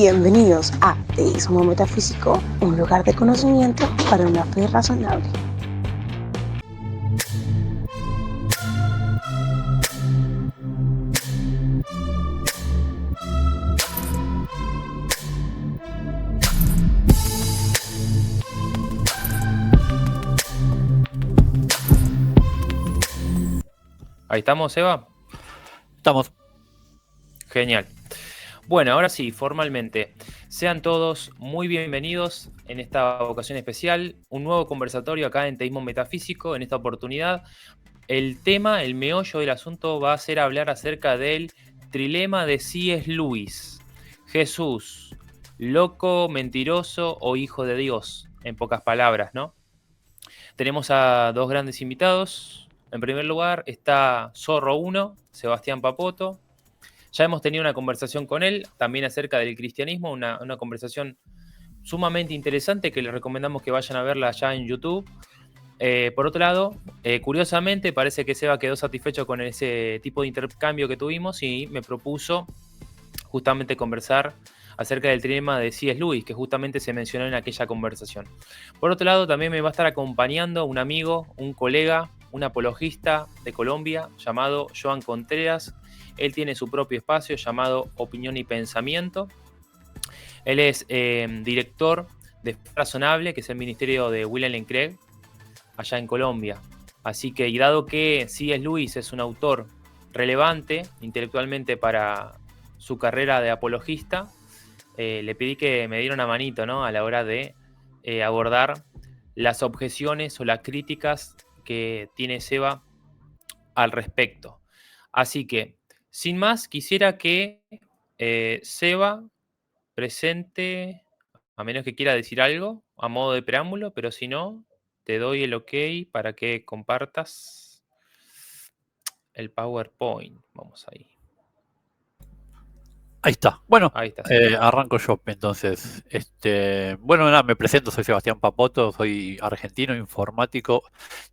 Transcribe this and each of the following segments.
Bienvenidos a Teísmo Metafísico, un lugar de conocimiento para una fe razonable. Ahí estamos, Eva. Estamos. Genial. Bueno, ahora sí, formalmente. Sean todos muy bienvenidos en esta ocasión especial. Un nuevo conversatorio acá en Teísmo Metafísico. En esta oportunidad, el tema, el meollo del asunto va a ser hablar acerca del trilema de C.S. Lewis. Jesús, loco, mentiroso o hijo de Dios, en pocas palabras, ¿no? Tenemos a dos grandes invitados. En primer lugar está Zorro 1, Sebastián Papoto. Ya hemos tenido una conversación con él, también acerca del cristianismo, una conversación sumamente interesante que les recomendamos que vayan a verla ya en YouTube. Por otro lado, curiosamente, parece que Seba quedó satisfecho con ese tipo de intercambio que tuvimos y me propuso justamente conversar acerca del trilema de C.S. Lewis, que justamente se mencionó en aquella conversación. Por otro lado, también me va a estar acompañando un amigo, un colega, un apologista de Colombia llamado Joan Contreras. Él tiene su propio espacio llamado Opinión y Pensamiento. Él es director de Fe Razonable, que es el ministerio de William Lane Craig, allá en Colombia. Así que, y dado que C.S. Lewis es un autor relevante intelectualmente para su carrera de apologista, le pedí que me diera una manito, ¿no?, a la hora de abordar las objeciones o las críticas que tiene Seba al respecto. Así que, sin más, quisiera que Seba presente, a menos que quiera decir algo a modo de preámbulo, pero si no, te doy el ok para que compartas el PowerPoint. Vamos ahí. Ahí está. Bueno, Ahí está. arranco yo entonces. Bueno, nada, me presento, soy Sebastián Papoto, soy argentino, informático,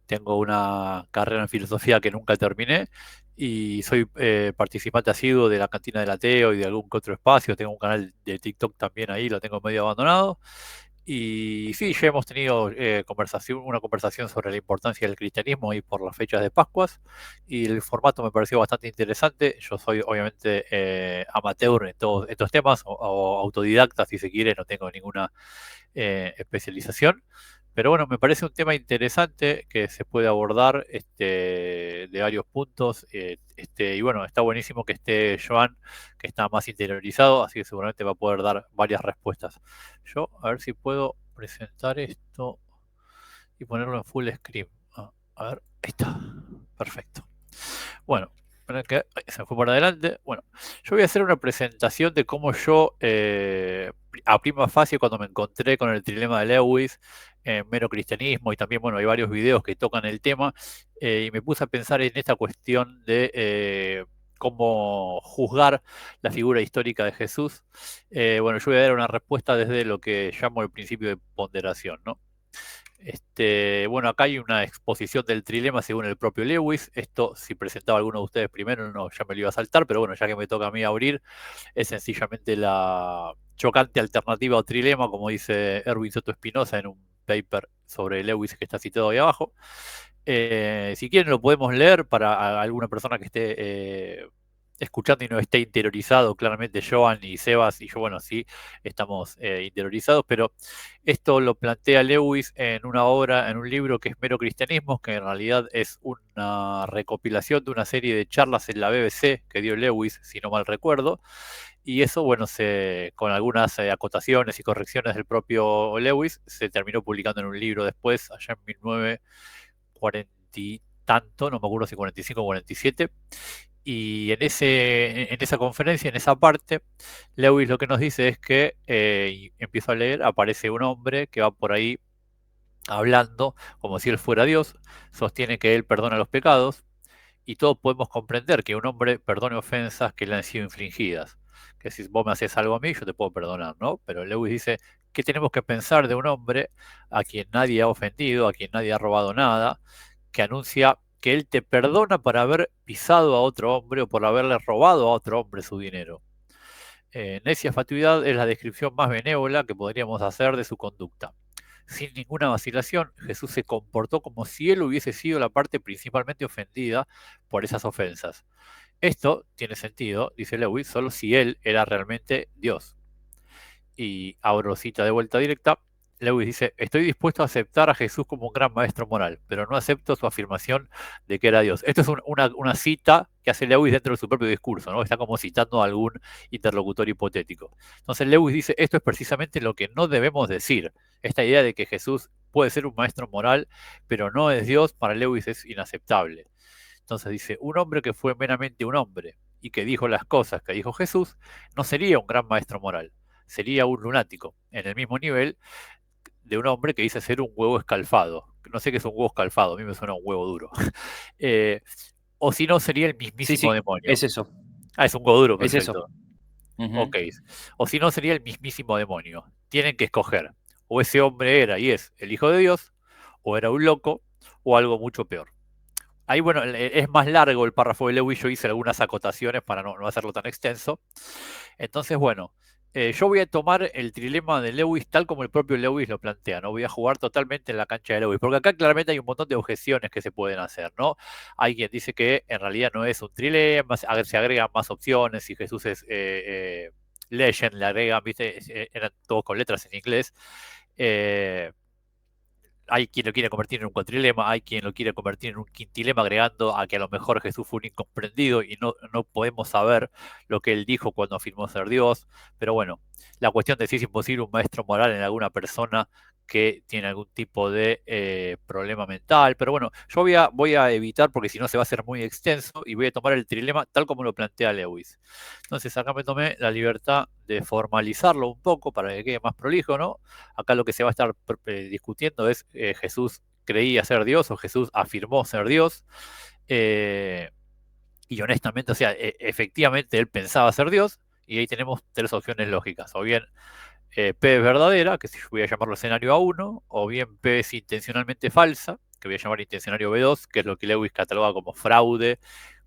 tengo una carrera en filosofía que nunca terminé y soy participante asiduo de la Cantina del Ateo y de algún que otro espacio. Tengo un canal de TikTok también ahí, lo tengo medio abandonado. Y sí, ya hemos tenido una conversación sobre la importancia del cristianismo y por las fechas de Pascuas, y el formato me pareció bastante interesante. Yo soy obviamente amateur en todos estos temas, o autodidacta si se quiere, no tengo ninguna especialización. Pero bueno, me parece un tema interesante que se puede abordar de varios puntos. Y bueno, está buenísimo que esté Joan, que está más interiorizado, así que seguramente va a poder dar varias respuestas. Yo, a ver si puedo presentar esto y ponerlo en full screen. A ver, ahí está. Perfecto. Bueno, esperen que se me fue para adelante. Bueno, yo voy a hacer una presentación de cómo yo, a prima facie, cuando me encontré con el trilema de Lewis, mero cristianismo, y también, bueno, hay varios videos que tocan el tema, y me puse a pensar en esta cuestión de cómo juzgar la figura histórica de Jesús. Bueno, yo voy a dar una respuesta desde lo que llamo el principio de ponderación, ¿no? Bueno, acá hay una exposición del trilema según el propio Lewis. Esto, si presentaba alguno de ustedes primero, no, ya me lo iba a saltar, pero bueno, ya que me toca a mí abrir, es sencillamente la chocante alternativa o trilema, como dice Erwin Soto Espinosa en un paper sobre Lewis que está citado ahí abajo. Si quieren lo podemos leer para alguna persona que esté escuchando y no esté interiorizado. Claramente Joan y Sebas y yo, bueno, sí estamos interiorizados, pero esto lo plantea Lewis en una obra, en un libro que es Mero Cristianismo, que en realidad es una recopilación de una serie de charlas en la BBC que dio Lewis, si no mal recuerdo. Y eso, bueno, con algunas acotaciones y correcciones del propio Lewis, se terminó publicando en un libro después, allá en 1940 y tanto, no me acuerdo si 45 o 47. Y en esa conferencia, en esa parte, Lewis lo que nos dice es que, y empiezo a leer, aparece un hombre que va por ahí hablando como si él fuera Dios, sostiene que él perdona los pecados, y todos podemos comprender que un hombre perdone ofensas que le han sido infligidas. Que si vos me haces algo a mí, yo te puedo perdonar, ¿no? Pero Lewis dice, ¿qué tenemos que pensar de un hombre a quien nadie ha ofendido, a quien nadie ha robado nada, que anuncia que él te perdona por haber pisado a otro hombre o por haberle robado a otro hombre su dinero? Necia fatuidad es la descripción más benévola que podríamos hacer de su conducta. Sin ninguna vacilación, Jesús se comportó como si él hubiese sido la parte principalmente ofendida por esas ofensas. Esto tiene sentido, dice Lewis, solo si él era realmente Dios. Y abro cita de vuelta directa. Lewis dice, estoy dispuesto a aceptar a Jesús como un gran maestro moral, pero no acepto su afirmación de que era Dios. Esto es una cita que hace Lewis dentro de su propio discurso, ¿no? Está como citando a algún interlocutor hipotético. Entonces Lewis dice, esto es precisamente lo que no debemos decir. Esta idea de que Jesús puede ser un maestro moral, pero no es Dios, para Lewis es inaceptable. Entonces dice, un hombre que fue meramente un hombre y que dijo las cosas que dijo Jesús, no sería un gran maestro moral, sería un lunático, en el mismo nivel de un hombre que dice ser un huevo escalfado. No sé qué es un huevo escalfado, a mí me suena un huevo duro. O si no, sería el Sí, mismísimo sí, demonio. es eso. Ah, es un huevo duro, Es eso. perfecto. Ujú. Ok. O si no, sería el mismísimo demonio. Tienen que escoger. O ese hombre era y es el Hijo de Dios, o era un loco, o algo mucho peor. Ahí, bueno, es más largo el párrafo de Lewis, yo hice algunas acotaciones para no hacerlo tan extenso. Entonces, bueno, yo voy a tomar el trilema de Lewis tal como el propio Lewis lo plantea, ¿no? Voy a jugar totalmente en la cancha de Lewis, porque acá claramente hay un montón de objeciones que se pueden hacer, ¿no? Hay quien dice que en realidad no es un trilema, se agregan más opciones, si Jesús es Legend, le agregan, ¿viste? Eran todos con letras en inglés. Hay quien lo quiere convertir en un cuatrilema, hay quien lo quiere convertir en un quintilema, agregando a que a lo mejor Jesús fue un incomprendido y no podemos saber lo que él dijo cuando afirmó ser Dios. Pero bueno, la cuestión de si es imposible un maestro moral en alguna persona que tiene algún tipo de problema mental. Pero bueno, yo voy a evitar, porque si no se va a hacer muy extenso, y voy a tomar el trilema tal como lo plantea Lewis. Entonces acá me tomé la libertad de formalizarlo un poco para que quede más prolijo, ¿no? Acá lo que se va a estar discutiendo es Jesús creía ser Dios o Jesús afirmó ser Dios. Y honestamente, o sea, efectivamente él pensaba ser Dios, y ahí tenemos tres opciones lógicas. O bien P es verdadera, que voy a llamarlo escenario A1, o bien P es intencionalmente falsa, que voy a llamar intencionario B2, que es lo que Lewis cataloga como fraude,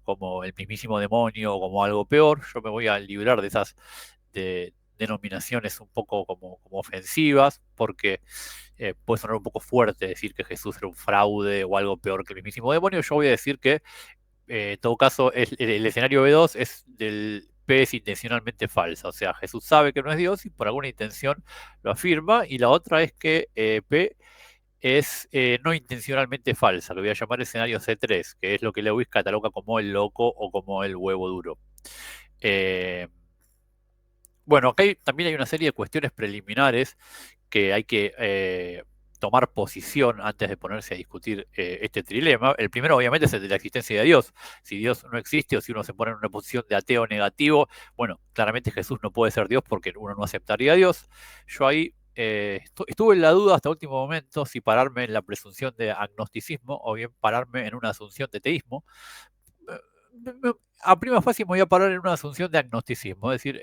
como el mismísimo demonio o como algo peor. Yo me voy a librar de esas denominaciones un poco como ofensivas, porque puede sonar un poco fuerte decir que Jesús era un fraude o algo peor que el mismísimo demonio. Yo voy a decir que en todo caso el escenario B2 es del P es intencionalmente falsa, o sea, Jesús sabe que no es Dios y por alguna intención lo afirma, y la otra es que P es no intencionalmente falsa, lo voy a llamar escenario C3, que es lo que Lewis cataloga como el loco o como el huevo duro. Bueno, acá también hay una serie de cuestiones preliminares que hay que tomar posición antes de ponerse a discutir este trilema. El primero, obviamente, es el de la existencia de Dios. Si Dios no existe o si uno se pone en una posición de ateo negativo, bueno, claramente Jesús no puede ser Dios porque uno no aceptaría a Dios. Yo ahí estuve en la duda hasta último momento si pararme en la presunción de agnosticismo o bien pararme en una asunción de teísmo. A prima facie me voy a parar en una asunción de agnosticismo, es decir,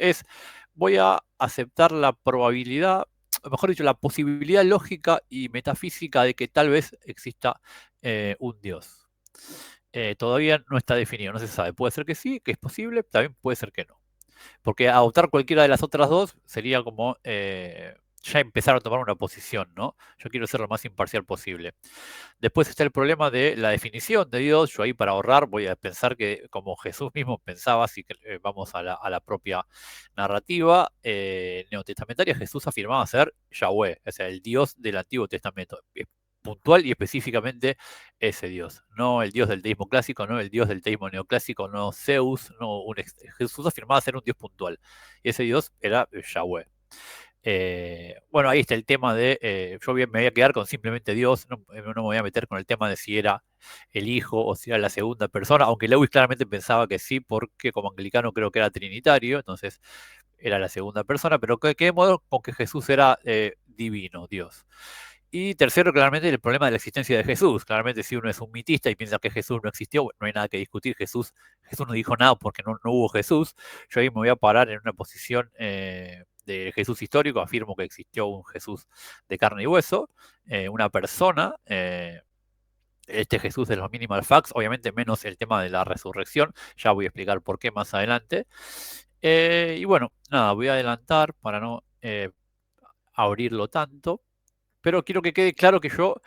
voy a aceptar la probabilidad, mejor dicho, la posibilidad lógica y metafísica de que tal vez exista un Dios. Todavía no está definido, no se sabe. Puede ser que sí, que es posible, también puede ser que no. Porque adoptar cualquiera de las otras dos sería como ya empezar a tomar una posición, ¿no? Yo quiero ser lo más imparcial posible. Después está el problema de la definición de Dios. Yo ahí para ahorrar voy a pensar que como Jesús mismo pensaba, si vamos a la propia narrativa neotestamentaria, Jesús afirmaba ser Yahweh, o sea, el Dios del Antiguo Testamento. Puntual y específicamente ese Dios, no el Dios del teísmo clásico, no el Dios del teísmo neoclásico, no Zeus, no Jesús afirmaba ser un Dios puntual, y ese Dios era Yahweh. Bueno, ahí está el tema de, yo me voy a quedar con simplemente Dios, no me voy a meter con el tema de si era el Hijo o si era la segunda persona, aunque Lewis claramente pensaba que sí, porque como anglicano creo que era trinitario, entonces era la segunda persona, pero quedemos con que Jesús era divino, Dios. Y tercero, claramente, el problema de la existencia de Jesús. Claramente, si uno es un mitista y piensa que Jesús no existió, bueno, no hay nada que discutir. Jesús no dijo nada porque no hubo Jesús. Yo ahí me voy a parar en una posición de Jesús histórico. Afirmo que existió un Jesús de carne y hueso, una persona. Este Jesús de los minimal facts, obviamente menos el tema de la resurrección. Ya voy a explicar por qué más adelante. Y bueno, nada, voy a adelantar para no abrirlo tanto, pero quiero que quede claro que yo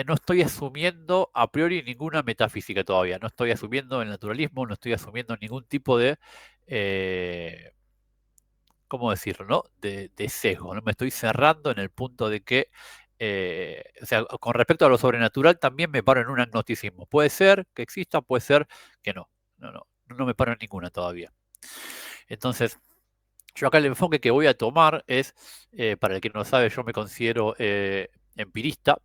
no estoy asumiendo a priori ninguna metafísica todavía, no estoy asumiendo el naturalismo, no estoy asumiendo ningún tipo de, ¿cómo decirlo?, ¿no? De sesgo, no me estoy cerrando en el punto de que, o sea, con respecto a lo sobrenatural también me paro en un agnosticismo. Puede ser que exista, puede ser que no. No me paro en ninguna todavía. Entonces, yo acá el enfoque que voy a tomar es, para el que no sabe, yo me considero empirista,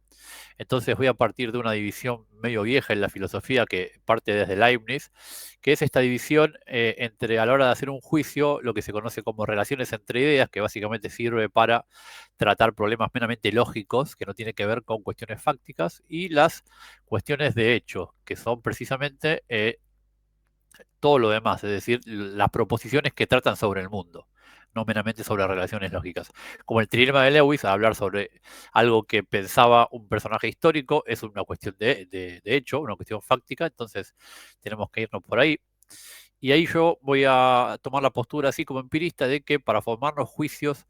entonces voy a partir de una división medio vieja en la filosofía que parte desde Leibniz, que es esta división entre a la hora de hacer un juicio, lo que se conoce como relaciones entre ideas, que básicamente sirve para tratar problemas meramente lógicos, que no tienen que ver con cuestiones fácticas, y las cuestiones de hecho, que son precisamente todo lo demás, es decir, las proposiciones que tratan sobre el mundo, no meramente sobre relaciones lógicas. Como el trilema de Lewis, hablar sobre algo que pensaba un personaje histórico es una cuestión de hecho, una cuestión fáctica, entonces tenemos que irnos por ahí. Y ahí yo voy a tomar la postura así como empirista de que para formarnos juicios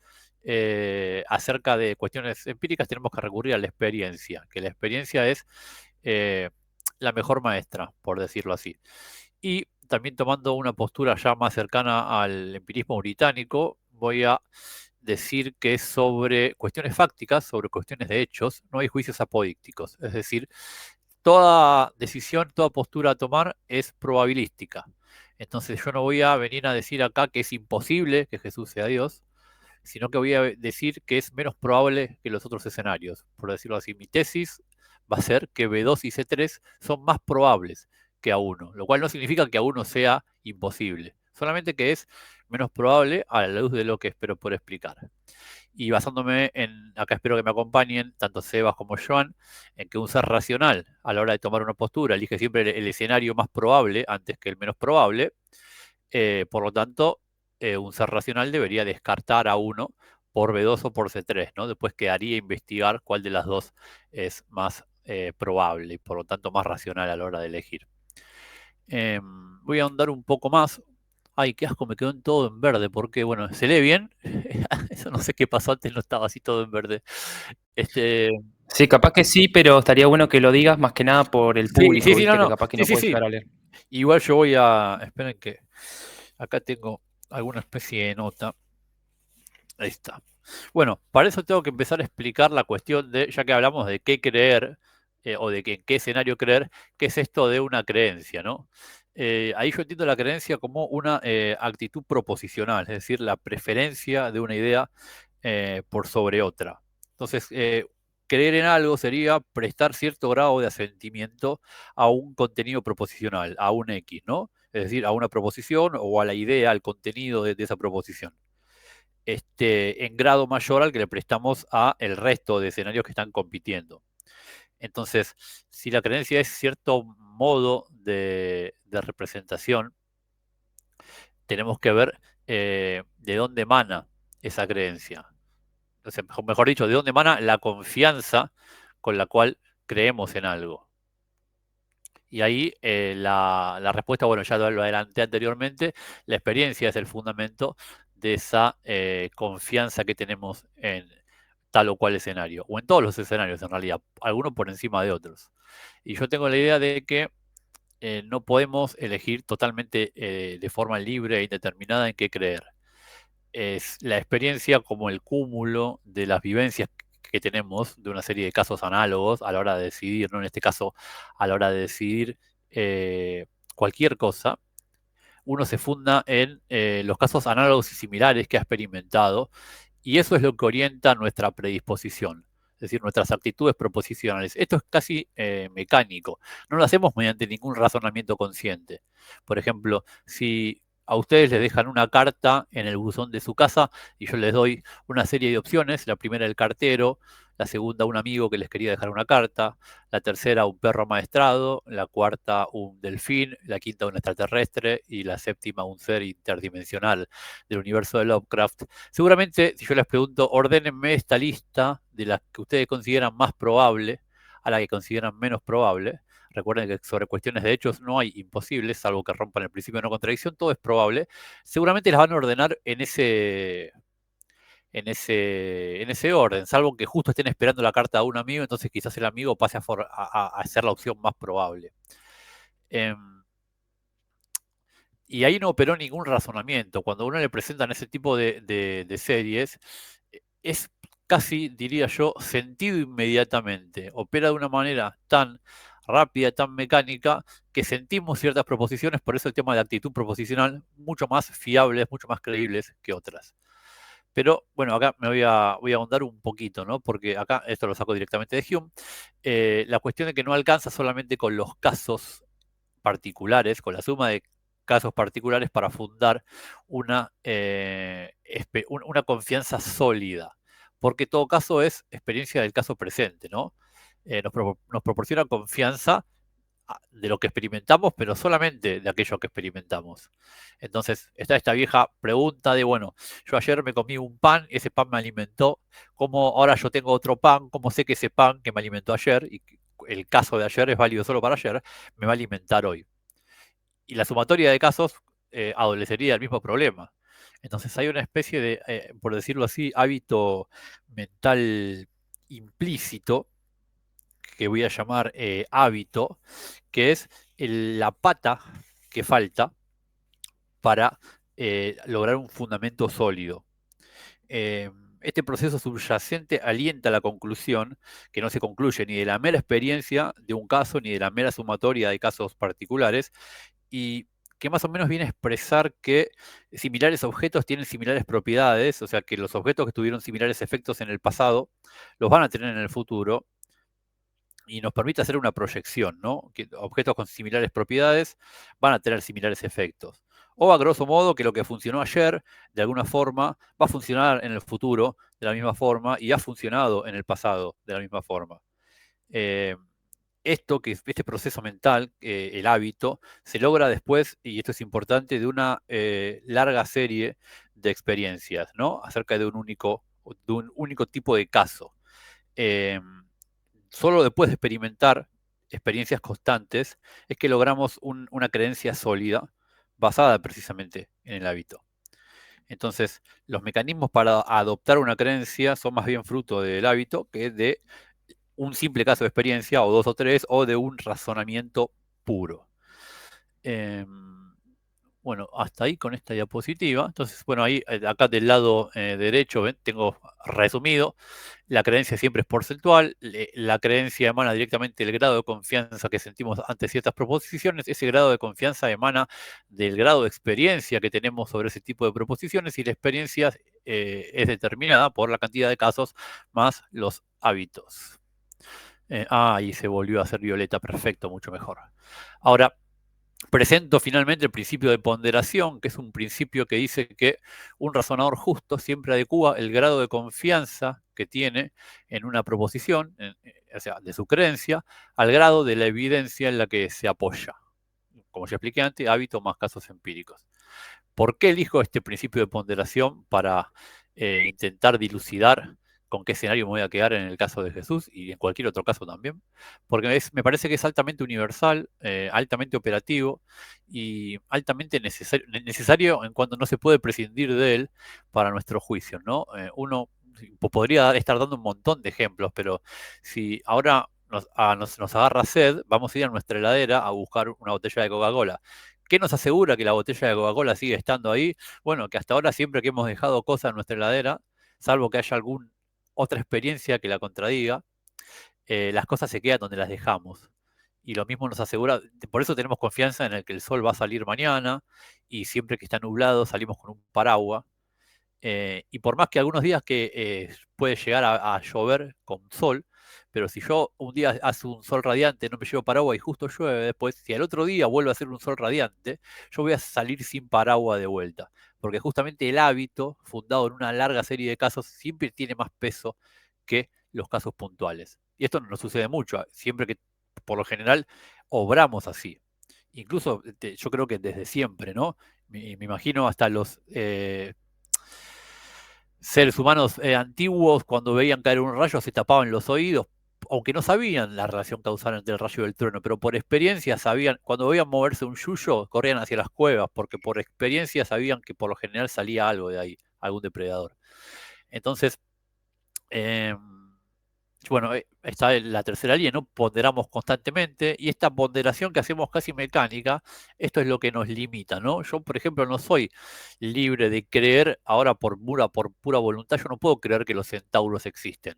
acerca de cuestiones empíricas tenemos que recurrir a la experiencia, que la experiencia es eh, la mejor maestra, por decirlo así. Y también tomando una postura ya más cercana al empirismo británico, voy a decir que sobre cuestiones fácticas, sobre cuestiones de hechos, no hay juicios apodícticos. Es decir, toda decisión, toda postura a tomar es probabilística. Entonces yo no voy a venir a decir acá que es imposible que Jesús sea Dios, sino que voy a decir que es menos probable que los otros escenarios. Por decirlo así, mi tesis va a ser que B2 y C3 son más probables que A1, lo cual no significa que A1 sea imposible, solamente que es menos probable a la luz de lo que espero por explicar. Y basándome en, acá espero que me acompañen tanto Sebas como Joan, en que un ser racional a la hora de tomar una postura elige siempre el escenario más probable antes que el menos probable. Por lo tanto, un ser racional debería descartar a uno por B2 o por C3, ¿no? Después quedaría investigar cuál de las dos es más probable y por lo tanto más racional a la hora de elegir. Voy a ahondar un poco más. Ay, qué asco, me quedó en todo en verde, porque bueno, ¿se lee bien? Eso no sé qué pasó antes, no estaba así todo en verde. Sí, capaz que sí, pero estaría bueno que lo digas más que nada por el público, Sí, ¿viste? Que no. capaz que no puede Sí. llegar a leer. Igual yo voy a. Esperen que. Acá tengo alguna especie de nota. Ahí está. Bueno, para eso tengo que empezar a explicar la cuestión de, ya que hablamos de qué creer, o de que en qué escenario creer, qué es esto de una creencia, ¿no? Ahí yo entiendo la creencia como una actitud proposicional, es decir, la preferencia de una idea por sobre otra. Entonces, creer en algo sería prestar cierto grado de asentimiento a un contenido proposicional, a un X, ¿no? Es decir, a una proposición o a la idea, al contenido de esa proposición. En grado mayor al que le prestamos a el resto de escenarios que están compitiendo. Entonces, si la creencia es cierto modo de representación, tenemos que ver de dónde emana esa creencia. O sea, mejor dicho, de dónde emana la confianza con la cual creemos en algo. Y ahí la respuesta, bueno, ya lo adelanté anteriormente, la experiencia es el fundamento de esa confianza que tenemos en tal o cual escenario, o en todos los escenarios en realidad, algunos por encima de otros. Y yo tengo la idea de que no podemos elegir totalmente de forma libre e indeterminada en qué creer. Es la experiencia como el cúmulo de las vivencias que tenemos de una serie de casos análogos a la hora de decidir, ¿no? En este caso, a la hora de decidir cualquier cosa, uno se funda en los casos análogos y similares que ha experimentado, y eso es lo que orienta nuestra predisposición, es decir, nuestras actitudes proposicionales. Esto es casi mecánico, no lo hacemos mediante ningún razonamiento consciente. Por ejemplo, si a ustedes les dejan una carta en el buzón de su casa y yo les doy una serie de opciones, la primera el cartero, la segunda un amigo que les quería dejar una carta, la tercera un perro maestrado, la cuarta un delfín, la quinta un extraterrestre y la séptima un ser interdimensional del universo de Lovecraft. Seguramente si yo les pregunto, ordénenme esta lista de las que ustedes consideran más probable a la que consideran menos probable, Recuerden que sobre cuestiones de hechos no hay imposibles, salvo que rompan el principio de no contradicción, todo es probable. Seguramente las van a ordenar en ese orden, salvo que justo estén esperando la carta de un amigo, entonces quizás el amigo pase a ser la opción más probable. Y ahí no operó ningún razonamiento. Cuando a uno le presentan ese tipo de series, es casi, diría yo, sentido inmediatamente. Opera de una manera tan rápida, tan mecánica, que sentimos ciertas proposiciones, por eso el tema de actitud proposicional, mucho más fiables, mucho más creíbles que otras. Pero bueno, acá me voy a ahondar un poquito, ¿no? Porque acá esto lo saco directamente de Hume. La cuestión de que no alcanza solamente con los casos particulares, con la suma de casos particulares para fundar una confianza sólida. Porque todo caso es experiencia del caso presente, ¿no? Nos proporciona confianza de lo que experimentamos, pero solamente de aquello que experimentamos. Entonces, está esta vieja pregunta de, bueno, yo ayer me comí un pan, ese pan me alimentó, ¿cómo ahora yo tengo otro pan? ¿Cómo sé que ese pan que me alimentó ayer, y el caso de ayer es válido solo para ayer, me va a alimentar hoy? Y la sumatoria de casos adolecería del mismo problema. Entonces hay una especie de, por decirlo así, hábito mental implícito, que voy a llamar hábito, que es la pata que falta para lograr un fundamento sólido. Este proceso subyacente alienta la conclusión, que no se concluye ni de la mera experiencia de un caso, ni de la mera sumatoria de casos particulares, y que más o menos viene a expresar que similares objetos tienen similares propiedades, o sea que los objetos que tuvieron similares efectos en el pasado los van a tener en el futuro, y nos permite hacer una proyección, ¿no? Que objetos con similares propiedades van a tener similares efectos. O a grosso modo que lo que funcionó ayer, de alguna forma, va a funcionar en el futuro de la misma forma y ha funcionado en el pasado de la misma forma. Este proceso mental, el hábito, se logra después, y esto es importante, de una larga serie de experiencias, ¿no? Acerca de un único tipo de caso. Solo después de experimentar experiencias constantes es que logramos una creencia sólida basada precisamente en el hábito. Entonces, los mecanismos para adoptar una creencia son más bien fruto del hábito que de un simple caso de experiencia, o dos o tres, o de un razonamiento puro. Bueno, hasta ahí con esta diapositiva. Entonces, bueno, ahí acá del lado derecho, ¿ven? Tengo resumido. La creencia siempre es porcentual. La creencia emana directamente del grado de confianza que sentimos ante ciertas proposiciones. Ese grado de confianza emana del grado de experiencia que tenemos sobre ese tipo de proposiciones, y la experiencia es determinada por la cantidad de casos más los hábitos. Y se volvió a hacer violeta. Perfecto, mucho mejor. Ahora, presento finalmente el principio de ponderación, que es un principio que dice que un razonador justo siempre adecúa el grado de confianza que tiene en una proposición, o sea, de su creencia, al grado de la evidencia en la que se apoya. Como ya expliqué antes, hábito más casos empíricos. ¿Por qué elijo este principio de ponderación para intentar dilucidar con qué escenario me voy a quedar en el caso de Jesús y en cualquier otro caso también? Porque me parece que es altamente universal, altamente operativo y altamente necesario en cuanto no se puede prescindir de él para nuestro juicio, ¿no? Uno podría estar dando un montón de ejemplos, pero si ahora nos agarra sed, vamos a ir a nuestra heladera a buscar una botella de Coca-Cola. ¿Qué nos asegura que la botella de Coca-Cola sigue estando ahí? Bueno, que hasta ahora siempre que hemos dejado cosas en nuestra heladera, salvo que haya alguna otra experiencia que la contradiga, las cosas se quedan donde las dejamos. Y lo mismo nos asegura, por eso tenemos confianza en el que el sol va a salir mañana, y siempre que está nublado salimos con un paraguas. Y por más que algunos días que puede llegar a llover con sol, pero si yo un día hace un sol radiante, no me llevo paraguas y justo llueve después, si al otro día vuelve a hacer un sol radiante, yo voy a salir sin paraguas de vuelta. Porque justamente el hábito, fundado en una larga serie de casos, siempre tiene más peso que los casos puntuales. Y esto no nos sucede mucho, siempre que, por lo general, obramos así. Incluso yo creo que desde siempre, ¿no? Me imagino hasta los seres humanos antiguos, cuando veían caer un rayo, se tapaban los oídos aunque no sabían la relación causal entre el rayo y el trueno, pero por experiencia sabían, cuando veían moverse un yuyo, corrían hacia las cuevas, porque por experiencia sabían que por lo general salía algo de ahí, algún depredador. Entonces, eh, bueno, está la tercera línea, ¿no? Ponderamos constantemente, y esta ponderación que hacemos casi mecánica, esto es lo que nos limita, ¿no? Yo, por ejemplo, no soy libre de creer, ahora por pura voluntad, yo no puedo creer que los centauros existen.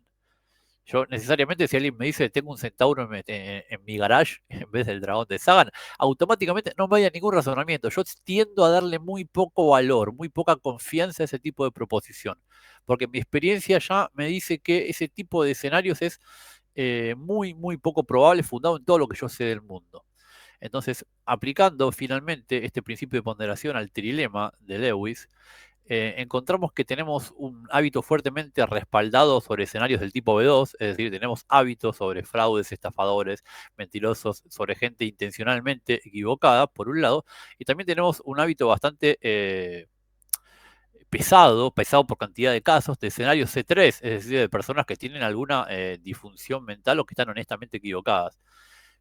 Yo necesariamente, si alguien me dice tengo un centauro en mi garage en vez del dragón de Sagan, automáticamente no me vaya ningún razonamiento. Yo tiendo a darle muy poco valor, muy poca confianza a ese tipo de proposición. Porque mi experiencia ya me dice que ese tipo de escenarios es muy, muy poco probable, fundado en todo lo que yo sé del mundo. Entonces, aplicando finalmente este principio de ponderación al trilema de Lewis, encontramos que tenemos un hábito fuertemente respaldado sobre escenarios del tipo B2, es decir, tenemos hábitos sobre fraudes, estafadores, mentirosos, sobre gente intencionalmente equivocada, por un lado, y también tenemos un hábito bastante pesado por cantidad de casos, de escenarios C3, es decir, de personas que tienen alguna disfunción mental o que están honestamente equivocadas.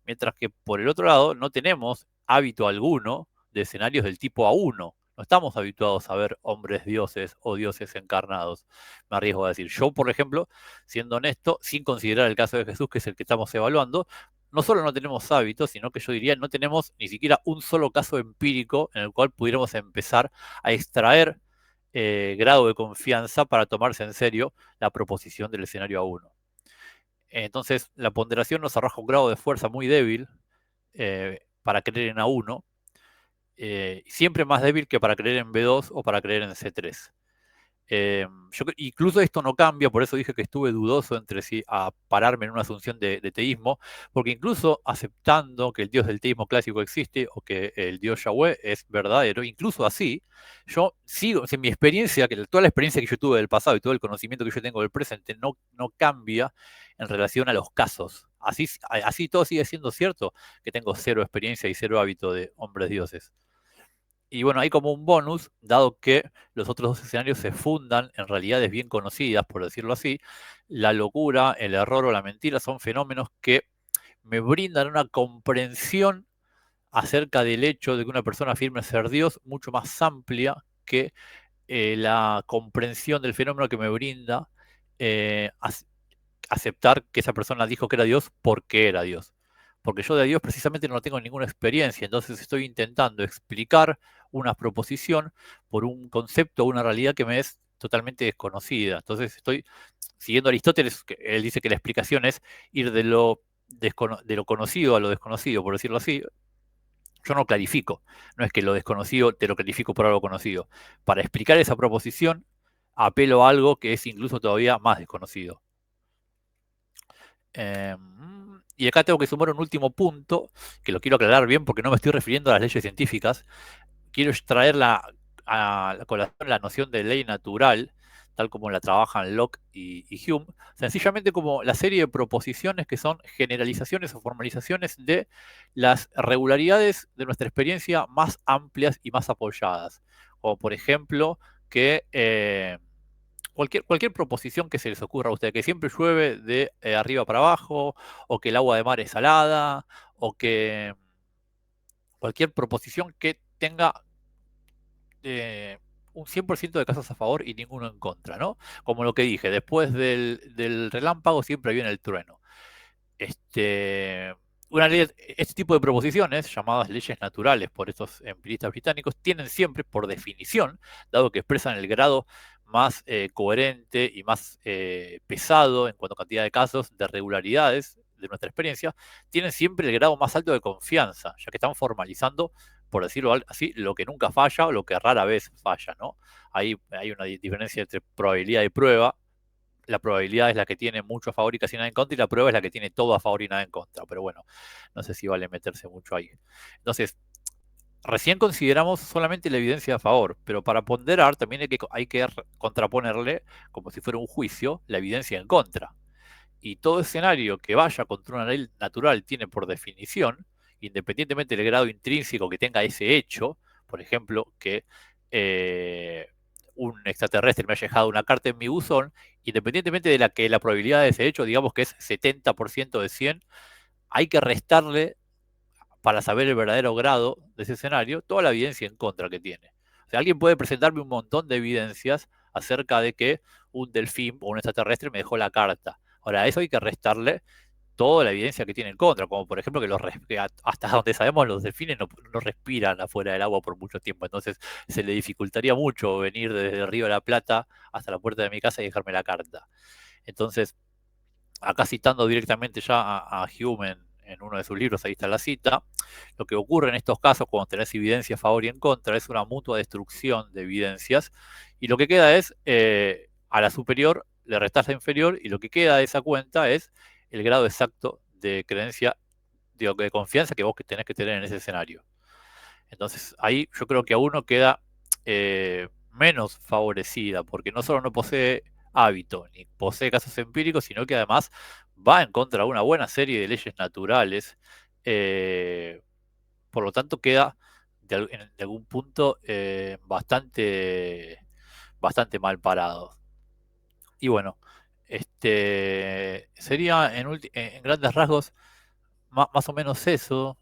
Mientras que por el otro lado no tenemos hábito alguno de escenarios del tipo A1. No estamos habituados a ver hombres dioses o dioses encarnados, me arriesgo a decir. Yo, por ejemplo, siendo honesto, sin considerar el caso de Jesús, que es el que estamos evaluando, no solo no tenemos hábitos, sino que yo diría no tenemos ni siquiera un solo caso empírico en el cual pudiéramos empezar a extraer grado de confianza para tomarse en serio la proposición del escenario A1. Entonces, la ponderación nos arroja un grado de fuerza muy débil para creer en A1, siempre más débil que para creer en B2 o para creer en C3. Incluso esto no cambia, por eso dije que estuve dudoso entre si a pararme en una asunción de teísmo, porque incluso aceptando que el dios del teísmo clásico existe o que el dios Yahweh es verdadero, incluso así, yo sigo, en mi experiencia, que toda la experiencia que yo tuve del pasado y todo el conocimiento que yo tengo del presente no cambia en relación a los casos. Así todo sigue siendo cierto, que tengo cero experiencia y cero hábito de hombres dioses. Y bueno, hay como un bonus, dado que los otros dos escenarios se fundan en realidades bien conocidas, por decirlo así, la locura, el error o la mentira son fenómenos que me brindan una comprensión acerca del hecho de que una persona afirme ser Dios mucho más amplia que la comprensión del fenómeno que me brinda aceptar que esa persona dijo que era Dios porque era Dios. Porque yo de Dios precisamente no tengo ninguna experiencia, entonces estoy intentando explicar una proposición por un concepto o una realidad que me es totalmente desconocida. Entonces estoy siguiendo a Aristóteles, que él dice que la explicación es ir de lo conocido a lo desconocido, por decirlo así. Yo no clarifico, no es que lo desconocido te lo clarifico por algo conocido. Para explicar esa proposición, apelo a algo que es incluso todavía más desconocido. Y acá tengo que sumar un último punto, que lo quiero aclarar bien porque no me estoy refiriendo a las leyes científicas. Quiero extraer a la colación la noción de ley natural, tal como la trabajan Locke y Hume, sencillamente como la serie de proposiciones que son generalizaciones o formalizaciones de las regularidades de nuestra experiencia más amplias y más apoyadas. Como por ejemplo que cualquier proposición que se les ocurra a ustedes, que siempre llueve de arriba para abajo, o que el agua de mar es salada, o que cualquier proposición que tenga un 100% de casos a favor y ninguno en contra, ¿no? Como lo que dije, después del relámpago siempre viene el trueno. Este tipo de proposiciones, llamadas leyes naturales por estos empiristas británicos, tienen siempre, por definición, dado que expresan el grado más coherente y más pesado en cuanto a cantidad de casos, de regularidades de nuestra experiencia, tienen siempre el grado más alto de confianza, ya que están formalizando, por decirlo así, lo que nunca falla o lo que rara vez falla, ¿no? Hay una diferencia entre probabilidad y prueba. La probabilidad es la que tiene mucho a favor y casi nada en contra, y la prueba es la que tiene todo a favor y nada en contra. Pero bueno, no sé si vale meterse mucho ahí. Entonces, recién consideramos solamente la evidencia a favor, pero para ponderar también hay que contraponerle, como si fuera un juicio, la evidencia en contra. Y todo escenario que vaya contra una ley natural tiene por definición, independientemente del grado intrínseco que tenga ese hecho, por ejemplo, que un extraterrestre me haya dejado una carta en mi buzón, independientemente de la probabilidad de ese hecho, digamos que es 70% de 100, hay que restarle, para saber el verdadero grado de ese escenario, toda la evidencia en contra que tiene. O sea, alguien puede presentarme un montón de evidencias acerca de que un delfín o un extraterrestre me dejó la carta. Ahora, a eso hay que restarle toda la evidencia que tiene en contra, como por ejemplo que hasta donde sabemos los delfines no respiran afuera del agua por mucho tiempo, entonces se le dificultaría mucho venir desde el Río de la Plata hasta la puerta de mi casa y dejarme la carta. Entonces, acá citando directamente ya a Hume en uno de sus libros, ahí está la cita, lo que ocurre en estos casos cuando tenés evidencia a favor y en contra es una mutua destrucción de evidencias, y lo que queda es, a la superior le restás la inferior, y lo que queda de esa cuenta es el grado exacto de creencia, de confianza que vos tenés que tener en ese escenario. Entonces ahí yo creo que a uno queda menos favorecida, porque no solo no posee hábito, ni posee casos empíricos, sino que además va en contra de una buena serie de leyes naturales. Por lo tanto, queda en algún punto bastante mal parado. Y bueno, sería en grandes rasgos más o menos eso.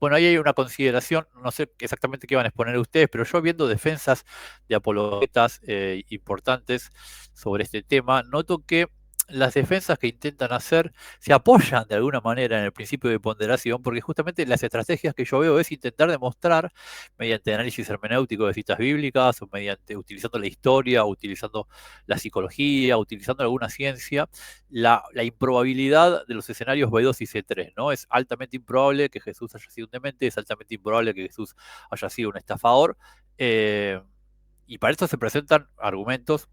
Bueno, ahí hay una consideración, no sé exactamente qué van a exponer ustedes, pero yo viendo defensas de apologetas importantes sobre este tema, noto que las defensas que intentan hacer se apoyan de alguna manera en el principio de ponderación, porque justamente las estrategias que yo veo es intentar demostrar, mediante análisis hermenéutico de citas bíblicas, o mediante utilizando la historia, utilizando la psicología, utilizando alguna ciencia, la improbabilidad de los escenarios B2 y C3, ¿no? Es altamente improbable que Jesús haya sido un demente, es altamente improbable que Jesús haya sido un estafador, y para esto se presentan argumentos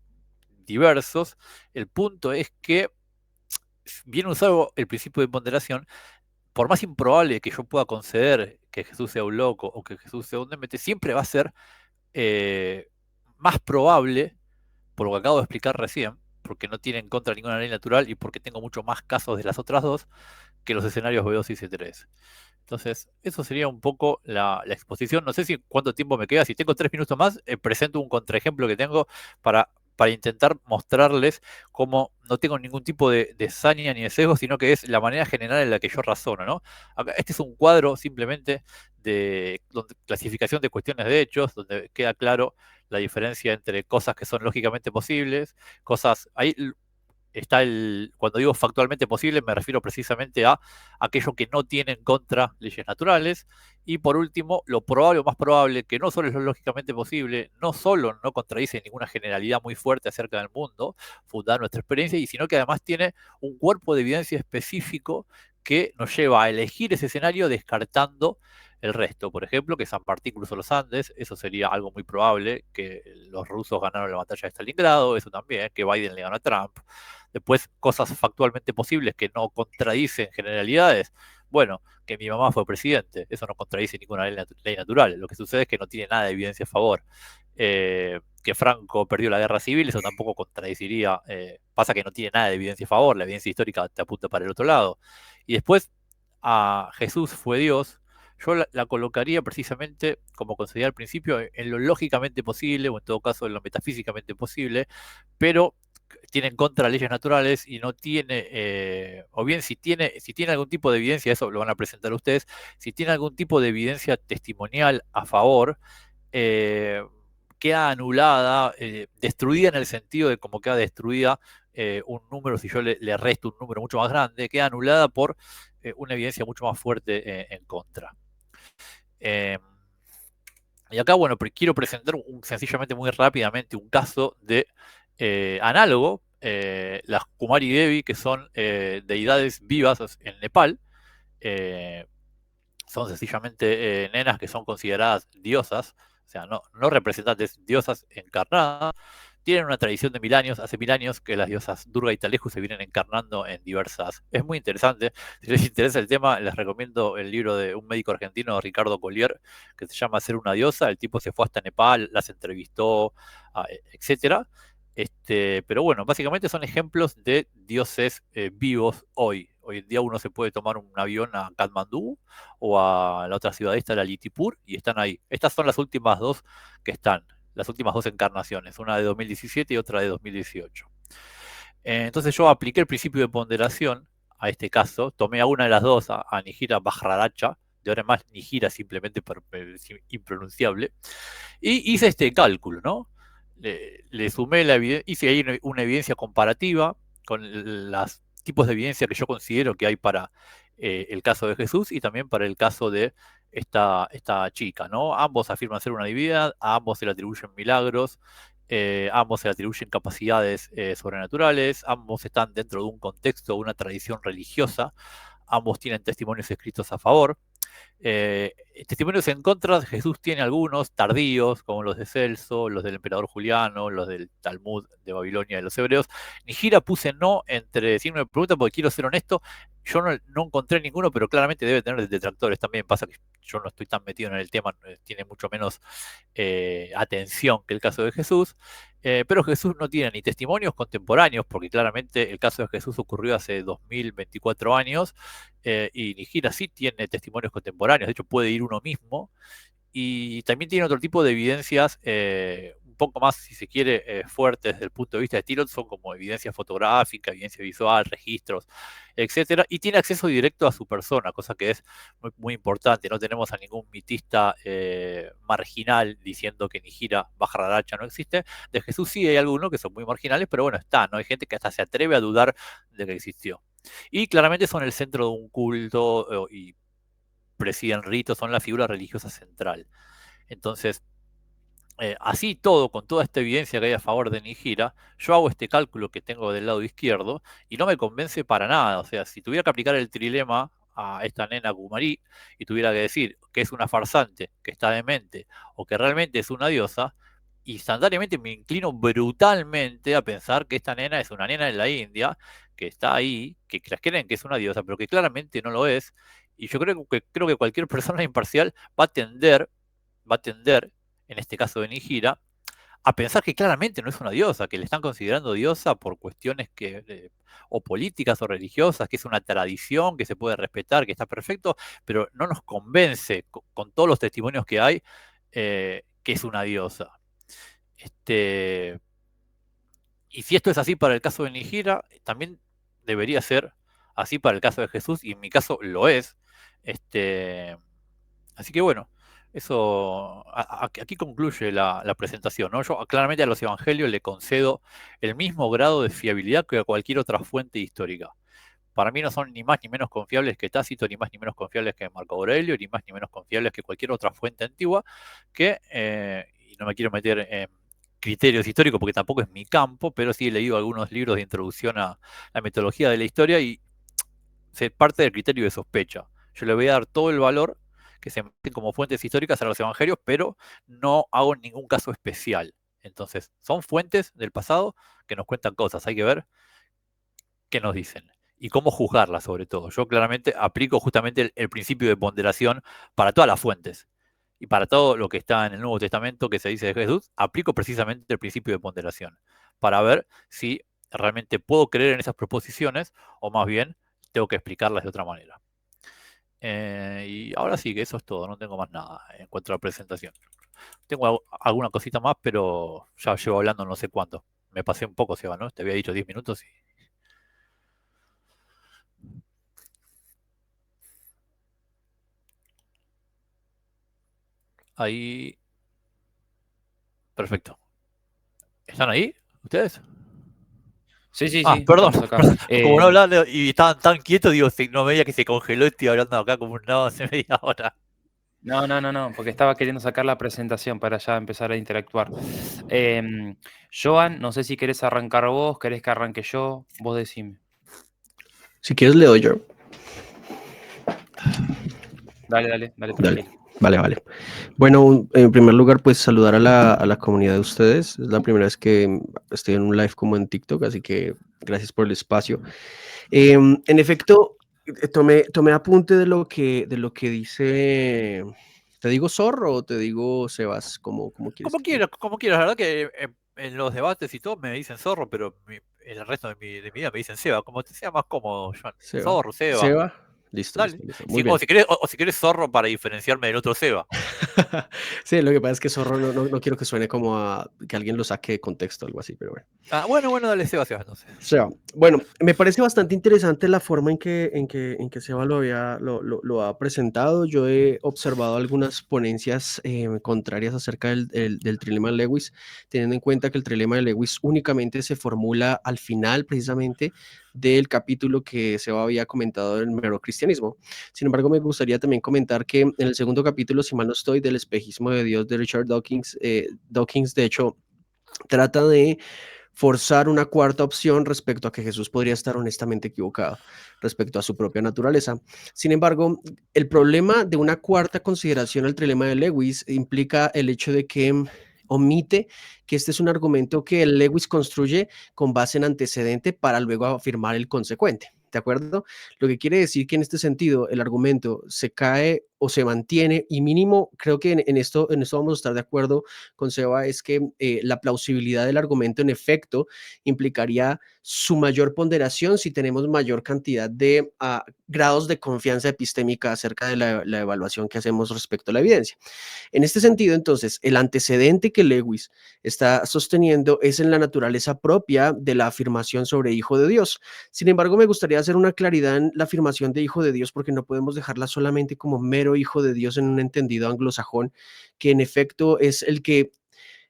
diversos. El punto es que, bien usado el principio de ponderación, por más improbable que yo pueda conceder que Jesús sea un loco o que Jesús sea un demente, siempre va a ser más probable, por lo que acabo de explicar recién, porque no tiene en contra ninguna ley natural y porque tengo mucho más casos de las otras dos que los escenarios B2 y C3. Entonces, eso sería un poco la exposición. No sé si cuánto tiempo me queda. Si tengo 3 minutos más, presento un contraejemplo que tengo para intentar mostrarles cómo no tengo ningún tipo de saña ni de sesgo, sino que es la manera general en la que yo razono, ¿no? Acá, este es un cuadro simplemente de clasificación de cuestiones de hechos, donde queda claro la diferencia entre cosas que son lógicamente posibles, cosas... Ahí está cuando digo factualmente posible, me refiero precisamente a aquello que no tiene en contra leyes naturales. Y por último, lo probable o más probable, que no solo es lo lógicamente posible, no solo no contradice ninguna generalidad muy fuerte acerca del mundo, fundada en nuestra experiencia, y sino que además tiene un cuerpo de evidencia específico que nos lleva a elegir ese escenario descartando el resto. Por ejemplo, que San Martín cruzó los Andes, eso sería algo muy probable, que los rusos ganaron la batalla de Stalingrado, eso también, que Biden le ganó a Trump. Después, cosas factualmente posibles que no contradicen generalidades. Bueno, que mi mamá fue presidente, eso no contradice ninguna ley natural. Lo que sucede es que no tiene nada de evidencia a favor. Que Franco perdió la guerra civil, eso tampoco contradeciría. Pasa que no tiene nada de evidencia a favor, la evidencia histórica te apunta para el otro lado. Y después, a Jesús fue Dios. Yo la colocaría precisamente, como concedía al principio, en lo lógicamente posible, o en todo caso en lo metafísicamente posible, pero tiene en contra leyes naturales y no tiene, o bien si tiene algún tipo de evidencia, eso lo van a presentar ustedes, si tiene algún tipo de evidencia testimonial a favor, queda anulada, destruida en el sentido de como queda destruida un número, si yo le resto un número mucho más grande, queda anulada por una evidencia mucho más fuerte en contra. Y acá, bueno, quiero presentar sencillamente muy rápidamente un caso de análogo, las Kumari Devi, que son deidades vivas en Nepal. Son sencillamente nenas que son consideradas diosas, o sea, no representantes, diosas encarnadas. Tienen una tradición de 1000 años, hace 1000 años que las diosas Durga y Taleju se vienen encarnando en diversas. Es muy interesante. Si les interesa el tema, les recomiendo el libro de un médico argentino, Ricardo Collier, que se llama Ser una diosa. El tipo se fue hasta Nepal, las entrevistó, etcétera. Pero bueno, básicamente son ejemplos de dioses vivos hoy. Hoy en día uno se puede tomar un avión a Katmandú o a la otra ciudad esta, la Lalitipur, y están ahí. Estas son las últimas dos que están. las últimas dos encarnaciones, una de 2017 y otra de 2018. Entonces yo apliqué el principio de ponderación a este caso, tomé a una de las dos, a Nijira Bajraracha, de ahora en más Nijira simplemente por impronunciable, y hice este cálculo, ¿no? Le sumé hice ahí una evidencia comparativa con los tipos de evidencia que yo considero que hay para el caso de Jesús y también para el caso de esta chica, ¿no? Ambos afirman ser una divinidad, a ambos se le atribuyen milagros, ambos se le atribuyen capacidades sobrenaturales, ambos están dentro de un contexto, una tradición religiosa, ambos tienen testimonios escritos a favor. Testimonios en contra, Jesús tiene algunos tardíos, como los de Celso, los del emperador Juliano, los del Talmud de Babilonia de los hebreos. Nijira puse no entre, si me preguntan porque quiero ser honesto, yo no encontré ninguno, pero claramente debe tener detractores. También pasa que yo no estoy tan metido en el tema, tiene mucho menos atención que el caso de Jesús. Pero Jesús no tiene ni testimonios contemporáneos, porque claramente el caso de Jesús ocurrió hace 2024 años, y Nijira sí tiene testimonios contemporáneos, de hecho puede ir uno mismo, y también tiene otro tipo de evidencias un poco más, si se quiere, fuertes desde el punto de vista de Tilot, son como evidencia fotográfica, evidencia visual, registros, etcétera, y tiene acceso directo a su persona, cosa que es muy, muy importante. No tenemos a ningún mitista marginal diciendo que Nijira Bajraracha no existe. De Jesús sí hay algunos que son muy marginales, pero bueno, está, ¿no? Hay gente que hasta se atreve a dudar de que existió. Y claramente son el centro de un culto y presiden ritos, son la figura religiosa central. Entonces, así todo, con toda esta evidencia que hay a favor de Nijira, yo hago este cálculo que tengo del lado izquierdo y no me convence para nada. O sea, si tuviera que aplicar el trilema a esta nena Kumari y tuviera que decir que es una farsante, que está demente o que realmente es una diosa, instantáneamente me inclino brutalmente a pensar que esta nena es una nena en la India, que está ahí, que creen que es una diosa, pero que claramente no lo es. Y yo creo que cualquier persona imparcial va a tender, en este caso de Nijira, a pensar que claramente no es una diosa, que le están considerando diosa por cuestiones o políticas o religiosas, que es una tradición que se puede respetar, que está perfecto, pero no nos convence con todos los testimonios que hay que es una diosa. Y si esto es así para el caso de Nijira, también debería ser así para el caso de Jesús, y en mi caso lo es. Así que bueno, eso aquí concluye la presentación, ¿no? Yo claramente a los evangelios le concedo el mismo grado de fiabilidad que a cualquier otra fuente histórica. Para mí no son ni más ni menos confiables que Tácito, ni más ni menos confiables que Marco Aurelio, ni más ni menos confiables que cualquier otra fuente antigua, y no me quiero meter en criterios históricos porque tampoco es mi campo, pero sí he leído algunos libros de introducción a la metodología de la historia y se parte del criterio de sospecha. Yo le voy a dar todo el valor que se meten como fuentes históricas a los evangelios, pero no hago ningún caso especial. Entonces, son fuentes del pasado que nos cuentan cosas. Hay que ver qué nos dicen y cómo juzgarlas sobre todo. Yo claramente aplico justamente el principio de ponderación para todas las fuentes. Y para todo lo que está en el Nuevo Testamento que se dice de Jesús, aplico precisamente el principio de ponderación para ver si realmente puedo creer en esas proposiciones o más bien tengo que explicarlas de otra manera. Y ahora sí que eso es todo, no tengo más nada en cuanto a la presentación. Tengo alguna cosita más, pero ya llevo hablando no sé cuánto. Me pasé un poco, Seba, ¿no? Te había dicho 10 minutos y... Ahí. Perfecto. ¿Están ahí? ¿Ustedes? Sí, sí, Ah, sí, perdón. estamos acá. Como no hablaban y estaban tan quietos, digo, no veía que se congeló y estoy hablando acá como un nado hace media hora. No, no, no, no, porque estaba queriendo sacar la presentación para ya empezar a interactuar. Joan, no sé si querés arrancar vos, querés que arranque yo, vos decime. Si quieres le doy yo. Dale, dale, dale, tranquilo. Vale. Bueno, en primer lugar, pues saludar a la comunidad de ustedes. Es la primera vez que estoy en un live como en TikTok, así que gracias por el espacio. En efecto, tomé apunte de lo que dice. ¿Te digo Zorro o te digo Sebas? ¿Cómo quieres que te diga? Como quieras, la verdad que en los debates y todo me dicen zorro, pero en el resto de mi vida me dicen Seba, como te sea más cómodo, Joan. Seba. Zorro, Seba. Seba. Listo, Dale. listo, listo. Sí, Muy bien. o si querés zorro para diferenciarme del otro Seba. Sí, lo que pasa es que zorro no quiero que suene como a que alguien lo saque de contexto o algo así, pero bueno. Ah, bueno, dale Seba entonces. Seba, bueno, me parece bastante interesante la forma en que Seba lo ha presentado. Yo he observado algunas ponencias contrarias acerca del trilema de Lewis, teniendo en cuenta que el trilema de Lewis únicamente se formula al final, precisamente, del capítulo que Seba había comentado del mero cristianismo. Sin embargo, me gustaría también comentar que en el segundo capítulo, si mal no estoy, del espejismo de Dios de Richard Dawkins, Dawkins, de hecho, trata de forzar una cuarta opción respecto a que Jesús podría estar honestamente equivocado respecto a su propia naturaleza. Sin embargo, el problema de una cuarta consideración al trilema de Lewis implica el hecho de que omite que este es un argumento que Lewis construye con base en antecedente para luego afirmar el consecuente. ¿De acuerdo? Lo que quiere decir que en este sentido el argumento se cae o se mantiene y mínimo, creo que en esto vamos a estar de acuerdo con Seba, es que la plausibilidad del argumento en efecto implicaría su mayor ponderación si tenemos mayor cantidad de grados de confianza epistémica acerca de la evaluación que hacemos respecto a la evidencia. En este sentido, entonces, el antecedente que Lewis está sosteniendo es en la naturaleza propia de la afirmación sobre hijo de Dios. Sin embargo, me gustaría hacer una claridad en la afirmación de hijo de Dios porque no podemos dejarla solamente como mero hijo de Dios en un entendido anglosajón, que en efecto es el que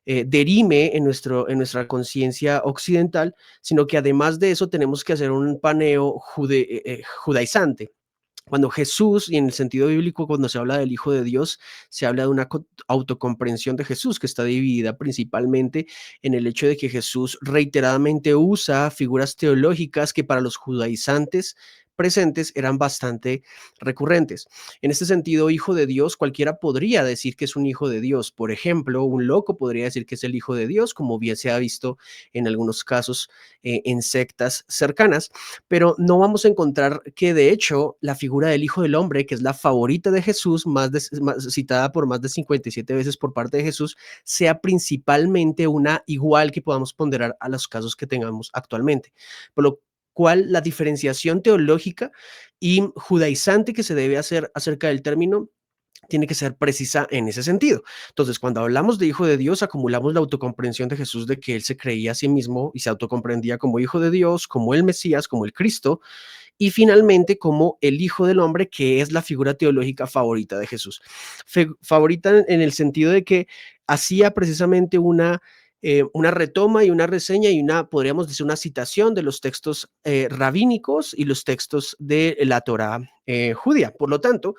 derime en nuestra conciencia occidental, sino que además de eso tenemos que hacer un paneo judaizante. Cuando Jesús, y en el sentido bíblico, cuando se habla del Hijo de Dios, se habla de una autocomprensión de Jesús que está dividida principalmente en el hecho de que Jesús reiteradamente usa figuras teológicas que para los judaizantes presentes eran bastante recurrentes. En este sentido, hijo de Dios, cualquiera podría decir que es un hijo de Dios. Por ejemplo, un loco podría decir que es el hijo de Dios, como bien se ha visto en algunos casos en sectas cercanas, pero no vamos a encontrar que de hecho la figura del Hijo del Hombre, que es la favorita de Jesús, citada por más de 57 veces por parte de Jesús, sea principalmente una igual que podamos ponderar a los casos que tengamos actualmente. Por lo cual la diferenciación teológica y judaizante que se debe hacer acerca del término tiene que ser precisa en ese sentido. Entonces, cuando hablamos de hijo de Dios, acumulamos la autocomprensión de Jesús de que él se creía a sí mismo y se autocomprendía como hijo de Dios, como el Mesías, como el Cristo, y finalmente como el Hijo del Hombre, que es la figura teológica favorita de Jesús. Favorita en el sentido de que hacía precisamente una retoma y una reseña y podríamos decir, una citación de los textos rabínicos y los textos de la Torá judía. Por lo tanto,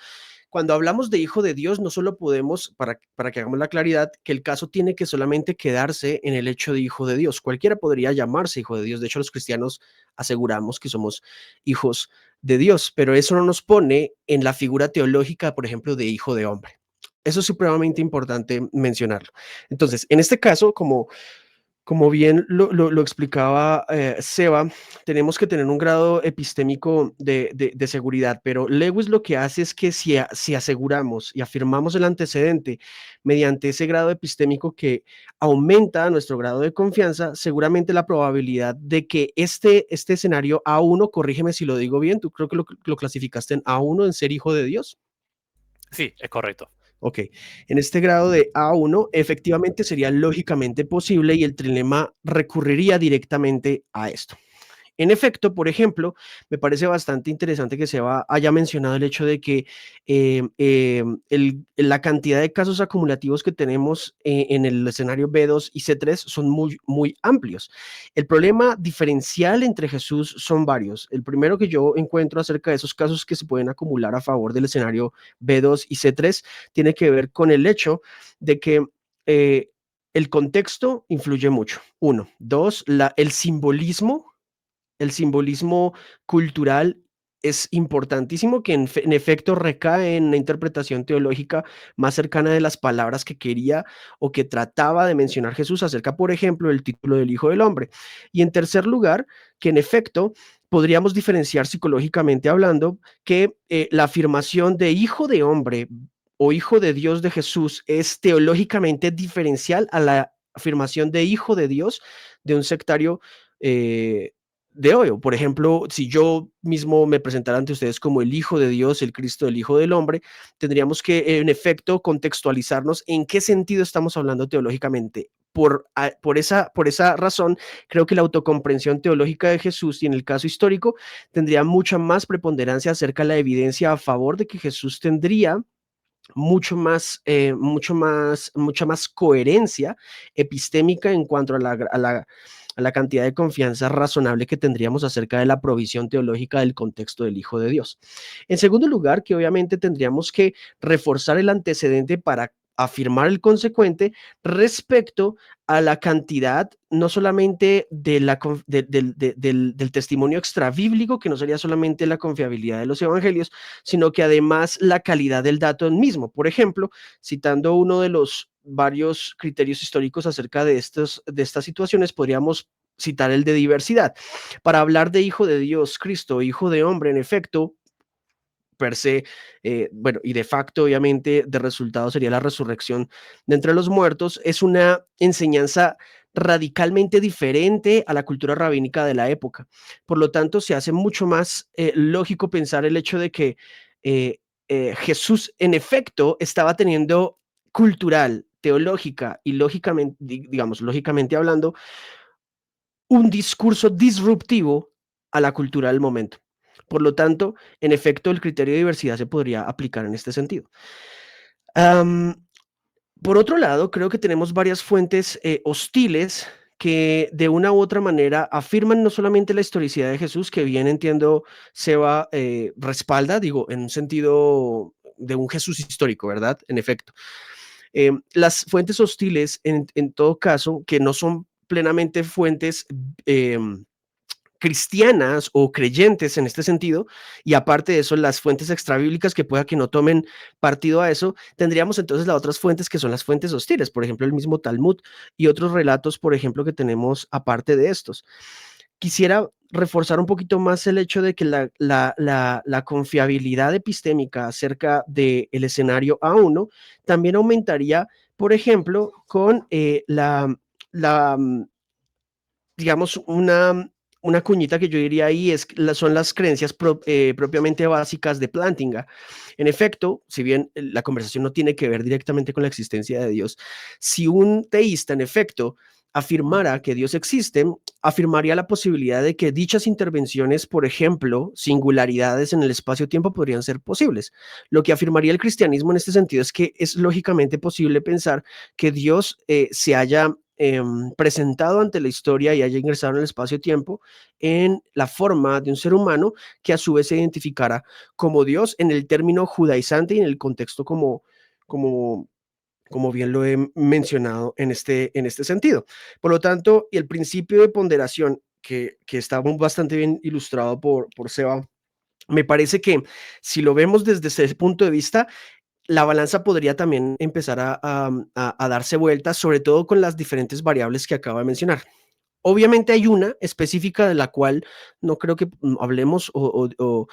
cuando hablamos de hijo de Dios, no solo podemos, para que hagamos la claridad, que el caso tiene que solamente quedarse en el hecho de hijo de Dios. Cualquiera podría llamarse hijo de Dios. De hecho, los cristianos aseguramos que somos hijos de Dios, pero eso no nos pone en la figura teológica, por ejemplo, de hijo de hombre. Eso es supremamente importante mencionarlo. Entonces, en este caso, como bien lo explicaba Seba, tenemos que tener un grado epistémico de seguridad, pero Lewis lo que hace es que si aseguramos y afirmamos el antecedente mediante ese grado epistémico que aumenta nuestro grado de confianza, seguramente la probabilidad de que este escenario A1, corrígeme si lo digo bien, tú creo que lo clasificaste en A1 en ser hijo de Dios. Sí, es correcto. Ok, en este grado de A1 efectivamente sería lógicamente posible y el trilema recurriría directamente a esto. En efecto, por ejemplo, me parece bastante interesante que Seba haya mencionado el hecho de que la cantidad de casos acumulativos que tenemos en el escenario B2 y C3 son muy, muy amplios. El problema diferencial entre Jesús son varios. El primero que yo encuentro acerca de esos casos que se pueden acumular a favor del escenario B2 y C3 tiene que ver con el hecho de que el contexto influye mucho. Uno. Dos, el simbolismo cultural es importantísimo, que en efecto recae en una interpretación teológica más cercana de las palabras que quería o que trataba de mencionar Jesús acerca, por ejemplo, del título del Hijo del Hombre. Y en tercer lugar, que en efecto podríamos diferenciar psicológicamente hablando que la afirmación de Hijo de Hombre o Hijo de Dios de Jesús es teológicamente diferencial a la afirmación de Hijo de Dios de un sectario de hoy. Por ejemplo, si yo mismo me presentara ante ustedes como el Hijo de Dios, el Cristo, el Hijo del Hombre, tendríamos que, en efecto, contextualizarnos en qué sentido estamos hablando teológicamente. Por esa razón, creo que la autocomprensión teológica de Jesús y en el caso histórico tendría mucha más preponderancia acerca de la evidencia a favor de que Jesús tendría mucha más coherencia epistémica en cuanto a la cantidad de confianza razonable que tendríamos acerca de la provisión teológica del contexto del Hijo de Dios. En segundo lugar, que obviamente tendríamos que reforzar el antecedente para afirmar el consecuente respecto a la cantidad, no solamente del testimonio extrabíblico, que no sería solamente la confiabilidad de los evangelios, sino que además la calidad del dato mismo. Por ejemplo, citando uno de los varios criterios históricos acerca de estas situaciones, podríamos citar el de diversidad. Para hablar de Hijo de Dios, Cristo, Hijo de Hombre, en efecto, per se, bueno, y de facto, obviamente, de resultado sería la resurrección de entre los muertos, es una enseñanza radicalmente diferente a la cultura rabínica de la época. Por lo tanto, se hace mucho más lógico pensar el hecho de que eh, Jesús, en efecto, estaba teniendo cultural, teológica y lógicamente, digamos, lógicamente hablando, un discurso disruptivo a la cultura del momento. Por lo tanto, en efecto, el criterio de diversidad se podría aplicar en este sentido. Um, por otro lado, creo que tenemos varias fuentes hostiles que de una u otra manera afirman no solamente la historicidad de Jesús, que bien entiendo Seba respalda, digo, en un sentido de un Jesús histórico, ¿verdad? En efecto. Las fuentes hostiles, en todo caso, que no son plenamente fuentes cristianas o creyentes en este sentido, y aparte de eso, las fuentes extrabíblicas que pueda que no tomen partido a eso, tendríamos entonces las otras fuentes que son las fuentes hostiles, por ejemplo, el mismo Talmud y otros relatos, por ejemplo, que tenemos aparte de estos. Quisiera reforzar un poquito más el hecho de que la confiabilidad epistémica acerca del escenario A1 también aumentaría, por ejemplo, con la digamos, una cuñita que yo diría ahí son las creencias propiamente básicas de Plantinga. En efecto, si bien la conversación no tiene que ver directamente con la existencia de Dios, si un teísta, en efecto, afirmara que Dios existe, afirmaría la posibilidad de que dichas intervenciones, por ejemplo, singularidades en el espacio-tiempo podrían ser posibles. Lo que afirmaría el cristianismo en este sentido es que es lógicamente posible pensar que Dios se haya presentado ante la historia y haya ingresado en el espacio-tiempo en la forma de un ser humano que a su vez se identificara como Dios en el término judaizante y en el contexto como bien lo he mencionado en este sentido. Por lo tanto, el principio de ponderación que está bastante bien ilustrado por Seba, me parece que si lo vemos desde ese punto de vista, la balanza podría también empezar a darse vueltas, sobre todo con las diferentes variables que acabo de mencionar. Obviamente hay una específica de la cual no creo que hablemos o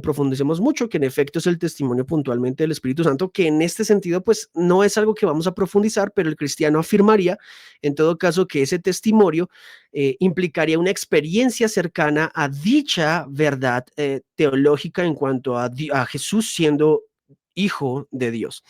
profundicemos mucho, que en efecto es el testimonio puntualmente del Espíritu Santo, que en este sentido pues no es algo que vamos a profundizar, pero el cristiano afirmaría en todo caso que ese testimonio implicaría una experiencia cercana a dicha verdad teológica en cuanto a Jesús siendo hijo de Dios.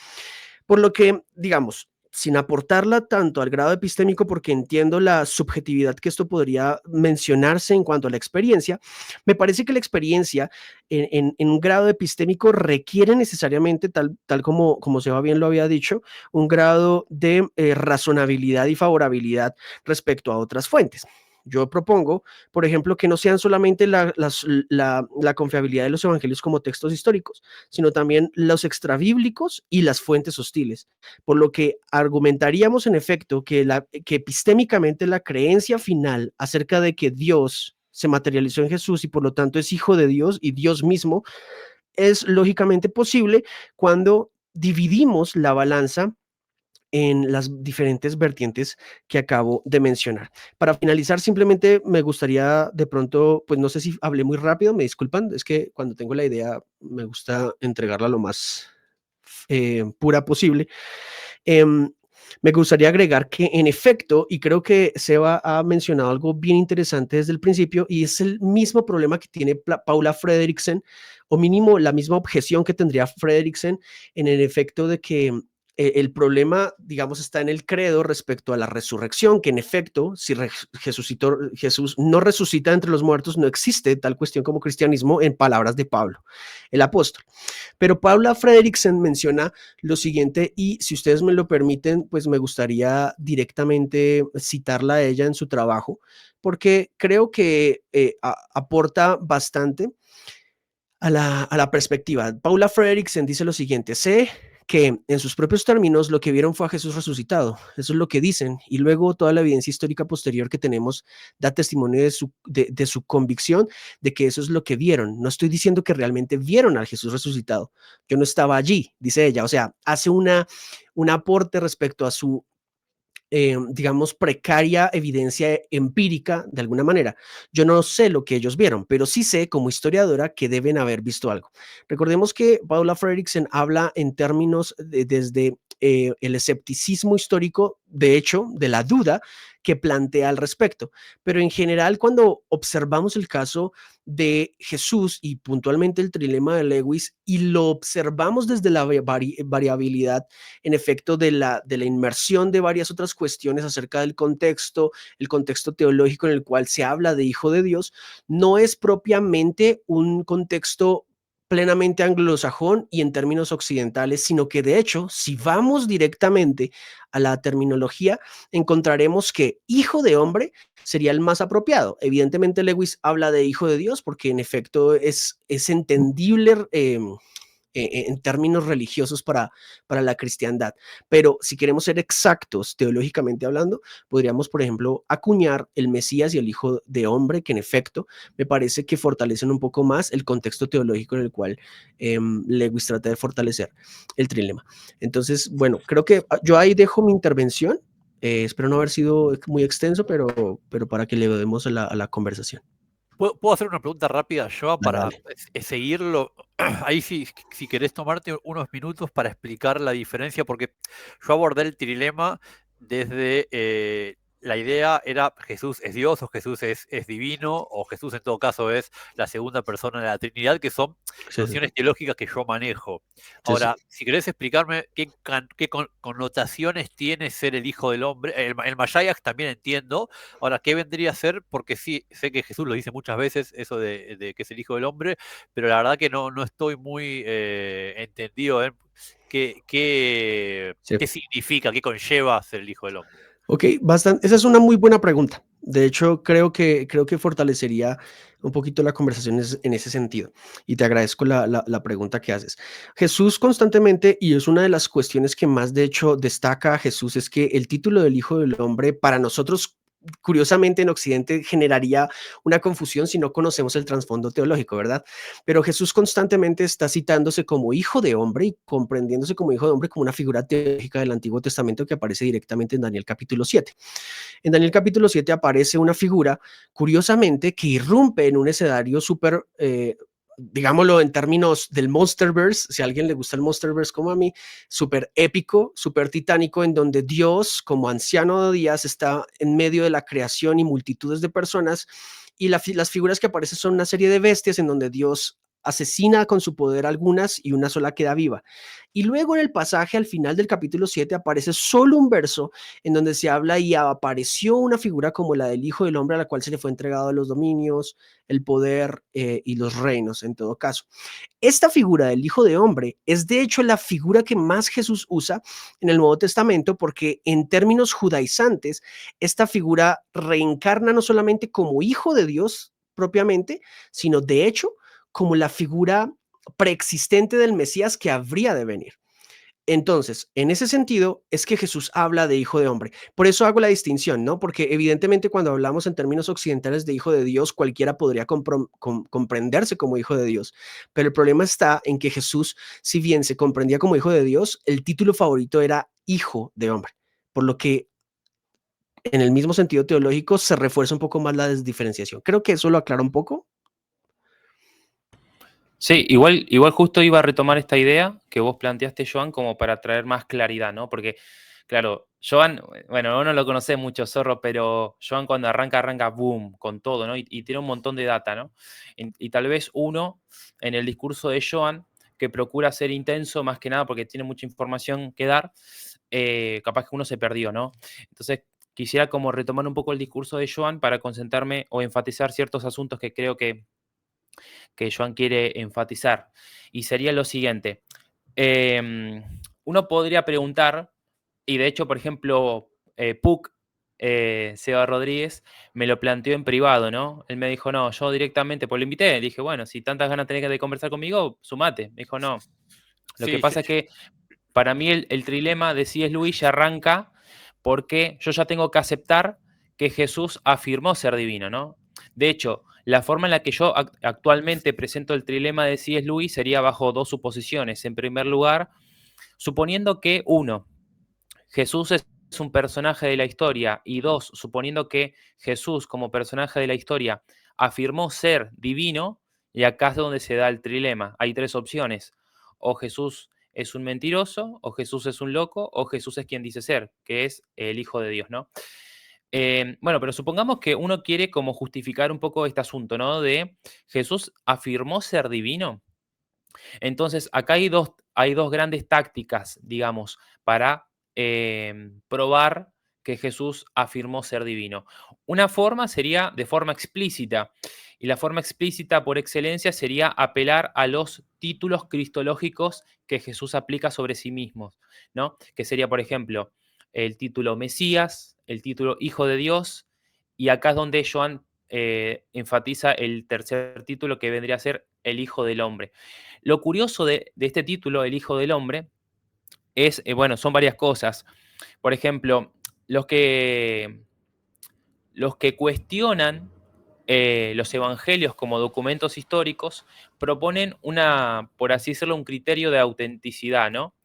Por lo que, digamos, sin aportarla tanto al grado epistémico, porque entiendo la subjetividad que esto podría mencionarse en cuanto a la experiencia, me parece que la experiencia en un grado epistémico requiere necesariamente, tal como Seba bien lo había dicho, un grado de razonabilidad y favorabilidad respecto a otras fuentes. Yo propongo, por ejemplo, que no sean solamente la confiabilidad de los evangelios como textos históricos, sino también los extrabíblicos y las fuentes hostiles. Por lo que argumentaríamos en efecto que epistémicamente la creencia final acerca de que Dios se materializó en Jesús y por lo tanto es hijo de Dios y Dios mismo es lógicamente posible cuando dividimos la balanza en las diferentes vertientes que acabo de mencionar. Para finalizar, simplemente me gustaría de pronto, pues no sé si hablé muy rápido, me disculpan, es que cuando tengo la idea me gusta entregarla lo más pura posible. me gustaría agregar que en efecto, y creo que Seba ha mencionado algo bien interesante desde el principio, y es el mismo problema que tiene Paula Fredriksen, o mínimo la misma objeción que tendría Fredriksen en el efecto de que el problema, digamos, está en el credo respecto a la resurrección, que en efecto, si Jesús no resucita entre los muertos, no existe tal cuestión como cristianismo en palabras de Pablo, el apóstol. Pero Paula Fredriksen menciona lo siguiente, y si ustedes me lo permiten, pues me gustaría directamente citarla a ella en su trabajo, porque creo que aporta bastante a la perspectiva. Paula Fredriksen dice lo siguiente: sé que en sus propios términos lo que vieron fue a Jesús resucitado. Eso es lo que dicen. Y luego toda la evidencia histórica posterior que tenemos da testimonio de su convicción de que eso es lo que vieron. No estoy diciendo que realmente vieron a Jesús resucitado. Yo no estaba allí, dice ella. O sea, hace un aporte respecto a su digamos, precaria evidencia empírica de alguna manera. Yo no sé lo que ellos vieron, pero sí sé como historiadora que deben haber visto algo. Recordemos que Paula Fredriksen habla en términos desde el escepticismo histórico, de hecho, de la duda que plantea al respecto. Pero en general, cuando observamos el caso de Jesús y puntualmente el trilema de Lewis y lo observamos desde la variabilidad, en efecto, de la inmersión de varias otras cuestiones acerca del contexto, el contexto teológico en el cual se habla de Hijo de Dios, no es propiamente un contexto plenamente anglosajón y en términos occidentales, sino que de hecho, si vamos directamente a la terminología, encontraremos que hijo de hombre sería el más apropiado. Evidentemente, Lewis habla de hijo de Dios porque en efecto es entendible en términos religiosos para la cristiandad. Pero si queremos ser exactos teológicamente hablando, podríamos, por ejemplo, acuñar el Mesías y el Hijo de Hombre, que en efecto me parece que fortalecen un poco más el contexto teológico en el cual Lewis trata de fortalecer el trilema. Entonces, bueno, creo que yo ahí dejo mi intervención. Espero no haber sido muy extenso, pero para que le demos a la conversación. ¿Puedo hacer una pregunta rápida, Joa, para Dale. seguirlo? Ahí si querés tomarte unos minutos para explicar la diferencia, porque yo abordé el trilema desde la idea era Jesús es Dios o Jesús es divino o Jesús en todo caso es la segunda persona de la Trinidad, que son Sí, nociones teológicas que yo manejo. Ahora, si querés explicarme qué connotaciones tiene ser el Hijo del Hombre, el Mashiach también entiendo. Ahora, ¿qué vendría a ser? Porque sí, sé que Jesús lo dice muchas veces, eso de que es el Hijo del Hombre, pero la verdad que no estoy muy entendido en qué significa, qué conlleva ser el Hijo del Hombre. Ok, bastante. Esa es una muy buena pregunta. De hecho, creo que fortalecería un poquito la conversación en ese sentido. Y te agradezco la pregunta que haces. Jesús constantemente, y es una de las cuestiones que más de hecho destaca a Jesús, es que el título del Hijo del Hombre para nosotros, curiosamente en Occidente, generaría una confusión si no conocemos el trasfondo teológico, ¿verdad? Pero Jesús constantemente está citándose como hijo de hombre y comprendiéndose como hijo de hombre como una figura teológica del Antiguo Testamento que aparece directamente en Daniel capítulo 7. En Daniel capítulo 7 aparece una figura, curiosamente, que irrumpe en un escenario súper digámoslo en términos del Monsterverse, si a alguien le gusta el Monsterverse como a mí, súper épico, súper titánico, en donde Dios, como anciano de días, está en medio de la creación y multitudes de personas, y las figuras que aparecen son una serie de bestias en donde Dios asesina con su poder algunas y una sola queda viva. Y luego en el pasaje al final del capítulo 7 aparece solo un verso en donde se habla y apareció una figura como la del Hijo del Hombre a la cual se le fue entregado los dominios, el poder y los reinos en todo caso. Esta figura del Hijo de Hombre es de hecho la figura que más Jesús usa en el Nuevo Testamento porque en términos judaizantes esta figura reencarna no solamente como Hijo de Dios propiamente, sino de hecho como la figura preexistente del Mesías que habría de venir. Entonces, en ese sentido, es que Jesús habla de hijo de hombre. Por eso hago la distinción, ¿no? Porque evidentemente cuando hablamos en términos occidentales de hijo de Dios, cualquiera podría comprenderse como hijo de Dios. Pero el problema está en que Jesús, si bien se comprendía como hijo de Dios, el título favorito era hijo de hombre. Por lo que en el mismo sentido teológico se refuerza un poco más la desdiferenciación. Creo que eso lo aclara un poco. Sí, igual justo iba a retomar esta idea que vos planteaste, Joan, como para traer más claridad, ¿no? Porque Claro, Joan, bueno, vos no lo conocés mucho, Zorro, pero Joan cuando arranca boom, con todo, ¿no? Y tiene un montón de data, ¿no? Y tal vez uno, en el discurso de Joan, que procura ser intenso más que nada porque tiene mucha información que dar, capaz que uno se perdió, ¿no? Entonces, quisiera como retomar un poco el discurso de Joan para concentrarme o enfatizar ciertos asuntos que creo que Joan quiere enfatizar. Y sería lo siguiente. Uno podría preguntar, y de hecho, por ejemplo, Puc, Seba Rodríguez, me lo planteó en privado, ¿no? Él me dijo, no, yo directamente, pues lo invité, dije, bueno, si tantas ganas tenés de conversar conmigo, sumate. Me dijo, no. Lo que Sí, pasa es que para mí el trilema de C.S. Lewis ya arranca porque yo ya tengo que aceptar que Jesús afirmó ser divino, ¿no? De hecho, la forma en la que yo actualmente presento el trilema de C.S. Lewis sería bajo dos suposiciones. En primer lugar, suponiendo que, uno, Jesús es un personaje de la historia, y dos, suponiendo que Jesús como personaje de la historia afirmó ser divino, y acá es donde se da el trilema. Hay tres opciones. O Jesús es un mentiroso, o Jesús es un loco, o Jesús es quien dice ser, que es el Hijo de Dios, ¿no? Bueno, pero supongamos que uno quiere como justificar un poco este asunto, ¿no? De Jesús afirmó ser divino. Entonces, acá hay dos grandes tácticas, digamos, para probar que Jesús afirmó ser divino. Una forma sería de forma explícita, y la forma explícita por excelencia sería apelar a los títulos cristológicos que Jesús aplica sobre sí mismo, ¿no? Que sería, por ejemplo, el título Mesías, el título Hijo de Dios, y acá es donde Joan enfatiza el tercer título que vendría a ser el Hijo del Hombre. Lo curioso de este título, El Hijo del Hombre, es, bueno, son varias cosas. Por ejemplo, los que, los que cuestionan los evangelios como documentos históricos proponen una, por así decirlo, un criterio de autenticidad, ¿no?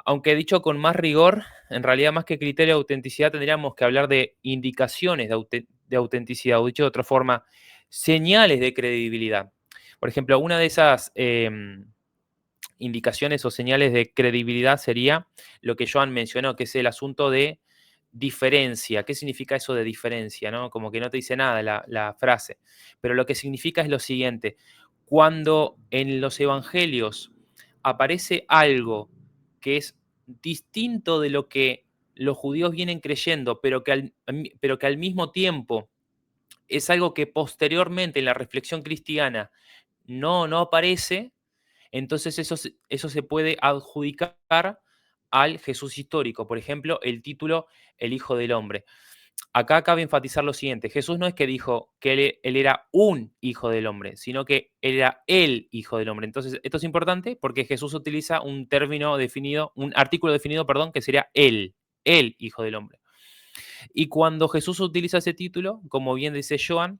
Aunque dicho con más rigor, en realidad más que criterio de autenticidad tendríamos que hablar de indicaciones de autenticidad, o dicho de otra forma, señales de credibilidad. Por ejemplo, una de esas indicaciones o señales de credibilidad sería lo que Joan mencionó, que es el asunto de diferencia. ¿Qué significa eso de diferencia? ¿No? Como que no te dice nada la frase. Pero lo que significa es lo siguiente. Cuando en los evangelios aparece algo que es distinto de lo que los judíos vienen creyendo, pero que al mismo tiempo es algo que posteriormente en la reflexión cristiana no aparece, entonces eso se puede adjudicar al Jesús histórico. Por ejemplo, el título El Hijo del Hombre. Acá cabe enfatizar lo siguiente. Jesús no es que dijo que él era un hijo del hombre, sino que él era el hijo del hombre. Entonces, esto es importante porque Jesús utiliza un término definido, un artículo definido, perdón, que sería el hijo del hombre. Y cuando Jesús utiliza ese título, como bien dice Joan,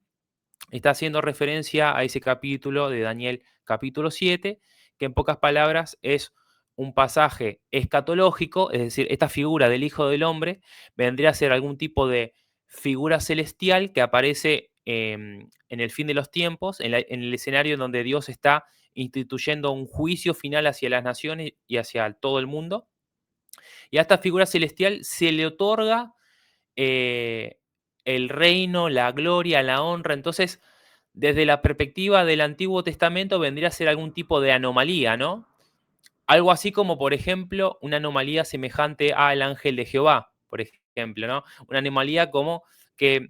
está haciendo referencia a ese capítulo de Daniel, capítulo 7, que en pocas palabras es un pasaje escatológico, es decir, esta figura del Hijo del Hombre vendría a ser algún tipo de figura celestial que aparece en el fin de los tiempos, en el escenario en donde Dios está instituyendo un juicio final hacia las naciones y hacia todo el mundo. Y a esta figura celestial se le otorga eh, el reino, la gloria, la honra. Entonces, desde la perspectiva del Antiguo Testamento vendría a ser algún tipo de anomalía, ¿no? Algo así como, por ejemplo, una anomalía semejante al ángel de Jehová, por ejemplo, ¿no? Una anomalía como que,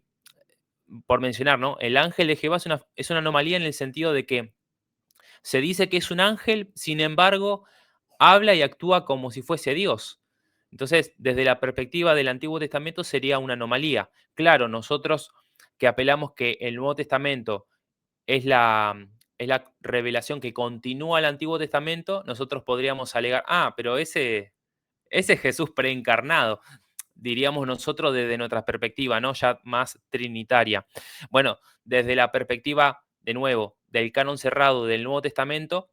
por mencionar, ¿no? El ángel de Jehová es una anomalía en el sentido de que se dice que es un ángel, sin embargo, habla y actúa como si fuese Dios. Entonces, desde la perspectiva del Antiguo Testamento sería una anomalía. Claro, nosotros que apelamos que el Nuevo Testamento es la revelación que continúa el Antiguo Testamento, nosotros podríamos alegar, pero ese es Jesús preencarnado, diríamos nosotros desde nuestra perspectiva, ¿no? Ya más trinitaria. Bueno, desde la perspectiva, de nuevo, del canon cerrado del Nuevo Testamento,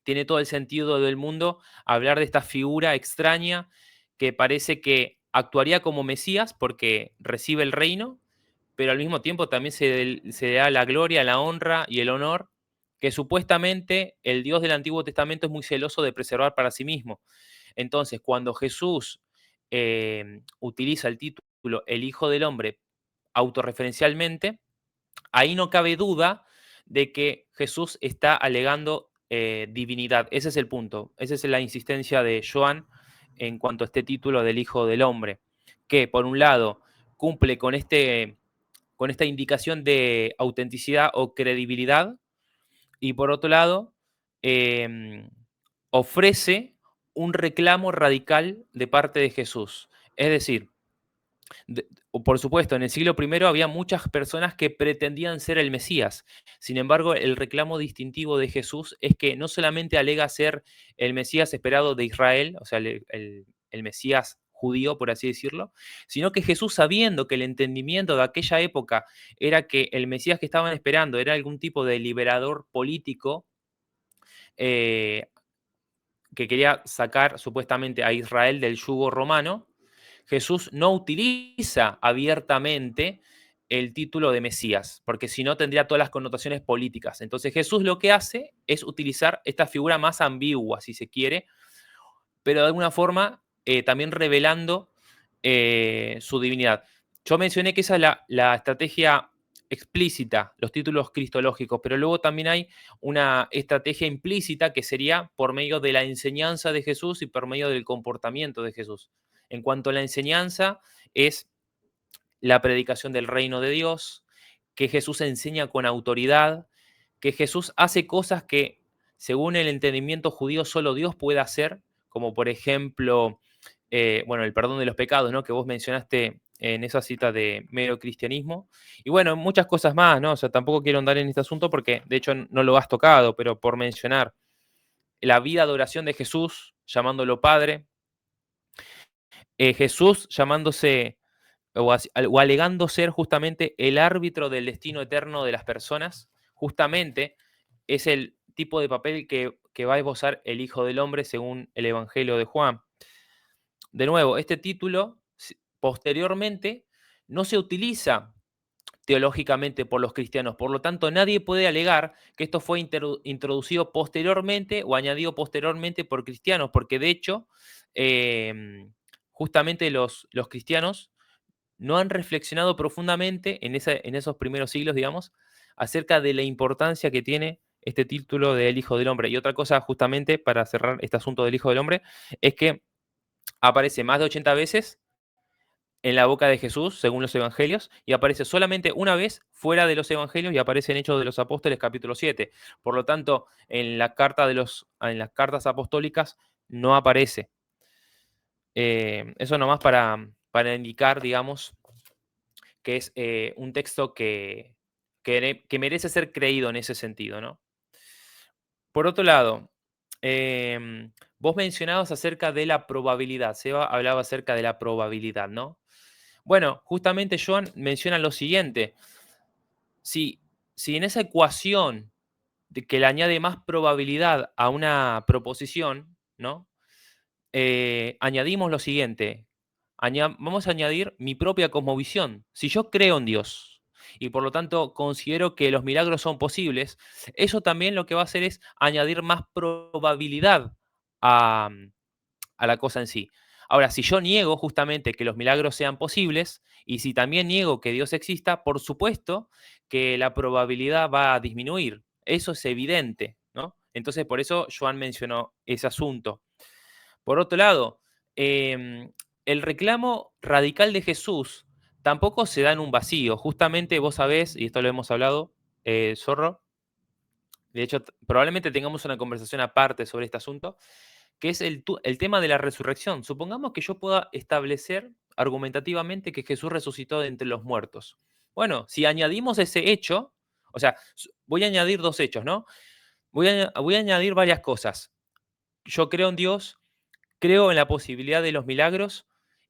tiene todo el sentido del mundo hablar de esta figura extraña que parece que actuaría como Mesías porque recibe el reino, pero al mismo tiempo también se da la gloria, la honra y el honor que supuestamente el Dios del Antiguo Testamento es muy celoso de preservar para sí mismo. Entonces, cuando Jesús utiliza el título El Hijo del Hombre autorreferencialmente, ahí no cabe duda de que Jesús está alegando divinidad. Ese es el punto. Esa es la insistencia de Joan en cuanto a este título del Hijo del Hombre, que por un lado cumple con esta indicación de autenticidad o credibilidad, y por otro lado ofrece un reclamo radical de parte de Jesús. Es decir, por supuesto, en el siglo I había muchas personas que pretendían ser el Mesías. Sin embargo, el reclamo distintivo de Jesús es que no solamente alega ser el Mesías esperado de Israel, o sea, el Mesías judío, por así decirlo, sino que Jesús, sabiendo que el entendimiento de aquella época era que el Mesías que estaban esperando era algún tipo de liberador político, que quería sacar supuestamente a Israel del yugo romano, Jesús no utiliza abiertamente el título de Mesías, porque si no tendría todas las connotaciones políticas. Entonces Jesús lo que hace es utilizar esta figura más ambigua, si se quiere, pero de alguna forma también revelando su divinidad. Yo mencioné que esa es la estrategia explícita, los títulos cristológicos, pero luego también hay una estrategia implícita que sería por medio de la enseñanza de Jesús y por medio del comportamiento de Jesús. En cuanto a la enseñanza, es la predicación del reino de Dios, que Jesús enseña con autoridad, que Jesús hace cosas que, según el entendimiento judío, solo Dios puede hacer, como por ejemplo, el perdón de los pecados, ¿no? Que vos mencionaste en esa cita de mero cristianismo. Y bueno, muchas cosas más, ¿no? O sea, tampoco quiero andar en este asunto porque, de hecho, no lo has tocado, pero por mencionar la vida de oración de Jesús, llamándolo Padre, Jesús llamándose o alegando ser justamente el árbitro del destino eterno de las personas, justamente es el tipo de papel que va a esbozar el Hijo del Hombre según el Evangelio de Juan. De nuevo, este título posteriormente no se utiliza teológicamente por los cristianos, por lo tanto nadie puede alegar que esto fue introducido posteriormente o añadido posteriormente por cristianos, porque de hecho justamente los cristianos no han reflexionado profundamente en esos primeros siglos, digamos, acerca de la importancia que tiene este título del Hijo del Hombre. Y otra cosa, justamente, para cerrar este asunto del Hijo del Hombre, es que aparece más de 80 veces en la boca de Jesús, según los evangelios, y aparece solamente una vez fuera de los evangelios y aparece en Hechos de los Apóstoles, capítulo 7. Por lo tanto, en las cartas apostólicas no aparece. Eso nomás para indicar, digamos, que es un texto que merece ser creído en ese sentido, ¿no? Por otro lado, vos mencionabas acerca de la probabilidad. Seba hablaba acerca de la probabilidad, ¿no? Bueno, justamente Joan menciona lo siguiente. Si en esa ecuación de que le añade más probabilidad a una proposición, ¿no? Añadimos lo siguiente. Vamos a añadir mi propia cosmovisión. Si yo creo en Dios y por lo tanto considero que los milagros son posibles, eso también lo que va a hacer es añadir más probabilidad a la cosa en sí. Ahora, si yo niego justamente que los milagros sean posibles y si también niego que Dios exista, por supuesto que la probabilidad va a disminuir. Eso es evidente, ¿no? Entonces, por eso Joan mencionó ese asunto. Por otro lado, el reclamo radical de Jesús tampoco se da en un vacío. Justamente vos sabés, y esto lo hemos hablado, Zorro, de hecho, probablemente tengamos una conversación aparte sobre este asunto, que es el tema de la resurrección. Supongamos que yo pueda establecer argumentativamente que Jesús resucitó de entre los muertos. Bueno, si añadimos ese hecho, o sea, voy a añadir dos hechos, ¿no? Voy a añadir varias cosas. Yo creo en Dios, creo en la posibilidad de los milagros,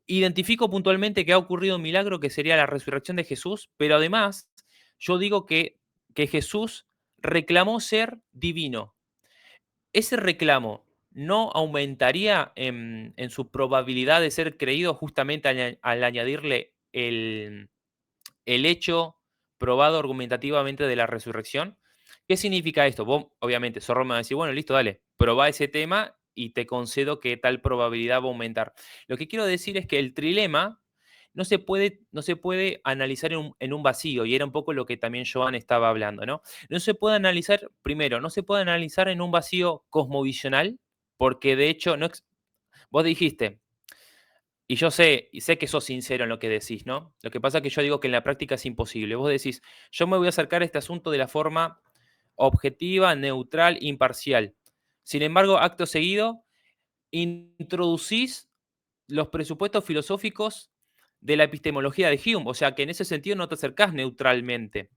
identifico puntualmente que ha ocurrido un milagro que sería la resurrección de Jesús, pero además yo digo que Jesús reclamó ser divino. Ese reclamo no aumentaría en su probabilidad de ser creído justamente al añadirle el hecho probado argumentativamente de la resurrección. ¿Qué significa esto? Vos, obviamente, Zorro me va a decir, bueno, listo, dale, probá ese tema y te concedo que tal probabilidad va a aumentar. Lo que quiero decir es que el trilema no se puede analizar en un vacío, y era un poco lo que también Joan estaba hablando, ¿no? No se puede analizar, primero, no se puede analizar en un vacío cosmovisional, porque de hecho, vos dijiste, y yo sé que sos sincero en lo que decís, ¿no? Lo que pasa es que yo digo que en la práctica es imposible. Vos decís, yo me voy a acercar a este asunto de la forma objetiva, neutral, imparcial. Sin embargo, acto seguido, introducís los presupuestos filosóficos de la epistemología de Hume, o sea que en ese sentido no te acercás neutralmente.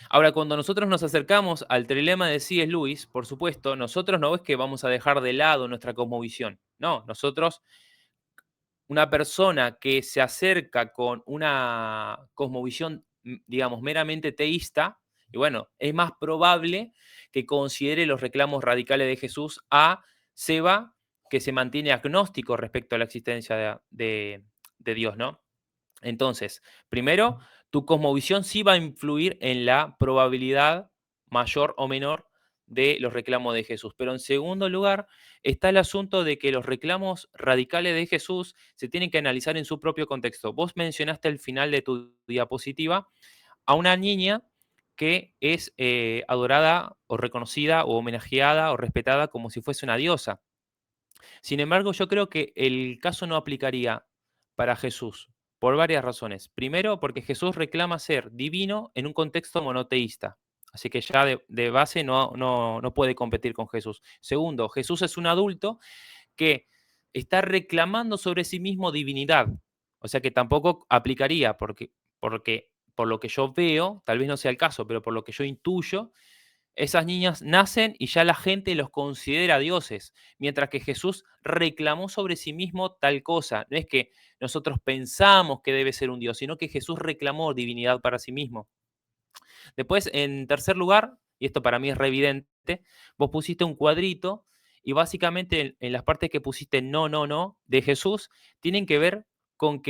Ahora, cuando nosotros nos acercamos al trilema de C.S. Lewis, por supuesto, nosotros no es que vamos a dejar de lado nuestra cosmovisión. No, nosotros, una persona que se acerca con una cosmovisión, digamos, meramente teísta, y bueno, es más probable que considere los reclamos radicales de Jesús a Seba, que se mantiene agnóstico respecto a la existencia de Dios, ¿no? Entonces, primero, tu cosmovisión sí va a influir en la probabilidad mayor o menor de los reclamos de Jesús. Pero en segundo lugar, está el asunto de que los reclamos radicales de Jesús se tienen que analizar en su propio contexto. Vos mencionaste al final de tu diapositiva a una niña que es adorada o reconocida o homenajeada o respetada como si fuese una diosa. Sin embargo, yo creo que el caso no aplicaría para Jesús, por varias razones. Primero, porque Jesús reclama ser divino en un contexto monoteísta. Así que ya de base no puede competir con Jesús. Segundo, Jesús es un adulto que está reclamando sobre sí mismo divinidad. O sea que tampoco aplicaría, porque por lo que yo veo, tal vez no sea el caso, pero por lo que yo intuyo, esas niñas nacen y ya la gente los considera dioses, mientras que Jesús reclamó sobre sí mismo tal cosa. No es que nosotros pensamos que debe ser un dios, sino que Jesús reclamó divinidad para sí mismo. Después, en tercer lugar, y esto para mí es re evidente, vos pusiste un cuadrito y básicamente en las partes que pusiste no de Jesús tienen que ver con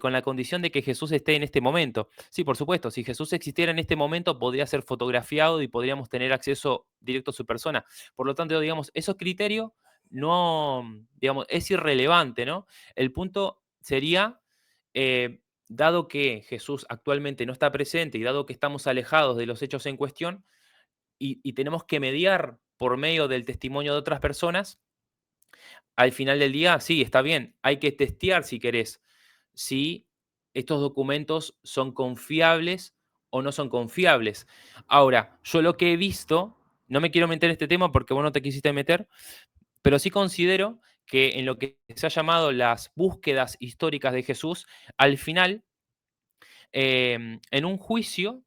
con la condición de que Jesús esté en este momento. Sí, por supuesto, si Jesús existiera en este momento, podría ser fotografiado y podríamos tener acceso directo a su persona. Por lo tanto, digamos, esos criterios no, digamos, es irrelevante, ¿no? El punto sería, dado que Jesús actualmente no está presente y dado que estamos alejados de los hechos en cuestión y tenemos que mediar por medio del testimonio de otras personas, al final del día, sí, está bien, hay que testear si querés, si estos documentos son confiables o no son confiables. Ahora, yo lo que he visto, no me quiero meter en este tema porque vos no te quisiste meter, pero sí considero que en lo que se ha llamado las búsquedas históricas de Jesús, al final, en un juicio,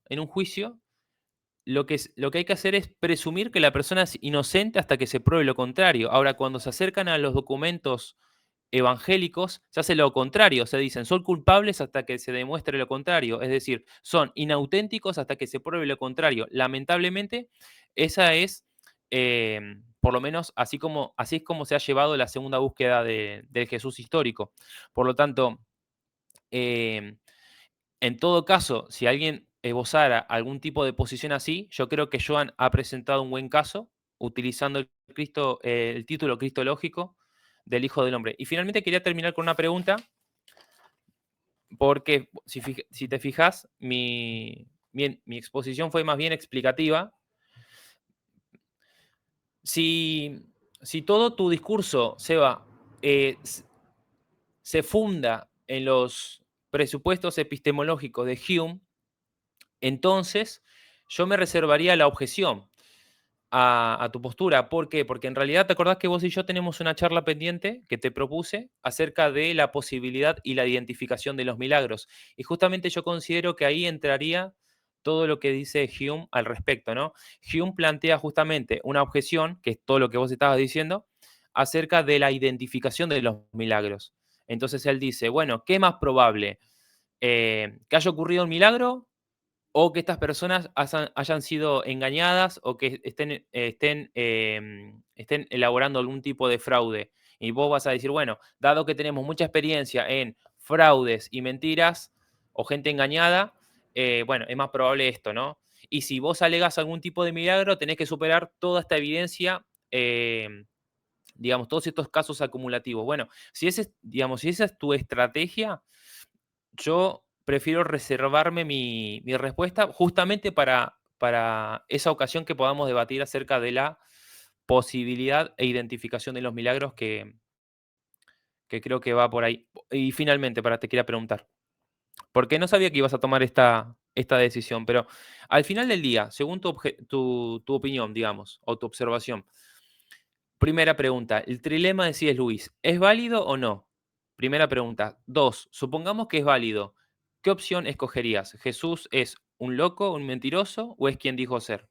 lo que hay que hacer es presumir que la persona es inocente hasta que se pruebe lo contrario. Ahora, cuando se acercan a los documentos evangélicos, se hace lo contrario. Se dicen, son culpables hasta que se demuestre lo contrario. Es decir, son inauténticos hasta que se pruebe lo contrario. Lamentablemente, esa es, por lo menos, así es como se ha llevado la segunda búsqueda del Jesús histórico. Por lo tanto, eh, en todo caso, si alguien esbozara algún tipo de posición así, yo creo que Joan ha presentado un buen caso utilizando el título cristológico del Hijo del Hombre. Y finalmente quería terminar con una pregunta, porque si te fijas, mi exposición fue más bien explicativa. Si todo tu discurso, Seba, se funda en los presupuestos epistemológicos de Hume, entonces yo me reservaría la objeción a tu postura. ¿Por qué? Porque en realidad te acordás que vos y yo tenemos una charla pendiente que te propuse acerca de la posibilidad y la identificación de los milagros. Y justamente yo considero que ahí entraría todo lo que dice Hume al respecto, ¿no? Hume plantea justamente una objeción, que es todo lo que vos estabas diciendo, acerca de la identificación de los milagros. Entonces él dice, bueno, ¿qué es más probable? ¿Que haya ocurrido un milagro o que estas personas hayan sido engañadas o que estén elaborando algún tipo de fraude? Y vos vas a decir, bueno, dado que tenemos mucha experiencia en fraudes y mentiras o gente engañada, bueno, es más probable esto, ¿no? Y si vos alegás algún tipo de milagro, tenés que superar toda esta evidencia digamos, todos estos casos acumulativos. Bueno, si digamos, si esa es tu estrategia, yo prefiero reservarme mi respuesta justamente para esa ocasión que podamos debatir acerca de la posibilidad e identificación de los milagros que creo que va por ahí. Y finalmente, te quería preguntar, porque no sabía que ibas a tomar esta decisión, pero al final del día, según tu opinión, digamos, o tu observación, primera pregunta, ¿el trilema de C.S. Lewis es válido o no? Primera pregunta. Dos, supongamos que es válido. ¿Qué opción escogerías? ¿Jesús es un loco, un mentiroso o es quien dijo ser?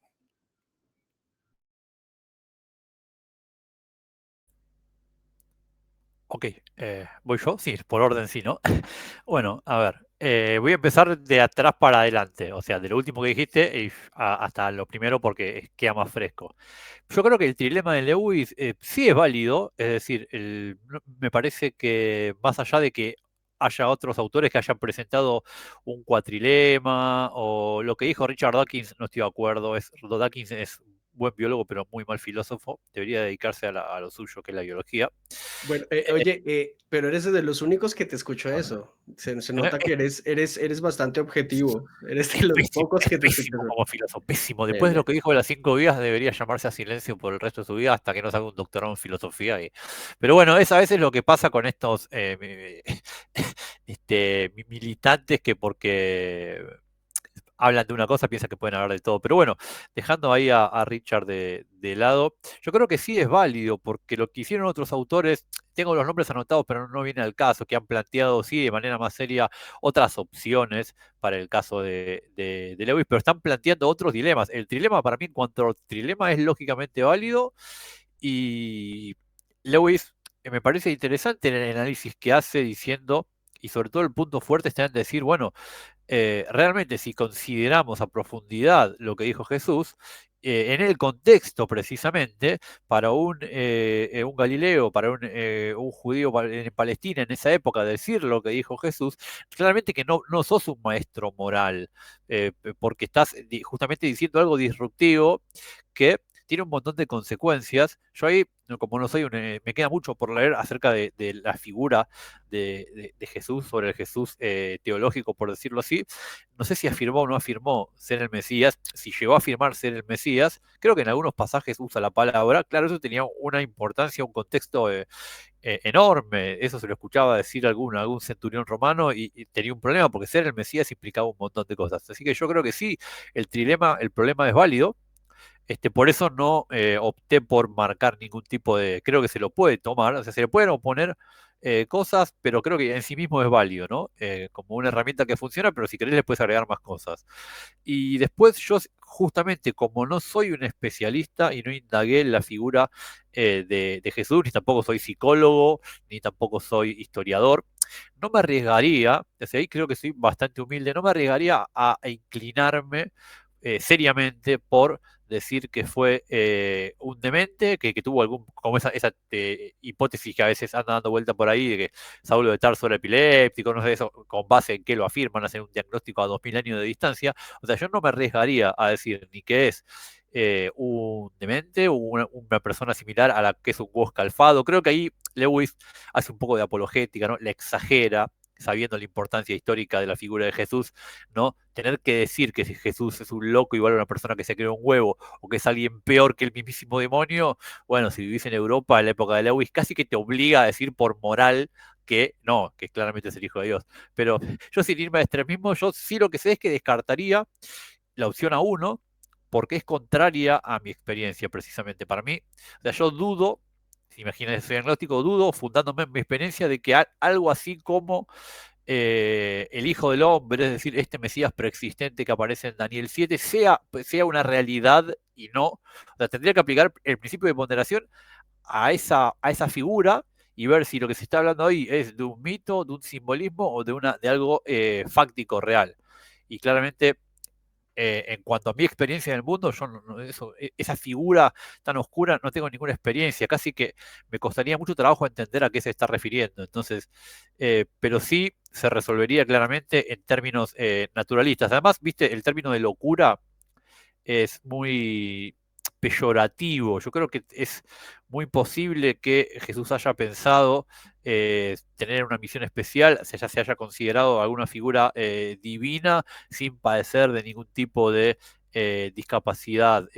Ok, voy yo, sí, por orden sí, ¿no? Bueno, a ver, voy a empezar de atrás para adelante, o sea, de lo último que dijiste hasta lo primero porque queda más fresco. Yo creo que el trilema de Lewis sí es válido, es decir, me parece que más allá de que haya otros autores que hayan presentado un cuatrilema o lo que dijo Richard Dawkins, no estoy de acuerdo, Dawkins es un buen biólogo pero muy mal filósofo, debería dedicarse a lo suyo que es la biología. Bueno, oye, pero eres de los únicos que te escucho eso. Se nota que eres bastante objetivo. Eres de los Pésimo, pocos es que te escucho pésimo eso. como filósofo, pésimo. Bien, Después de lo bien. que dijo de las 5 vidas, debería llamarse a silencio por el resto de su vida hasta que no salga un doctorado en filosofía. Pero bueno, es a veces lo que pasa con estos militantes que porque hablan de una cosa piensan que pueden hablar de todo. Pero bueno, dejando ahí a Richard de lado, yo creo que sí es válido, porque lo que hicieron otros autores, tengo los nombres anotados, pero no viene al caso, que han planteado, sí, de manera más seria otras opciones para el caso de Lewis, pero están planteando otros dilemas. El trilema, para mí, en cuanto al trilema, es lógicamente válido y Lewis me parece interesante el análisis que hace diciendo, y sobre todo el punto fuerte está en decir, bueno, realmente si consideramos a profundidad lo que dijo Jesús, en el contexto precisamente, para un Galileo, para un judío en Palestina en esa época, decir lo que dijo Jesús, claramente que no sos un maestro moral, porque estás justamente diciendo algo disruptivo que tiene un montón de consecuencias. Yo ahí, como no soy me queda mucho por leer acerca de la figura de Jesús, sobre el Jesús teológico, por decirlo así. No sé si afirmó o no afirmó ser el Mesías. Si llegó a afirmar ser el Mesías, creo que en algunos pasajes usa la palabra. Claro, eso tenía una importancia, un contexto enorme. Eso se lo escuchaba decir algún centurión romano y tenía un problema porque ser el Mesías implicaba un montón de cosas. Así que yo creo que sí, el problema es válido. Por eso no opté por marcar ningún tipo de. Creo que se lo puede tomar, o sea, se le pueden oponer cosas, pero creo que en sí mismo es válido, ¿no? Como una herramienta que funciona, pero si querés le puedes agregar más cosas. Y después yo, justamente, como no soy un especialista y no indagué en la figura de Jesús, ni tampoco soy psicólogo, ni tampoco soy historiador, no me arriesgaría, desde ahí creo que soy bastante humilde, no me arriesgaría a inclinarme seriamente por decir que fue un demente, que tuvo como esa hipótesis que a veces anda dando vuelta por ahí, de que Saulo de Tarso era epiléptico, no sé eso, con base en qué lo afirman, hacen un diagnóstico a 2000 años de distancia. O sea, yo no me arriesgaría a decir ni que es un demente o una persona similar a la que es un huevo escalfado. Creo que ahí Lewis hace un poco de apologética, ¿no? Le exagera, sabiendo la importancia histórica de la figura de Jesús, ¿no? Tener que decir que si Jesús es un loco igual a una persona que se creó un huevo o que es alguien peor que el mismísimo demonio, bueno, si vivís en Europa en la época de Lewis, casi que te obliga a decir por moral que no, que claramente es el Hijo de Dios. Pero yo sin irme a extremismo, yo sí lo que sé es que descartaría la opción A1 porque es contraria a mi experiencia precisamente. Para mí, o sea, yo dudo, si imaginas ese diagnóstico, dudo, fundándome en mi experiencia, de que algo así como el Hijo del Hombre, es decir, este Mesías preexistente que aparece en Daniel 7, sea una realidad y no. O sea, tendría que aplicar el principio de ponderación a esa figura y ver si lo que se está hablando ahí es de un mito, de un simbolismo o de algo fáctico real. Y claramente, en cuanto a mi experiencia en el mundo, yo esa figura tan oscura no tengo ninguna experiencia, casi que me costaría mucho trabajo entender a qué se está refiriendo. Entonces, pero sí se resolvería claramente en términos naturalistas. Además, viste, el término de locura es muy peyorativo. Yo creo que es muy posible que Jesús haya pensado tener una misión especial, ya se haya considerado alguna figura divina sin padecer de ningún tipo de discapacidad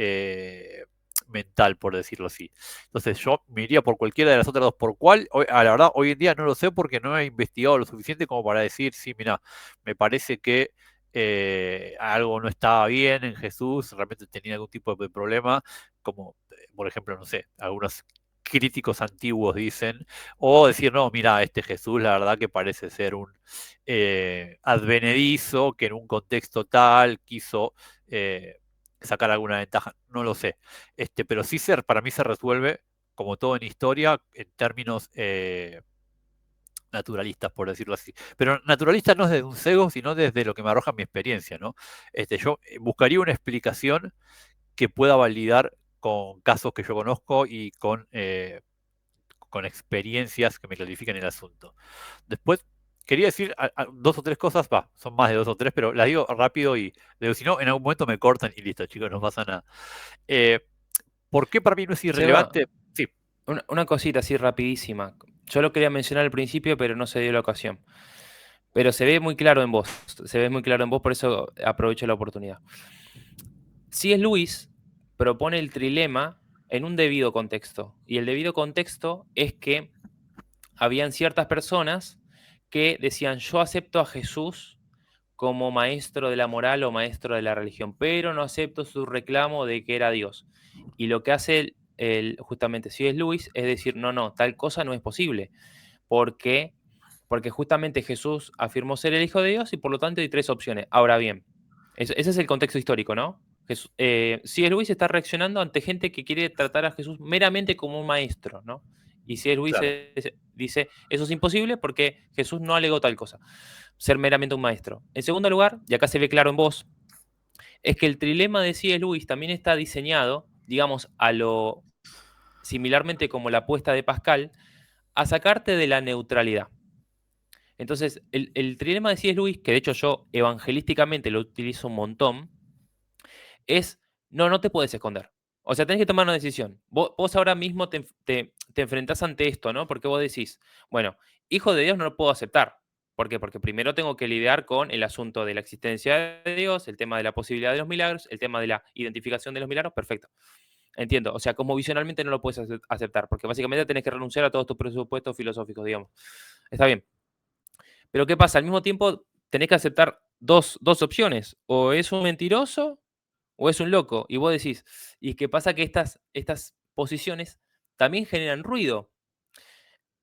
mental, por decirlo así. Entonces yo me iría por cualquiera de las otras dos. ¿Por cuál? La verdad, hoy en día no lo sé porque no he investigado lo suficiente como para decir, sí, mira, me parece que algo no estaba bien en Jesús, realmente tenía algún tipo de problema, como por ejemplo, no sé, algunos críticos antiguos dicen, o decir, no, mira, este Jesús la verdad que parece ser un advenedizo que en un contexto tal quiso sacar alguna ventaja, no lo sé. Pero sí para mí se resuelve, como todo en historia, en términos naturalistas, por decirlo así. Pero naturalistas no desde un cego, sino desde lo que me arroja mi experiencia, ¿no? Yo buscaría una explicación que pueda validar con casos que yo conozco y con experiencias que me clarifiquen el asunto. Después, quería decir dos o tres cosas, son más de dos o tres, pero las digo rápido y digo, si no, en algún momento me cortan y listo, chicos, no pasa nada. Eh, ¿Por qué para mí no es Seba, irrelevante? Sí, una cosita así rapidísima. Yo lo quería mencionar al principio, pero no se dio la ocasión. Pero se ve muy claro en vos, se ve muy claro en vos, por eso aprovecho la oportunidad. C.S. Lewis propone el trilema en un debido contexto. Y el debido contexto es que habían ciertas personas que decían, yo acepto a Jesús como maestro de la moral o maestro de la religión, pero no acepto su reclamo de que era Dios. Y lo que hace justamente C.S. Lewis es decir, no, no, tal cosa no es posible, porque, porque justamente Jesús afirmó ser el Hijo de Dios y por lo tanto hay tres opciones. Ahora bien, ese es el contexto histórico, ¿no? C.S. Lewis está reaccionando ante gente que quiere tratar a Jesús meramente como un maestro, ¿no? Y C.S. Lewis claro. dice, eso es imposible porque Jesús no alegó tal cosa, ser meramente un maestro. En segundo lugar, y acá se ve claro en vos, es que el trilema de C.S. Lewis también está diseñado, digamos, a lo similarmente como la apuesta de Pascal, a sacarte de la neutralidad. Entonces, el trilema de C.S. Lewis, que de hecho yo evangelísticamente lo utilizo un montón, es, no, no te puedes esconder. O sea, tenés que tomar una decisión. Vos ahora mismo te enfrentás ante esto, ¿no? Porque vos decís, bueno, hijo de Dios no lo puedo aceptar. ¿Por qué? Porque primero tengo que lidiar con el asunto de la existencia de Dios, el tema de la posibilidad de los milagros, el tema de la identificación de los milagros, perfecto. Entiendo. O sea, como visionalmente no lo puedes aceptar, porque básicamente tenés que renunciar a todos tus presupuestos filosóficos, digamos. Está bien. Pero ¿qué pasa? Al mismo tiempo tenés que aceptar dos opciones. O es un mentiroso o es un loco. Y vos decís, ¿y qué pasa? Que estas posiciones también generan ruido.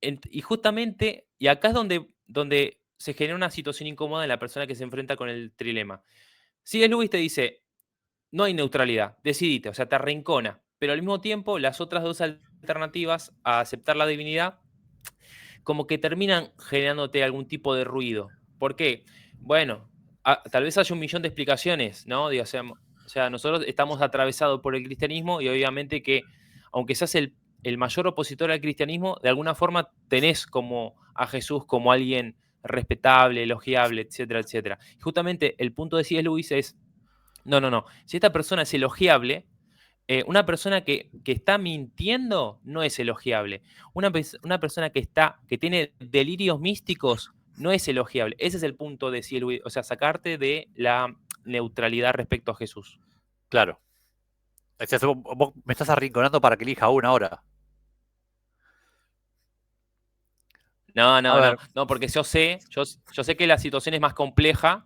Y justamente, y acá es donde se genera una situación incómoda en la persona que se enfrenta con el trilema. Si es Lewis te dice, no hay neutralidad, decidite, o sea, te arrincona. Pero al mismo tiempo, las otras dos alternativas a aceptar la divinidad, como que terminan generándote algún tipo de ruido. ¿Por qué? Bueno, tal vez haya un millón de explicaciones, ¿no? Digo, o sea, nosotros estamos atravesados por el cristianismo y obviamente que, aunque seas el mayor opositor al cristianismo, de alguna forma tenés como a Jesús como alguien respetable, elogiable, etcétera, etcétera. Y justamente el punto de C.S. Lewis es, no, no, no, si esta persona es elogiable, una persona que está mintiendo no es elogiable. Una persona que tiene delirios místicos no es elogiable. Ese es el punto de cielo, o sea, sacarte de la neutralidad respecto a Jesús. Claro. O sea, vos me estás arrinconando para que elija una hora. No, A no, no, ver, no, porque yo sé que la situación es más compleja,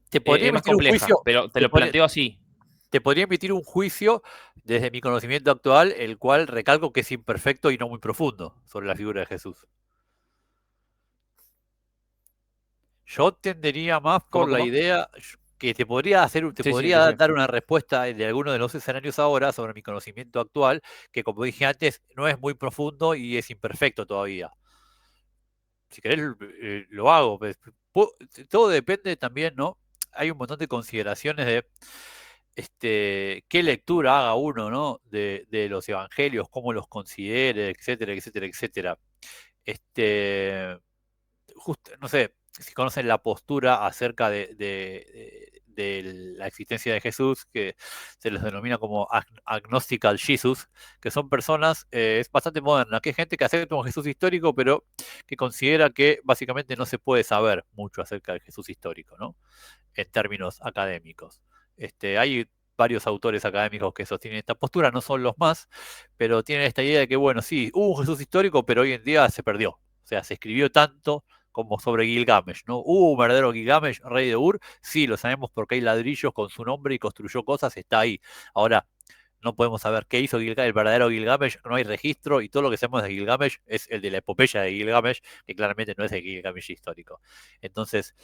te podría es más emitir un compleja, juicio, pero te te lo podría, planteo así. te podría emitir un juicio desde mi conocimiento actual, el cual recalco que es imperfecto y no muy profundo sobre la figura de Jesús. Yo tendería más por ¿Cómo, la cómo? idea que te Sí, sí, podría decime. dar una respuesta de alguno de los escenarios ahora sobre mi conocimiento actual, que como dije antes, no es muy profundo y es imperfecto todavía. Si querés, lo hago. Todo depende también, ¿no? Hay un montón de consideraciones de qué lectura haga uno, ¿no? De los evangelios, cómo los considere, etcétera, etcétera, etcétera. Justo, no sé si conocen la postura acerca de la existencia de Jesús, que se les denomina como agnostical Jesus, que son personas, es bastante moderna, que es gente que acepta un Jesús histórico, pero que considera que básicamente no se puede saber mucho acerca del Jesús histórico, ¿no? En términos académicos. Hay varios autores académicos que sostienen esta postura, no son los más, pero tienen esta idea de que, bueno, sí, hubo un Jesús histórico, pero hoy en día se perdió. O sea, se escribió tanto como sobre Gilgamesh, ¿no? ¿Hubo un verdadero Gilgamesh, rey de Ur? Sí, lo sabemos porque hay ladrillos con su nombre y construyó cosas, está ahí. Ahora, no podemos saber qué hizo Gilgamesh, el verdadero Gilgamesh, no hay registro, y todo lo que sabemos de Gilgamesh es el de la epopeya de Gilgamesh, que claramente no es el Gilgamesh histórico. Entonces,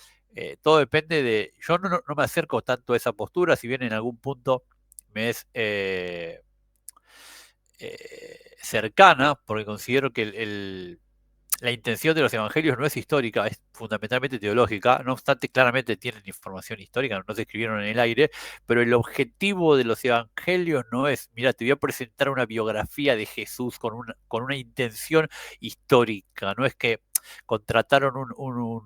todo depende de... Yo no me acerco tanto a esa postura, si bien en algún punto me es cercana, porque considero que la intención de los evangelios no es histórica, es fundamentalmente teológica. No obstante, claramente tienen información histórica, no se escribieron en el aire, pero el objetivo de los evangelios no es, mira, te voy a presentar una biografía de Jesús con una intención histórica. No es que contrataron un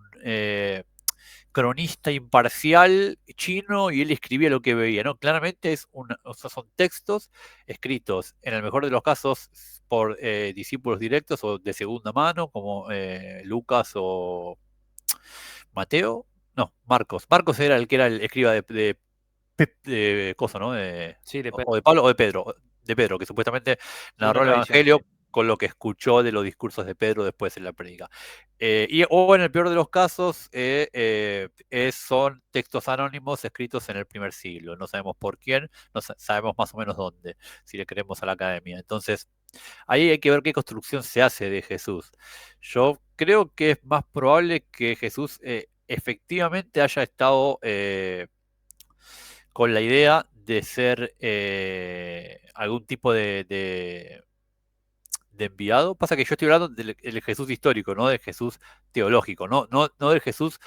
cronista imparcial chino y él escribía lo que veía, ¿no? Claramente o sea, son textos escritos, en el mejor de los casos, por discípulos directos o de segunda mano, como Lucas o Mateo. No, Marcos. Marcos era el que era el escriba de Coso, ¿no? Sí, de O de Pablo o de Pedro. De Pedro, que supuestamente narró el tradición. Evangelio con lo que escuchó de los discursos de Pedro después en la prédica. O en el peor de los casos, son textos anónimos escritos en el primer siglo. No sabemos por quién, no sabemos más o menos dónde, si le creemos a la academia. Entonces, ahí hay que ver qué construcción se hace de Jesús. Yo creo que es más probable que Jesús efectivamente haya estado con la idea de ser algún tipo de enviado. Pasa que yo estoy hablando del Jesús histórico, no del Jesús teológico, no del Jesús,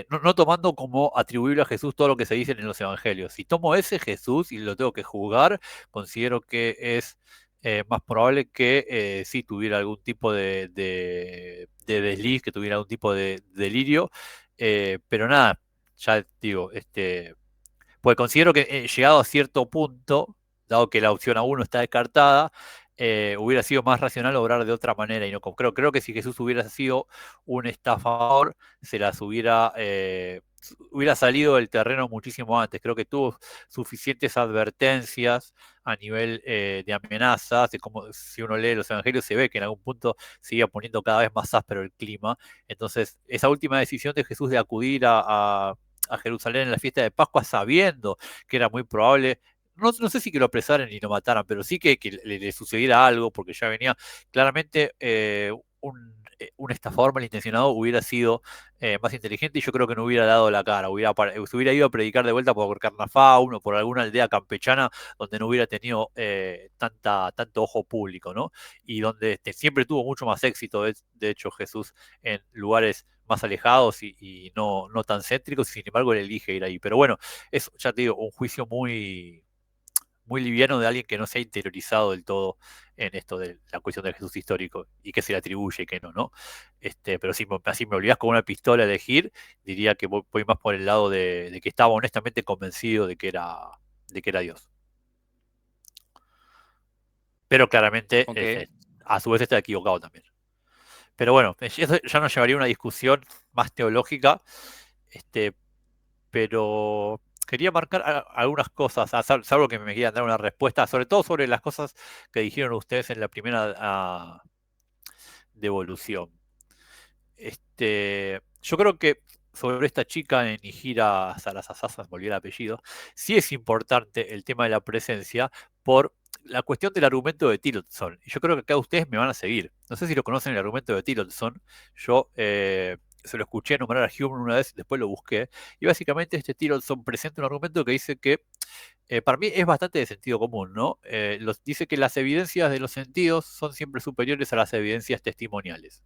no tomando como atribuible a Jesús todo lo que se dice en los evangelios. Si tomo ese Jesús y lo tengo que juzgar, considero que es más probable que sí tuviera algún tipo de desliz, que tuviera algún tipo de delirio, pero nada, ya digo, pues considero que llegado a cierto punto, dado que la opción A1 está descartada, hubiera sido más racional obrar de otra manera. Y no creo que si Jesús hubiera sido un estafador, se las hubiera salido del terreno muchísimo antes. Creo que tuvo suficientes advertencias a nivel de amenazas, de como si uno lee los evangelios se ve que en algún punto se iba poniendo cada vez más áspero el clima. Entonces, esa última decisión de Jesús de acudir a Jerusalén en la fiesta de Pascua, sabiendo que era muy probable, no sé si que lo apresaran y lo mataran, pero sí que le sucediera algo, porque ya venía claramente un estafador malintencionado hubiera sido más inteligente, y yo creo que no hubiera dado la cara, se hubiera ido a predicar de vuelta por Carnafaun o por alguna aldea campechana donde no hubiera tenido tanto ojo público, ¿no? Y donde siempre tuvo mucho más éxito, de hecho, Jesús, en lugares más alejados y no tan céntricos, y sin embargo él elige ir ahí. Pero bueno, es, ya te digo, un juicio muy, muy liviano de alguien que no se ha interiorizado del todo en esto de la cuestión del Jesús histórico y que se le atribuye y que no. Pero si así me olvidás con una pistola a elegir, diría que voy más por el lado de que estaba honestamente convencido de que era Dios. Pero claramente, Ok. a su vez, está equivocado también. Pero bueno, eso ya nos llevaría a una discusión más teológica, pero quería marcar algunas cosas, salvo que me quieran dar una respuesta, sobre todo sobre las cosas que dijeron ustedes en la primera devolución. Yo creo que sobre esta chica en Nijira Sarasasasa, me olvidé el apellido, sí es importante el tema de la presencia por la cuestión del argumento de Tillotson. Y yo creo que acá ustedes me van a seguir. No sé si lo conocen, el argumento de Tillotson. Yo se lo escuché nombrar a Hume una vez, después lo busqué. Y básicamente este Tillotson presenta un argumento que dice que para mí es bastante de sentido común, ¿no? Dice que las evidencias de los sentidos son siempre superiores a las evidencias testimoniales.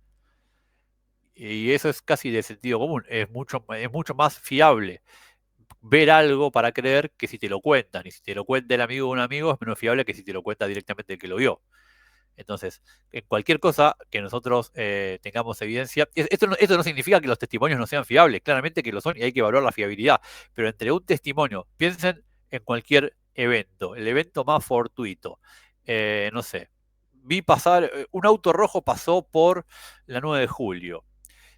Y eso es casi de sentido común. Es mucho más fiable ver algo para creer que si te lo cuentan. Y si te lo cuenta el amigo de un amigo, es menos fiable que si te lo cuenta directamente el que lo vio. Entonces, en cualquier cosa que nosotros tengamos evidencia, esto no significa que los testimonios no sean fiables, claramente que lo son y hay que evaluar la fiabilidad, pero entre un testimonio, piensen en cualquier evento, el evento más fortuito, no sé, vi pasar, un auto rojo pasó por la 9 de julio.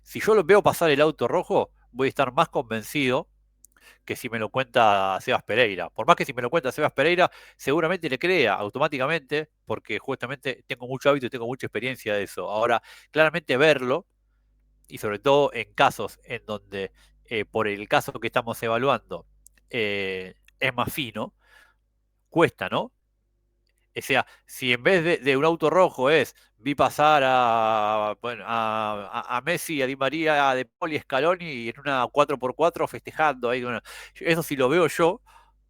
Si yo lo veo pasar el auto rojo, voy a estar más convencido que si me lo cuenta Sebas Pereira. Por más que si me lo cuenta Sebas Pereira, seguramente le crea automáticamente, porque justamente tengo mucho hábito y tengo mucha experiencia de eso. Ahora, claramente verlo, y sobre todo en casos en donde por el caso que estamos evaluando es más fino, cuesta, ¿no? O sea, si en vez de un auto rojo vi pasar a, bueno, a Messi, a Di María, a De Paul y Scaloni en una 4x4 festejando ahí, bueno, eso si lo veo yo,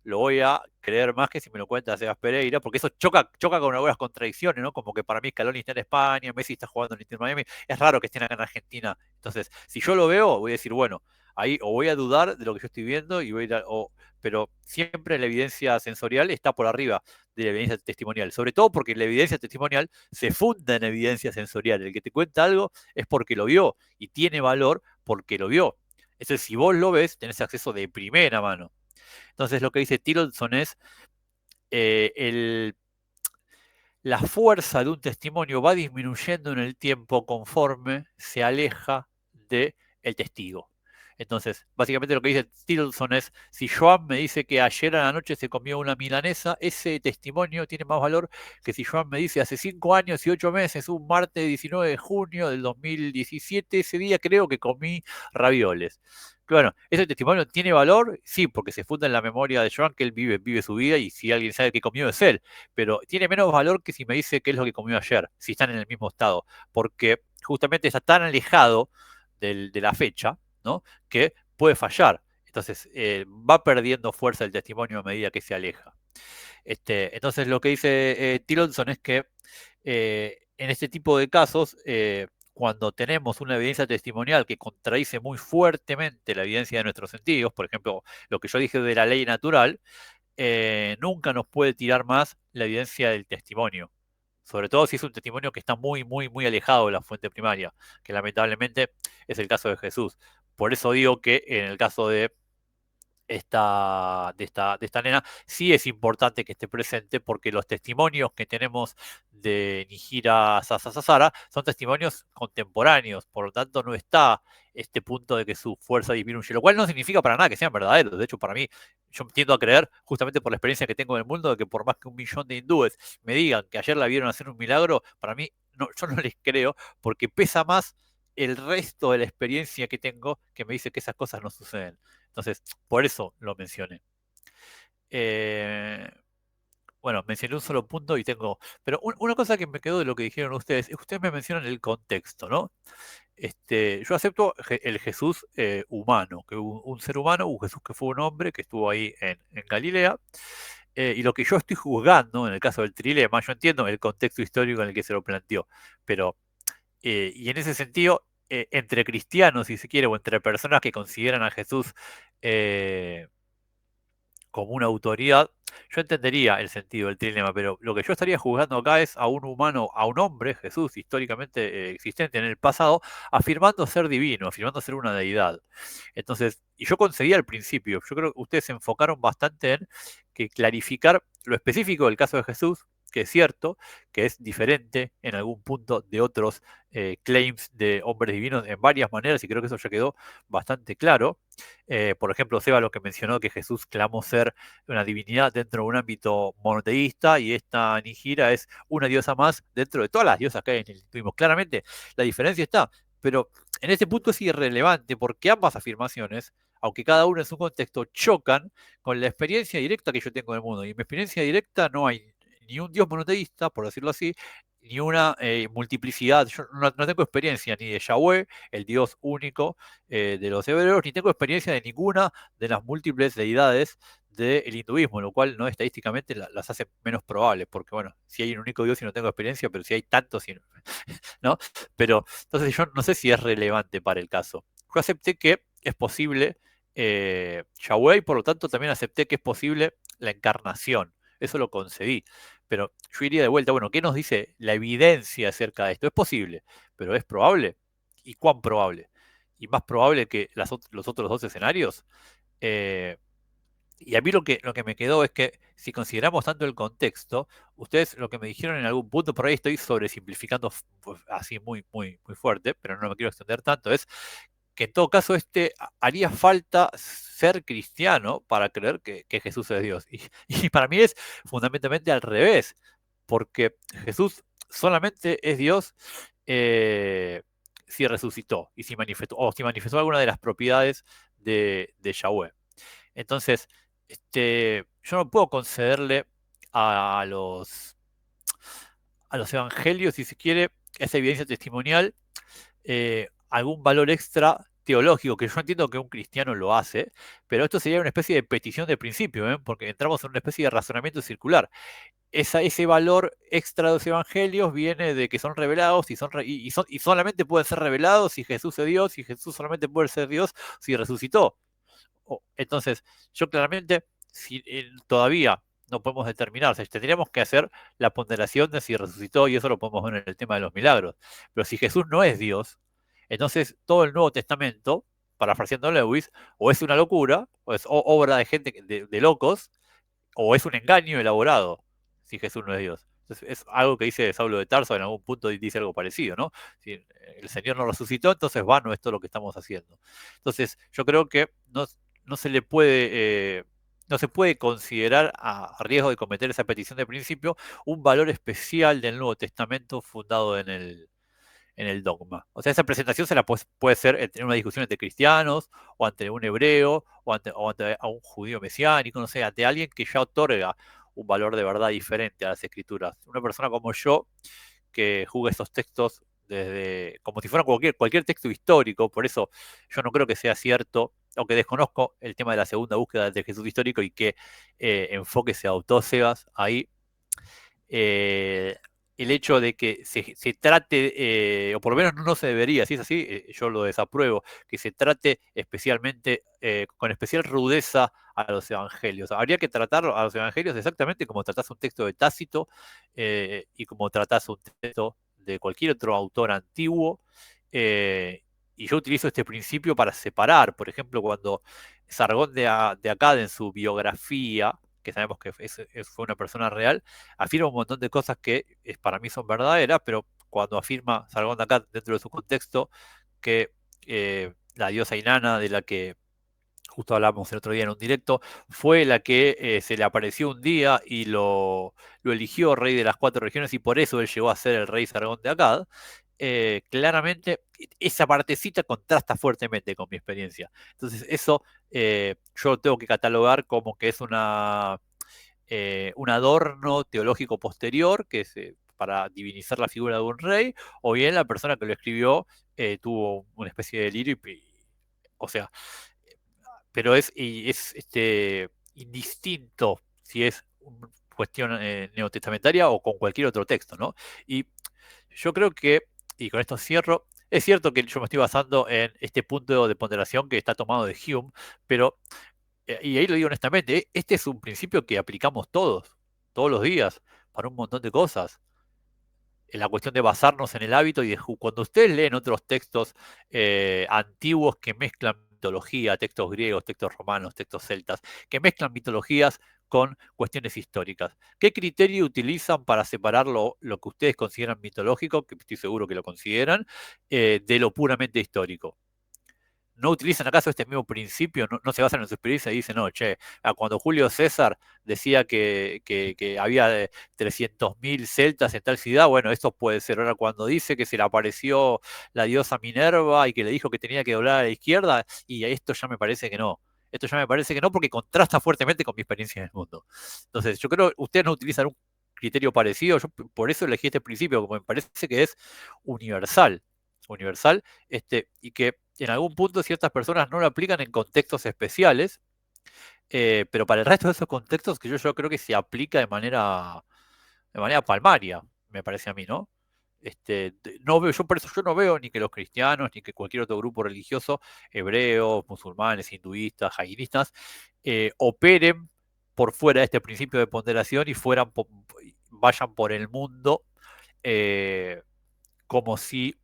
lo voy a creer más que si me lo cuenta Sebas Pereira, porque eso choca con algunas contradicciones, ¿no? Como que para mí Scaloni está en España, Messi está jugando en Inter Miami, es raro que estén acá en Argentina. Entonces, si yo lo veo, voy a decir, bueno, ahí o voy a dudar de lo que yo estoy viendo y voy a ir pero siempre la evidencia sensorial está por arriba de la evidencia testimonial, sobre todo porque la evidencia testimonial se funda en evidencia sensorial. El que te cuenta algo es porque lo vio y tiene valor porque lo vio. Entonces, si vos lo ves, tenés acceso de primera mano. Entonces, lo que dice Tillotson es la fuerza de un testimonio va disminuyendo en el tiempo conforme se aleja del testigo. Entonces, básicamente lo que dice Tillotson es, si Joan me dice que ayer a la noche se comió una milanesa, ese testimonio tiene más valor que si Joan me dice hace 5 años y 8 meses, un martes 19 de junio del 2017, ese día creo que comí ravioles. Bueno, ¿ese testimonio tiene valor? Sí, porque se funda en la memoria de Joan, que él vive su vida y si alguien sabe que comió es él, pero tiene menos valor que si me dice qué es lo que comió ayer, si están en el mismo estado, porque justamente está tan alejado de la fecha, ¿no? Que puede fallar. Entonces, va perdiendo fuerza el testimonio a medida que se aleja. Entonces, lo que dice Tillotson es que en este tipo de casos, cuando tenemos una evidencia testimonial que contradice muy fuertemente la evidencia de nuestros sentidos, por ejemplo, lo que yo dije de la ley natural, nunca nos puede tirar más la evidencia del testimonio. Sobre todo si es un testimonio que está muy, muy, muy alejado de la fuente primaria, que lamentablemente es el caso de Jesús. Por eso digo que en el caso de esta nena, sí es importante que esté presente porque los testimonios que tenemos de Nijira Sasasara son testimonios contemporáneos, por lo tanto no está este punto de que su fuerza disminuye, lo cual no significa para nada que sean verdaderos. De hecho, para mí, yo tiendo a creer, justamente por la experiencia que tengo en el mundo, de que por más que 1 millón de hindúes me digan que ayer la vieron hacer un milagro, para mí no, yo no les creo, porque pesa más el resto de la experiencia que tengo que me dice que esas cosas no suceden. Entonces, por eso lo mencioné. Bueno, mencioné un solo punto y tengo... Pero una cosa que me quedó de lo que dijeron ustedes, es que ustedes me mencionan el contexto, ¿no? Yo acepto el Jesús humano, que un ser humano, un Jesús que fue un hombre, que estuvo ahí en Galilea, y lo que yo estoy juzgando, en el caso del trilema, yo entiendo el contexto histórico en el que se lo planteó, pero, y en ese sentido, entre cristianos, si se quiere, o entre personas que consideran a Jesús como una autoridad, yo entendería el sentido del trilema, pero lo que yo estaría juzgando acá es a un humano, a un hombre, Jesús, históricamente existente en el pasado, afirmando ser divino, afirmando ser una deidad. Entonces, y yo conseguía al principio, yo creo que ustedes se enfocaron bastante en que clarificar lo específico del caso de Jesús, que es cierto, que es diferente en algún punto de otros claims de hombres divinos en varias maneras, y creo que eso ya quedó bastante claro. Por ejemplo, Seba lo que mencionó que Jesús clamó ser una divinidad dentro de un ámbito monoteísta y esta Nijira es una diosa más dentro de todas las diosas que hay en el hinduismo. Claramente la diferencia está, pero en este punto es irrelevante porque ambas afirmaciones, aunque cada una en su contexto, chocan con la experiencia directa que yo tengo del mundo. Y en mi experiencia directa no hay ni un dios monoteísta, por decirlo así, ni una multiplicidad. Yo no tengo experiencia ni de Yahweh, el dios único de los hebreos, ni tengo experiencia de ninguna de las múltiples deidades del hinduismo, lo cual no estadísticamente las hace menos probables, porque bueno, si hay un único dios y no tengo experiencia, pero si hay tantos, ¿no? Pero entonces yo no sé si es relevante para el caso. Yo acepté que es posible Yahweh y por lo tanto también acepté que es posible la encarnación. eso lo concedí. Pero yo iría de vuelta, bueno, ¿qué nos dice la evidencia acerca de esto? Es posible, pero ¿es probable? ¿Y cuán probable? Y más probable que los otros dos escenarios. Eh, y a mí lo que me quedó es que si consideramos tanto el contexto, ustedes lo que me dijeron en algún punto, por ahí estoy sobresimplificando pues, así muy, muy, muy fuerte, pero no me quiero extender tanto, es que en todo caso haría falta ser cristiano para creer que Jesús es Dios. Y para mí es fundamentalmente al revés, porque Jesús solamente es Dios si resucitó y si manifestó alguna de las propiedades de Yahweh. Entonces, yo no puedo concederle a los evangelios, si se quiere, esa evidencia testimonial, algún valor extra teológico, que yo entiendo que un cristiano lo hace, pero esto sería una especie de petición de principio, porque entramos en una especie de razonamiento circular. Ese valor extra de los evangelios viene de que son revelados y solamente pueden ser revelados si Jesús es Dios, y Jesús solamente puede ser Dios si resucitó. Entonces, yo claramente, si todavía no podemos determinar, tendríamos que hacer la ponderación de si resucitó, y eso lo podemos ver en el tema de los milagros. Pero si Jesús no es Dios, entonces todo el Nuevo Testamento, parafraseando a Lewis, o es una locura, o es obra de gente, de locos, o es un engaño elaborado, si Jesús no es Dios. Entonces, es algo que dice Saulo de Tarso, en algún punto dice algo parecido, ¿no? Si el Señor no resucitó, entonces vano es todo lo que estamos haciendo. Entonces, yo creo que no se le puede, no se puede considerar a riesgo de cometer esa petición de principio un valor especial del Nuevo Testamento fundado en el dogma. O sea, esa presentación puede ser en una discusión entre cristianos, o ante un hebreo, o ante a un judío mesiánico, no sé, ante alguien que ya otorga un valor de verdad diferente a las escrituras. Una persona como yo, que juzga estos textos como si fuera cualquier texto histórico, por eso yo no creo que sea cierto, aunque desconozco el tema de la segunda búsqueda de Jesús histórico y qué enfoque se adoptó Sebas ahí. El hecho de que se trate, o por lo menos no se debería, si es así, yo lo desapruebo, que se trate especialmente, con especial rudeza a los evangelios. Habría que tratar a los evangelios exactamente como tratás un texto de Tácito y como tratás un texto de cualquier otro autor antiguo. Y yo utilizo este principio para separar, por ejemplo, cuando Sargón de Akkad en su biografía, que sabemos que fue una persona real, afirma un montón de cosas que para mí son verdaderas, pero cuando afirma Sargón de Akkad dentro de su contexto que la diosa Inanna, de la que justo hablábamos el otro día en un directo, fue la que se le apareció un día y lo eligió rey de las 4 regiones, y por eso él llegó a ser el rey Sargón de Akkad. Claramente esa partecita contrasta fuertemente con mi experiencia. Entonces eso yo lo tengo que catalogar como que es un adorno teológico posterior que es para divinizar la figura de un rey, o bien la persona que lo escribió tuvo una especie de delirio, o sea, pero es indistinto si es una cuestión neotestamentaria o con cualquier otro texto, ¿no? Y yo creo que, y con esto cierro, es cierto que yo me estoy basando en este punto de ponderación que está tomado de Hume, pero, y ahí lo digo honestamente, este es un principio que aplicamos todos los días, para un montón de cosas. En la cuestión de basarnos en el hábito y cuando ustedes leen otros textos antiguos que mezclan mitología, textos griegos, textos romanos, textos celtas, que mezclan mitologías con cuestiones históricas. ¿Qué criterio utilizan para separar lo que ustedes consideran mitológico, que estoy seguro que lo consideran, de lo puramente histórico? ¿No utilizan acaso este mismo principio? ¿No se basan en su experiencia y dicen, no, che, cuando Julio César decía que había 300.000 celtas en tal ciudad, bueno, esto puede ser? Ahora, cuando dice que se le apareció la diosa Minerva y que le dijo que tenía que doblar a la izquierda, y esto ya me parece que no. Esto ya me parece que no, porque contrasta fuertemente con mi experiencia en el mundo. Entonces, yo creo que ustedes no utilizan un criterio parecido. Yo por eso elegí este principio, como me parece que es universal. Universal, y que en algún punto ciertas personas no lo aplican en contextos especiales, pero para el resto de esos contextos que yo creo que se aplica de manera palmaria, me parece a mí, ¿no? No veo, por eso yo no veo ni que los cristianos, ni que cualquier otro grupo religioso, hebreos, musulmanes, hinduistas, jainistas, operen por fuera de este principio de ponderación y vayan por el mundo como si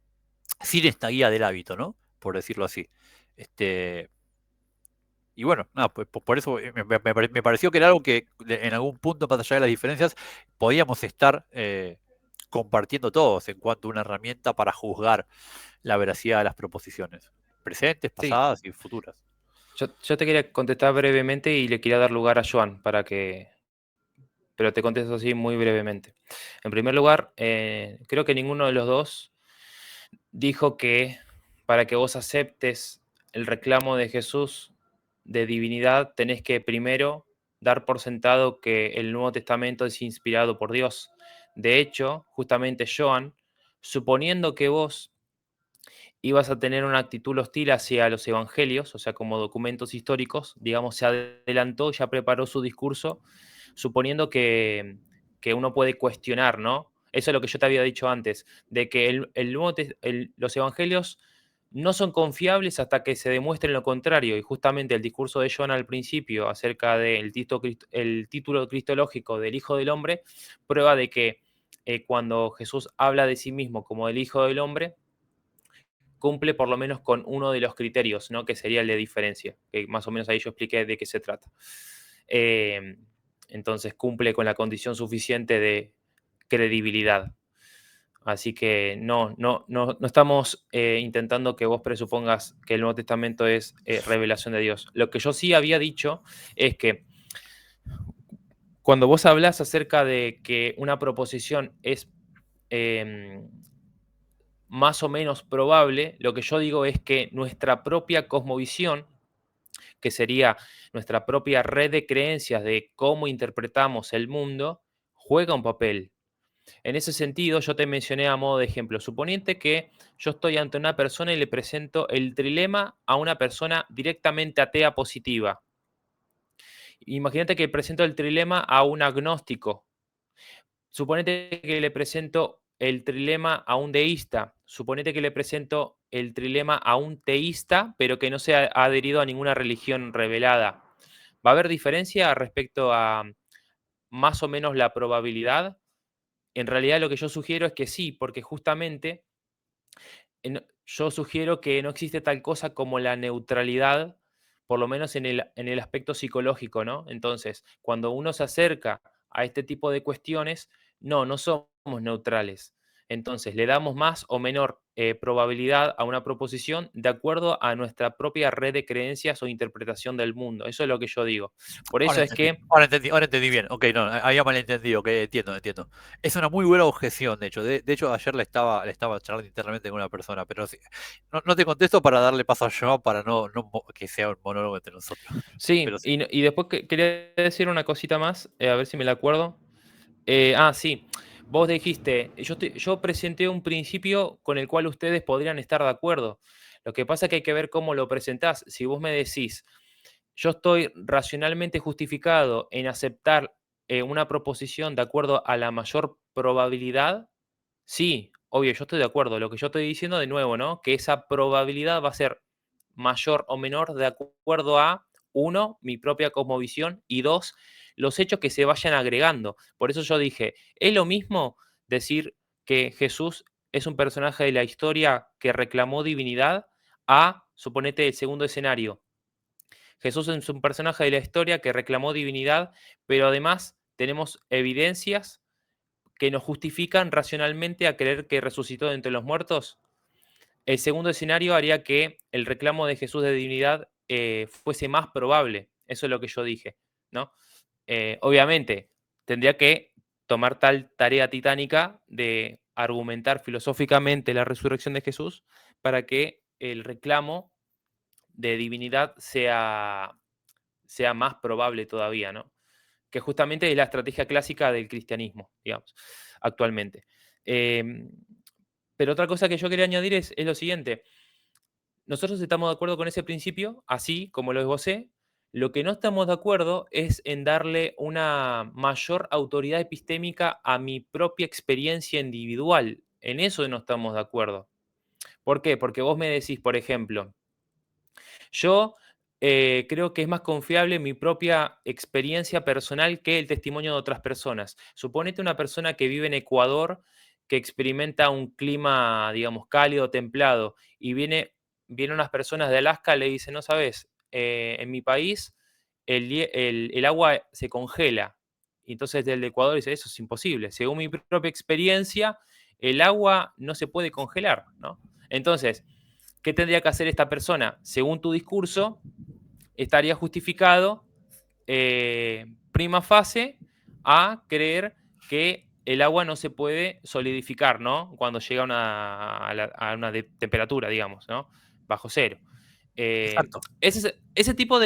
sin esta guía del hábito, ¿no? Por decirlo así. Y bueno, nada, pues por eso me pareció que era algo que en algún punto, más allá de las diferencias, podíamos estar compartiendo todos en cuanto a una herramienta para juzgar la veracidad de las proposiciones, presentes, Sí, pasadas y futuras. yo te quería contestar brevemente y le quería dar lugar a Joan pero te contesto así muy brevemente. En primer lugar, creo que ninguno de los dos dijo que para que vos aceptes el reclamo de Jesús de divinidad, tenés que primero dar por sentado que el Nuevo Testamento es inspirado por Dios. De hecho, justamente Joan, suponiendo que vos ibas a tener una actitud hostil hacia los evangelios, o sea, como documentos históricos, digamos, se adelantó, ya preparó su discurso, suponiendo que uno puede cuestionar, ¿no? Eso es lo que yo te había dicho antes, de que los evangelios no son confiables hasta que se demuestre lo contrario, y justamente el discurso de John al principio acerca del el título cristológico del Hijo del Hombre, prueba de que cuando Jesús habla de sí mismo como el Hijo del Hombre, cumple por lo menos con uno de los criterios, ¿no? Que sería el de diferencia, que más o menos ahí yo expliqué de qué se trata. Entonces cumple con la condición suficiente de credibilidad. Así que no estamos intentando que vos presupongas que el Nuevo Testamento es revelación de Dios. Lo que yo sí había dicho es que cuando vos hablas acerca de que una proposición es más o menos probable, lo que yo digo es que nuestra propia cosmovisión, que sería nuestra propia red de creencias de cómo interpretamos el mundo, juega un papel. En ese sentido, yo te mencioné a modo de ejemplo, suponiente que yo estoy ante una persona y le presento el trilema a una persona directamente atea positiva. Imagínate que presento el trilema a un agnóstico. Suponete que le presento el trilema a un deísta. Suponete que le presento el trilema a un teísta, pero que no se ha adherido a ninguna religión revelada. ¿Va a haber diferencia respecto a más o menos la probabilidad? En realidad lo que yo sugiero es que sí, porque justamente yo sugiero que no existe tal cosa como la neutralidad, por lo menos en el aspecto psicológico, ¿no? Entonces, cuando uno se acerca a este tipo de cuestiones, no somos neutrales. Entonces, le damos más o menor probabilidad a una proposición de acuerdo a nuestra propia red de creencias o interpretación del mundo. Eso es lo que yo digo. Por eso es que... Ahora entendí bien. Ok, no, había malentendido, ok, entiendo. Es una muy buena objeción, de hecho. De hecho, ayer le estaba charlando internamente con una persona, pero sí, no te contesto para darle paso a yo, para que sea un monólogo entre nosotros. Sí, Pero sí. y después quería decir una cosita más, a ver si me la acuerdo. Sí, vos dijiste, yo presenté un principio con el cual ustedes podrían estar de acuerdo. Lo que pasa es que hay que ver cómo lo presentás. Si vos me decís, yo estoy racionalmente justificado en aceptar una proposición de acuerdo a la mayor probabilidad, sí, obvio, yo estoy de acuerdo. Lo que yo estoy diciendo de nuevo, ¿no? Que esa probabilidad va a ser mayor o menor de acuerdo a, uno, mi propia cosmovisión y dos, los hechos que se vayan agregando. Por eso yo dije, es lo mismo decir que Jesús es un personaje de la historia que reclamó divinidad a, suponete, el segundo escenario. Jesús es un personaje de la historia que reclamó divinidad, pero además tenemos evidencias que nos justifican racionalmente a creer que resucitó de entre los muertos. El segundo escenario haría que el reclamo de Jesús de divinidad fuese más probable. Eso es lo que yo dije, ¿no? Obviamente, tendría que tomar tal tarea titánica de argumentar filosóficamente la resurrección de Jesús para que el reclamo de divinidad sea más probable todavía, ¿no? Que justamente es la estrategia clásica del cristianismo, digamos, actualmente. Pero otra cosa que yo quería añadir es lo siguiente. Nosotros estamos de acuerdo con ese principio, así como lo esbocé. Lo que no estamos de acuerdo es en darle una mayor autoridad epistémica a mi propia experiencia individual. En eso no estamos de acuerdo. ¿Por qué? Porque vos me decís, por ejemplo, yo creo que es más confiable mi propia experiencia personal que el testimonio de otras personas. Suponete una persona que vive en Ecuador, que experimenta un clima, digamos, cálido, templado, y viene unas personas de Alaska y le dicen, no sabes, en mi país el agua se congela. Y entonces el de Ecuador dice, eso es imposible. Según mi propia experiencia, el agua no se puede congelar, ¿no? Entonces, ¿qué tendría que hacer esta persona? Según tu discurso, estaría justificado prima facie a creer que el agua no se puede solidificar, ¿no? Cuando llega a una temperatura, digamos, ¿no? Bajo cero. Exacto. Ese tipo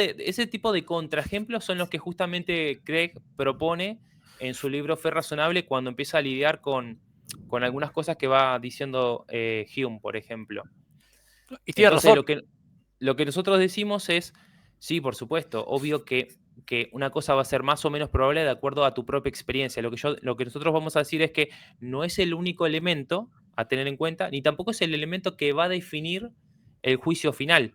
de contraejemplos son los que justamente Craig propone en su libro Fe Razonable cuando empieza a lidiar con algunas cosas que va diciendo Hume, por ejemplo. Y tiene Entonces, razón. lo que nosotros decimos es, sí, por supuesto, obvio que una cosa va a ser más o menos probable de acuerdo a tu propia experiencia. Lo que nosotros vamos a decir es que no es el único elemento a tener en cuenta, ni tampoco es el elemento que va a definir el juicio final.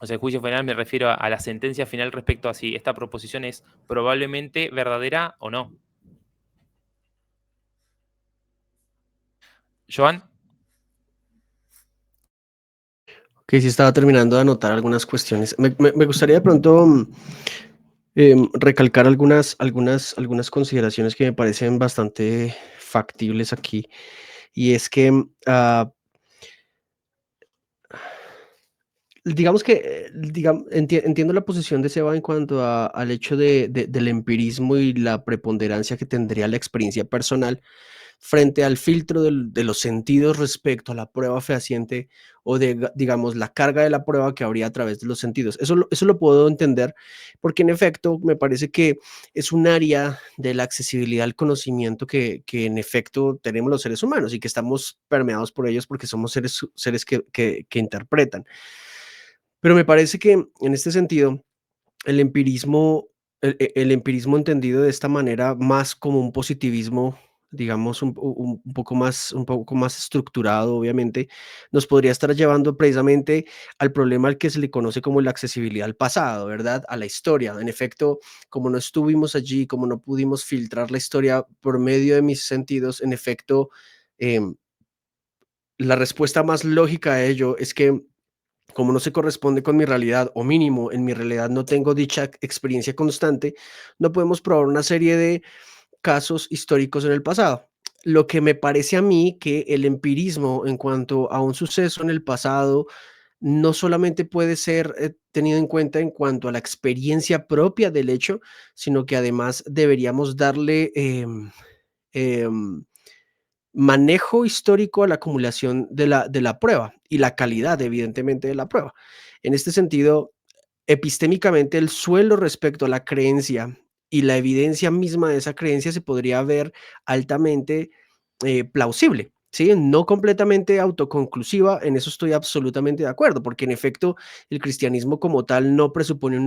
O sea, el juicio final me refiero a la sentencia final respecto a si esta proposición es probablemente verdadera o no. Joan. Que sí estaba terminando de anotar algunas cuestiones. Me gustaría de pronto recalcar algunas consideraciones que me parecen bastante factibles aquí. Y es que, digamos que, entiendo la posición de Seba en cuanto al hecho del empirismo y la preponderancia que tendría la experiencia personal frente al filtro de los sentidos respecto a la prueba fehaciente o digamos, la carga de la prueba que habría a través de los sentidos. Eso lo puedo entender porque en efecto me parece que es un área de la accesibilidad al conocimiento que en efecto tenemos los seres humanos y que estamos permeados por ellos porque somos seres que interpretan. Pero me parece que en este sentido, el empirismo, el empirismo entendido de esta manera, más como un positivismo, digamos, un poco más estructurado, obviamente, nos podría estar llevando precisamente al problema al que se le conoce como la accesibilidad al pasado, ¿verdad? A la historia. En efecto, como no estuvimos allí, como no pudimos filtrar la historia por medio de mis sentidos, en efecto, em, la respuesta más lógica a ello es que como no se corresponde con mi realidad, o mínimo en mi realidad no tengo dicha experiencia constante, no podemos probar una serie de casos históricos en el pasado. Lo que me parece a mí que el empirismo en cuanto a un suceso en el pasado no solamente puede ser tenido en cuenta en cuanto a la experiencia propia del hecho, sino que además deberíamos darle em, manejo histórico a la acumulación de la prueba y la calidad, evidentemente, de la prueba. En este sentido, epistémicamente, el suelo respecto a la creencia y la evidencia misma de esa creencia se podría ver altamente plausible. ¿Sí? No completamente autoconclusiva, en eso estoy absolutamente de acuerdo, porque en efecto el cristianismo como tal no presupone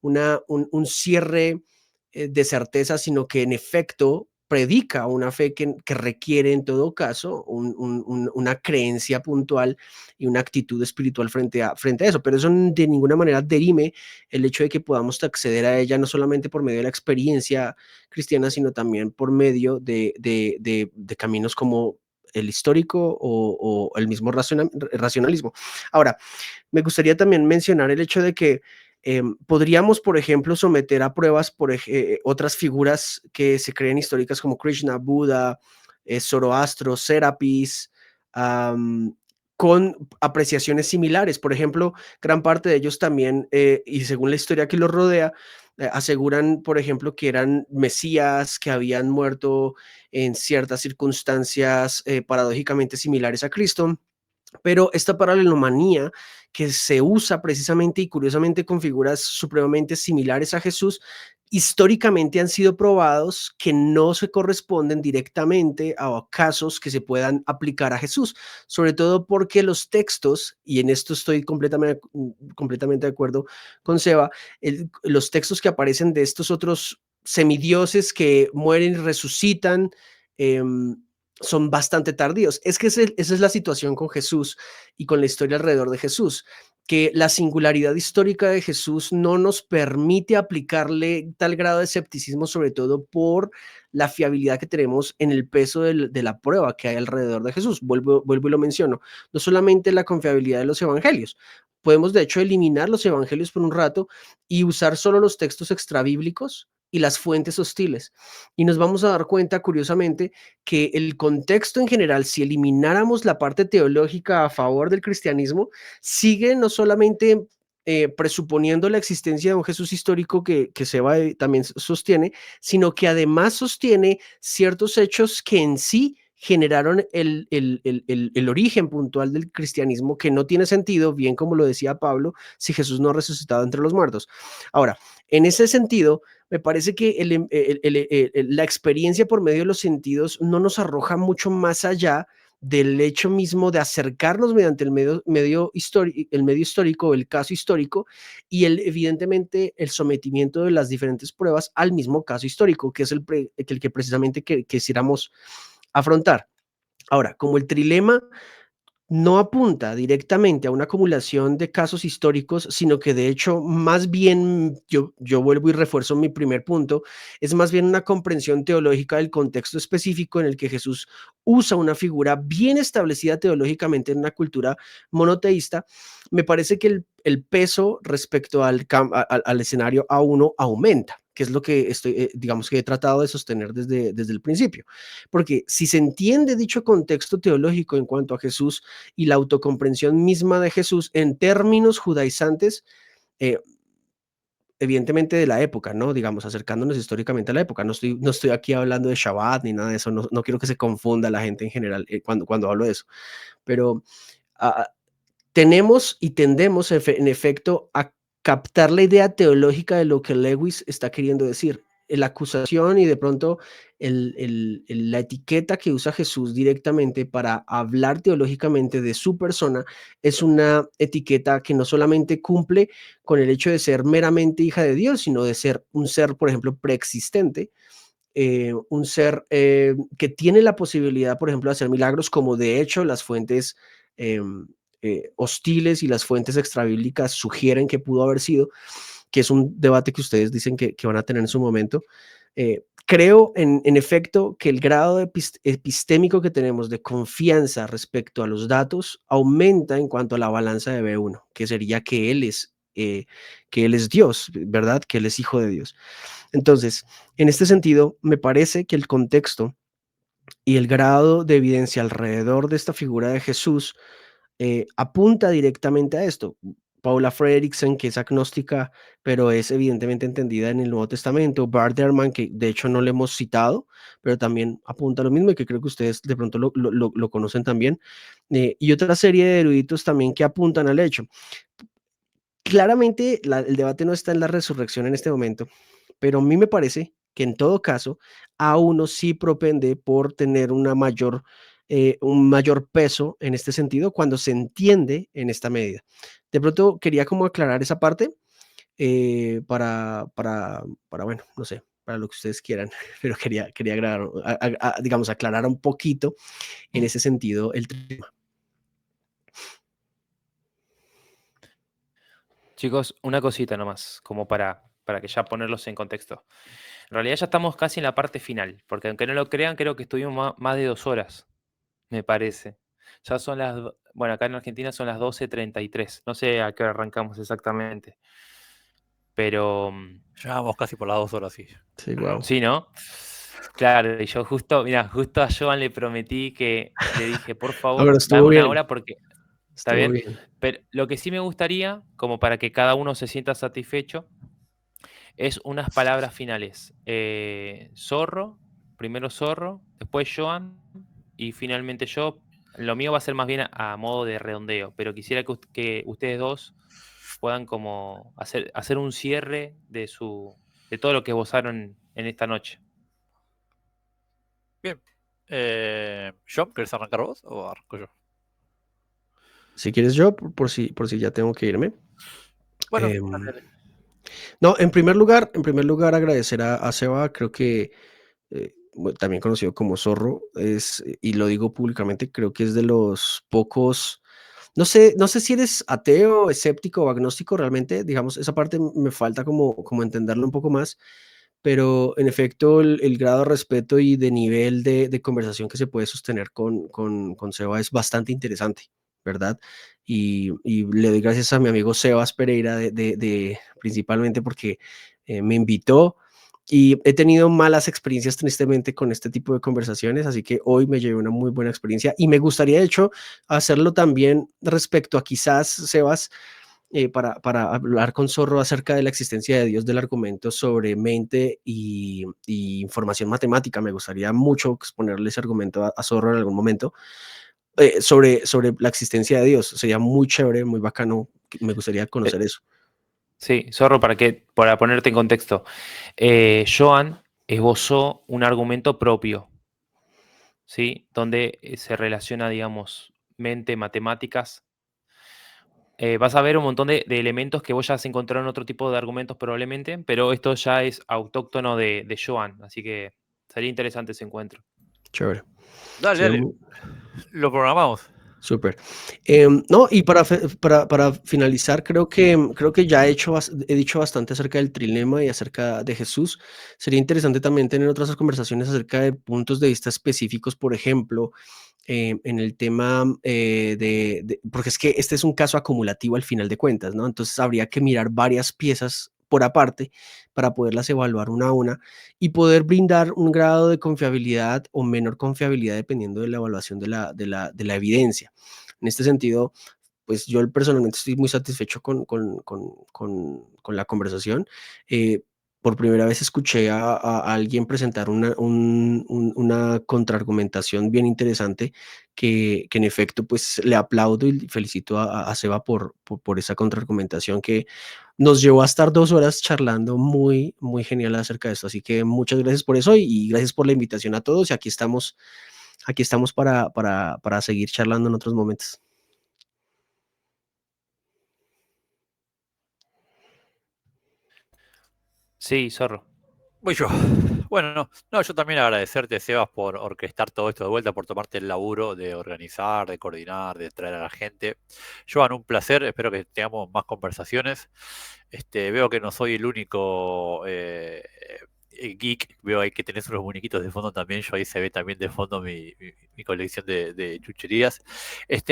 un cierre de certeza, sino que en efecto predica una fe que requiere en todo caso una creencia puntual y una actitud espiritual frente a eso, pero eso de ninguna manera derime el hecho de que podamos acceder a ella no solamente por medio de la experiencia cristiana, sino también por medio de caminos como el histórico o el mismo racionalismo. Ahora, me gustaría también mencionar el hecho de que podríamos, por ejemplo, someter a pruebas otras figuras que se creen históricas como Krishna, Buda, Zoroastro, Serapis, con apreciaciones similares. Por ejemplo, gran parte de ellos también, y según la historia que los rodea, aseguran, por ejemplo, que eran mesías que habían muerto en ciertas circunstancias paradójicamente similares a Cristo. Pero esta paralelomanía que se usa precisamente y curiosamente con figuras supremamente similares a Jesús, históricamente han sido probados que no se corresponden directamente a casos que se puedan aplicar a Jesús, sobre todo porque los textos, y en esto estoy completamente de acuerdo con Seba, los textos que aparecen de estos otros semidioses que mueren y resucitan, eh, son bastante tardíos. Es que esa es la situación con Jesús y con la historia alrededor de Jesús. que la singularidad histórica de Jesús no nos permite aplicarle tal grado de escepticismo, sobre todo por la fiabilidad que tenemos en el peso de la prueba que hay alrededor de Jesús. Vuelvo y lo menciono, no solamente la confiabilidad de los evangelios. Podemos, de hecho, eliminar los evangelios por un rato y usar solo los textos extrabíblicos y las fuentes hostiles. Y nos vamos a dar cuenta, curiosamente, que el contexto en general, si elimináramos la parte teológica a favor del cristianismo, sigue no solamente presuponiendo la existencia de un Jesús histórico que Seba también sostiene, sino que además sostiene ciertos hechos que en sí generaron el origen puntual del cristianismo, que no tiene sentido, bien como lo decía Pablo, si Jesús no ha resucitado entre los muertos. Ahora, en ese sentido, me parece que la experiencia por medio de los sentidos no nos arroja mucho más allá del hecho mismo de acercarnos mediante el medio histórico, el caso histórico, y evidentemente el sometimiento de las diferentes pruebas al mismo caso histórico, que es el que precisamente quisiéramos afrontar. Ahora, como el trilema no apunta directamente a una acumulación de casos históricos, sino que de hecho, más bien, yo vuelvo y refuerzo mi primer punto, es más bien una comprensión teológica del contexto específico en el que Jesús usa una figura bien establecida teológicamente en una cultura monoteísta. Me parece que el peso respecto al escenario A1 aumenta, que es lo que digamos que he tratado de sostener desde el principio. Porque si se entiende dicho contexto teológico en cuanto a Jesús y la autocomprensión misma de Jesús en términos judaizantes, eh, evidentemente de la época, ¿no? Digamos, acercándonos históricamente a la época. No estoy aquí hablando de Shabbat ni nada de eso, no quiero que se confunda la gente en general cuando hablo de eso, pero uh, tenemos y tendemos en efecto a captar la idea teológica de lo que Lewis está queriendo decir. La acusación y de pronto la etiqueta que usa Jesús directamente para hablar teológicamente de su persona es una etiqueta que no solamente cumple con el hecho de ser meramente hija de Dios, sino de ser un ser, por ejemplo, preexistente, un ser que tiene la posibilidad, por ejemplo, de hacer milagros, como de hecho las fuentes hostiles y las fuentes extrabíblicas sugieren que pudo haber sido, que es un debate que ustedes dicen que van a tener en su momento. Creo, en efecto, que el grado epistémico que tenemos de confianza respecto a los datos aumenta en cuanto a la balanza de B1, que sería que Él es Dios, ¿verdad? Que Él es hijo de Dios. Entonces, en este sentido, me parece que el contexto y el grado de evidencia alrededor de esta figura de Jesús apunta directamente a esto. Paula Fredrickson, que es agnóstica, pero es evidentemente entendida en el Nuevo Testamento. Bart Ehrman, que de hecho no le hemos citado, pero también apunta a lo mismo y que creo que ustedes de pronto lo conocen también. Y otra serie de eruditos también que apuntan al hecho. Claramente el debate no está en la resurrección en este momento, pero a mí me parece que en todo caso a uno sí propende por tener un mayor peso en este sentido cuando se entiende en esta medida. De pronto quería como aclarar esa parte bueno, no sé, para lo que ustedes quieran, pero quería digamos, aclarar un poquito en ese sentido el tema. Chicos, una cosita nomás, como para que ya ponerlos en contexto. En realidad ya estamos casi en la parte final, porque aunque no lo crean, creo que estuvimos más de 2 horas, me parece. Ya son bueno, acá en Argentina son las 12:33. No sé a qué hora arrancamos exactamente. Pero Ya vamos casi por las 2 horas, sí. Sí, wow. sí, ¿no? Claro, y yo justo a Joan le prometí que le dije, por favor, dame una hora porque está Estuvo bien. bien. Pero lo que sí me gustaría, como para que cada uno se sienta satisfecho, es unas palabras finales. Zorro, primero Zorro, después Joan y finalmente yo. Lo mío va a ser más bien a modo de redondeo, pero quisiera que ustedes dos puedan como hacer un cierre de todo lo que esbozaron en esta noche. Bien. John, ¿querés arrancar vos o arranco yo? Si quieres yo, por si ya tengo que irme. Bueno, No, en primer lugar agradecer a Seba, creo que también conocido como Zorro, y lo digo públicamente, creo que es de los pocos No sé si eres ateo, escéptico o agnóstico realmente, digamos, esa parte me falta como entenderlo un poco más, pero en efecto el grado de respeto y de nivel de conversación que se puede sostener con Seba es bastante interesante, ¿verdad? Y le doy gracias a mi amigo Sebas Pereira principalmente porque me invitó y he tenido malas experiencias tristemente con este tipo de conversaciones, así que hoy me llevé una muy buena experiencia y me gustaría de hecho hacerlo también respecto a quizás, Sebas, para hablar con Zorro acerca de la existencia de Dios del argumento sobre mente y información matemática. Me gustaría mucho exponerle ese argumento a Zorro en algún momento sobre la existencia de Dios. Sería muy chévere, muy bacano. Me gustaría conocer eso. Sí, Zorro, para ponerte en contexto. Joan esbozó un argumento propio, ¿sí? Donde se relaciona, digamos, mente, matemáticas. Vas a ver un montón de elementos que vos ya has encontrado en otro tipo de argumentos probablemente, pero esto ya es autóctono de Joan, así que sería interesante ese encuentro. Chévere. Dale, Sería dale. Lo programamos. súper. No, y para finalizar, creo que ya he dicho bastante acerca del trilema y acerca de Jesús. Sería interesante también tener otras conversaciones acerca de puntos de vista específicos, por ejemplo, en el tema porque es que este es un caso acumulativo al final de cuentas, ¿no? Entonces habría que mirar varias piezas por aparte para poderlas evaluar una a una y poder brindar un grado de confiabilidad o menor confiabilidad dependiendo de la evaluación de la evidencia. En este sentido, pues yo personalmente estoy muy satisfecho con la conversación. Por primera vez escuché a alguien presentar una contraargumentación bien interesante que en efecto pues le aplaudo y felicito a Seba por esa contraargumentación que nos llevó a estar 2 horas charlando muy, muy genial acerca de esto. Así que muchas gracias por eso y gracias por la invitación a todos y aquí estamos para seguir charlando en otros momentos. Sí, Zorro. Voy yo. Bueno, no, yo también agradecerte, Sebas, por orquestar todo esto de vuelta, por tomarte el laburo de organizar, de coordinar, de traer a la gente. Joan, un placer, espero que tengamos más conversaciones. Veo que no soy el único geek, veo ahí que tenés unos muñequitos de fondo también, yo ahí se ve también de fondo mi colección de chucherías.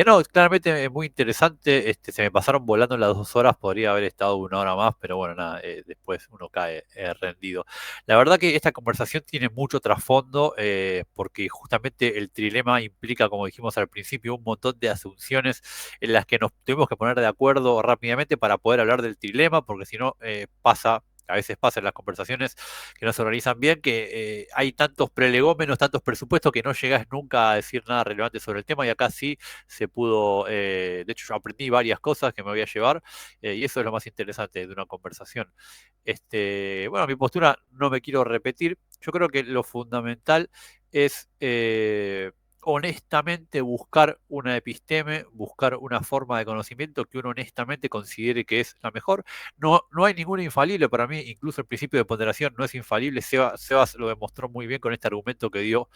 No, claramente es muy interesante, se me pasaron volando las 2 horas, podría haber estado 1 hora más, pero bueno, nada, después uno cae rendido. La verdad que esta conversación tiene mucho trasfondo, porque justamente el trilema implica, como dijimos al principio, un montón de asunciones en las que nos tuvimos que poner de acuerdo rápidamente para poder hablar del trilema, porque si no a veces pasa en las conversaciones que no se organizan bien, que hay tantos prelegómenos, tantos presupuestos que no llegás nunca a decir nada relevante sobre el tema y acá sí se pudo, de hecho yo aprendí varias cosas que me voy a llevar y eso es lo más interesante de una conversación. Bueno, mi postura no me quiero repetir, yo creo que lo fundamental es honestamente buscar una episteme, buscar una forma de conocimiento que uno honestamente considere que es la mejor. No hay ninguna infalible para mí, incluso el principio de ponderación no es infalible. Sebas lo demostró muy bien con este argumento que dio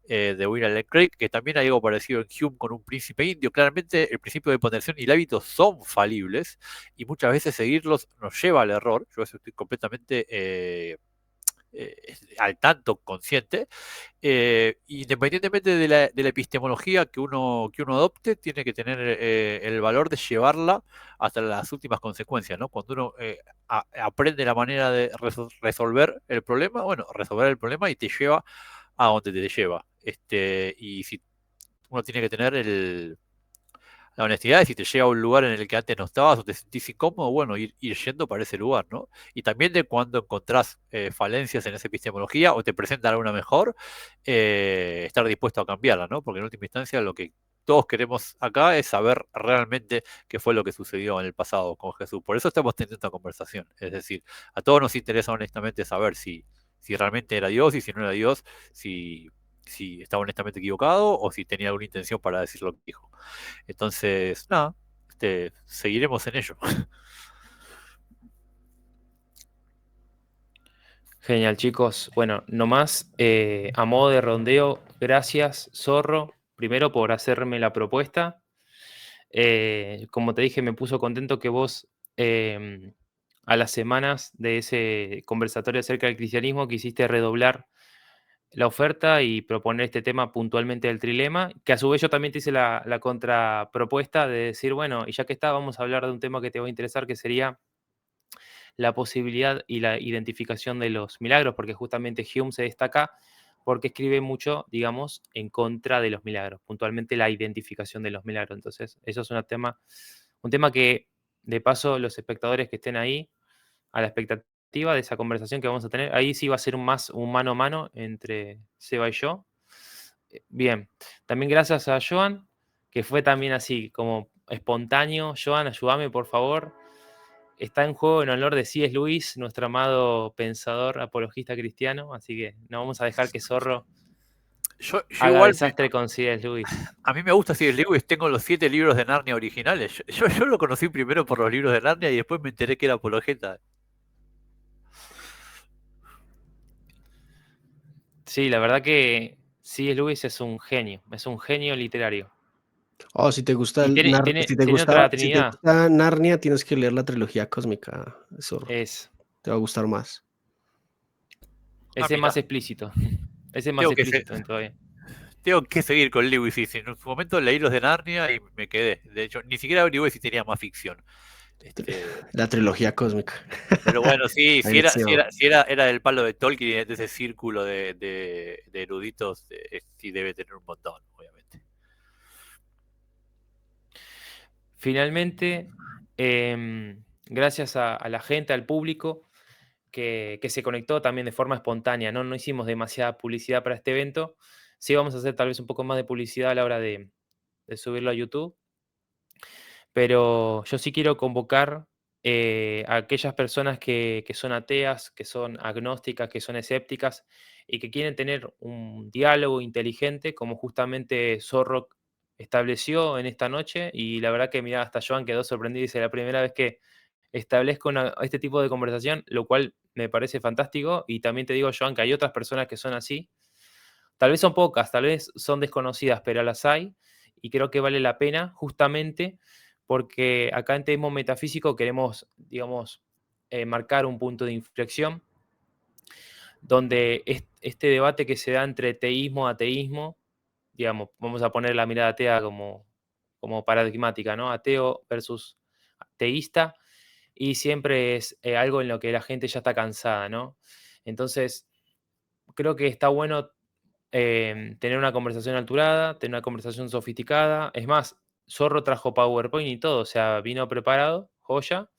de William Lane Craig, que también hay algo parecido en Hume con un príncipe indio. Claramente el principio de ponderación y el hábito son falibles y muchas veces seguirlos nos lleva al error. Yo eso estoy completamente al tanto consciente, independientemente de la epistemología que uno adopte, tiene que tener el valor de llevarla hasta las últimas consecuencias, ¿no? Cuando uno aprende la manera de resolver el problema, bueno, resolver el problema y te lleva a donde te lleva. Y si uno tiene que tener la honestidad es si te llega a un lugar en el que antes no estabas o te sentís incómodo, bueno, ir yendo para ese lugar, ¿no? Y también de cuando encontrás falencias en esa epistemología o te presentan alguna mejor, estar dispuesto a cambiarla, ¿no? Porque en última instancia lo que todos queremos acá es saber realmente qué fue lo que sucedió en el pasado con Jesús. Por eso estamos teniendo esta conversación. Es decir, a todos nos interesa honestamente saber si realmente era Dios y si no era Dios, si estaba honestamente equivocado o si tenía alguna intención para decir lo que dijo. Entonces, nada, seguiremos en ello. Genial, chicos. Bueno, nomás a modo de rondeo, gracias, Zorro, primero por hacerme la propuesta Como te dije, me puso contento que vos a las semanas de ese conversatorio acerca del cristianismo quisiste redoblar la oferta y proponer este tema puntualmente del trilema, que a su vez yo también te hice la contrapropuesta de decir, bueno, y ya que está, vamos a hablar de un tema que te va a interesar, que sería la posibilidad y la identificación de los milagros, porque justamente Hume se destaca porque escribe mucho, digamos, en contra de los milagros, puntualmente la identificación de los milagros. Entonces, eso es un tema que, de paso, los espectadores que estén ahí, a la expectativa de esa conversación que vamos a tener, ahí sí va a ser un mano a mano entre Seba y yo. Bien, también gracias a Joan, que fue también así, como espontáneo. Joan, ayúdame, por favor. Está en juego en honor de C.S. Lewis, nuestro amado pensador apologista cristiano, así que no vamos a dejar que Zorro Yo haga igual, desastre con C.S. Lewis. a mí me gusta C.S. Lewis, tengo los 7 libros de Narnia originales. Yo lo conocí primero por los libros de Narnia y después me enteré que era apologeta. Sí, la verdad que C.S. Lewis es un genio literario. Oh, si te gusta Y tiene otra si te Trinidad, gusta Narnia, tienes que leer la trilogía cósmica, Zorro. es Te va a gustar más. Ah, ese más mira, explícito. Ese más tengo que, explícito todavía. tengo que seguir con Lewis. Y en su momento leí los de Narnia y me quedé. De hecho, ni siquiera averigué si tenía más ficción. La trilogía cósmica. Pero bueno, sí, Ahí sí, no. era del palo de Tolkien, de ese círculo de eruditos, sí debe tener un montón, obviamente. Finalmente, gracias a la gente, al público, que se conectó también de forma espontánea, ¿no? No hicimos demasiada publicidad para este evento. Sí vamos a hacer tal vez un poco más de publicidad a la hora de subirlo a YouTube. Pero yo sí quiero convocar a aquellas personas que son ateas, que son agnósticas, que son escépticas y que quieren tener un diálogo inteligente, como justamente Zorro estableció en esta noche. Y la verdad que, mira, hasta Joan quedó sorprendido y dice, la primera vez que establezco este tipo de conversación, lo cual me parece fantástico. Y también te digo, Joan, que hay otras personas que son así. Tal vez son pocas, tal vez son desconocidas, pero las hay. Y creo que vale la pena justamente porque acá en Teísmo Metafísico queremos, digamos, marcar un punto de inflexión donde este debate que se da entre teísmo y ateísmo, digamos, vamos a poner la mirada atea como paradigmática, ¿no? Ateo versus teísta, y siempre es algo en lo que la gente ya está cansada, ¿no? Entonces, creo que está bueno tener una conversación alturada, tener una conversación sofisticada. Es más, Zorro trajo PowerPoint y todo, o sea, vino preparado, joya.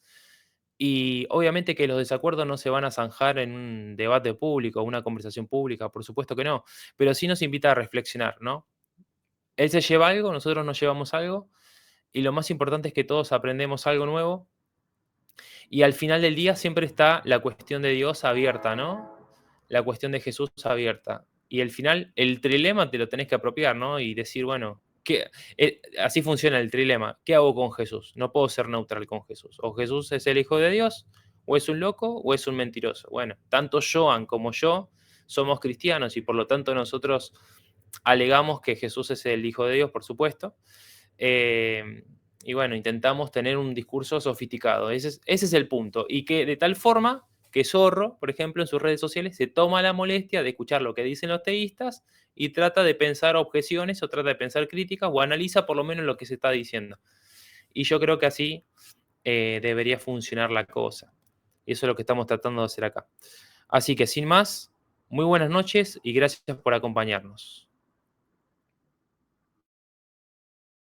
Y obviamente que los desacuerdos no se van a zanjar en un debate público, una conversación pública, por supuesto que no, pero sí nos invita a reflexionar, ¿no? Él se lleva algo, nosotros nos llevamos algo, y lo más importante es que todos aprendemos algo nuevo, y al final del día siempre está la cuestión de Dios abierta, ¿no? La cuestión de Jesús abierta. Y al final, el trilema te lo tenés que apropiar, ¿no? Y decir, bueno, así funciona el trilema. ¿Qué hago con Jesús? No puedo ser neutral con Jesús. O Jesús es el Hijo de Dios, o es un loco, o es un mentiroso. Bueno, tanto Joan como yo somos cristianos y por lo tanto nosotros alegamos que Jesús es el Hijo de Dios, por supuesto. Y bueno, intentamos tener un discurso sofisticado. Ese es el punto. Y que de tal forma que Zorro, por ejemplo, en sus redes sociales, se toma la molestia de escuchar lo que dicen los teístas y trata de pensar objeciones o trata de pensar críticas o analiza por lo menos lo que se está diciendo. Y yo creo que así debería funcionar la cosa. Y eso es lo que estamos tratando de hacer acá. Así que sin más, muy buenas noches y gracias por acompañarnos.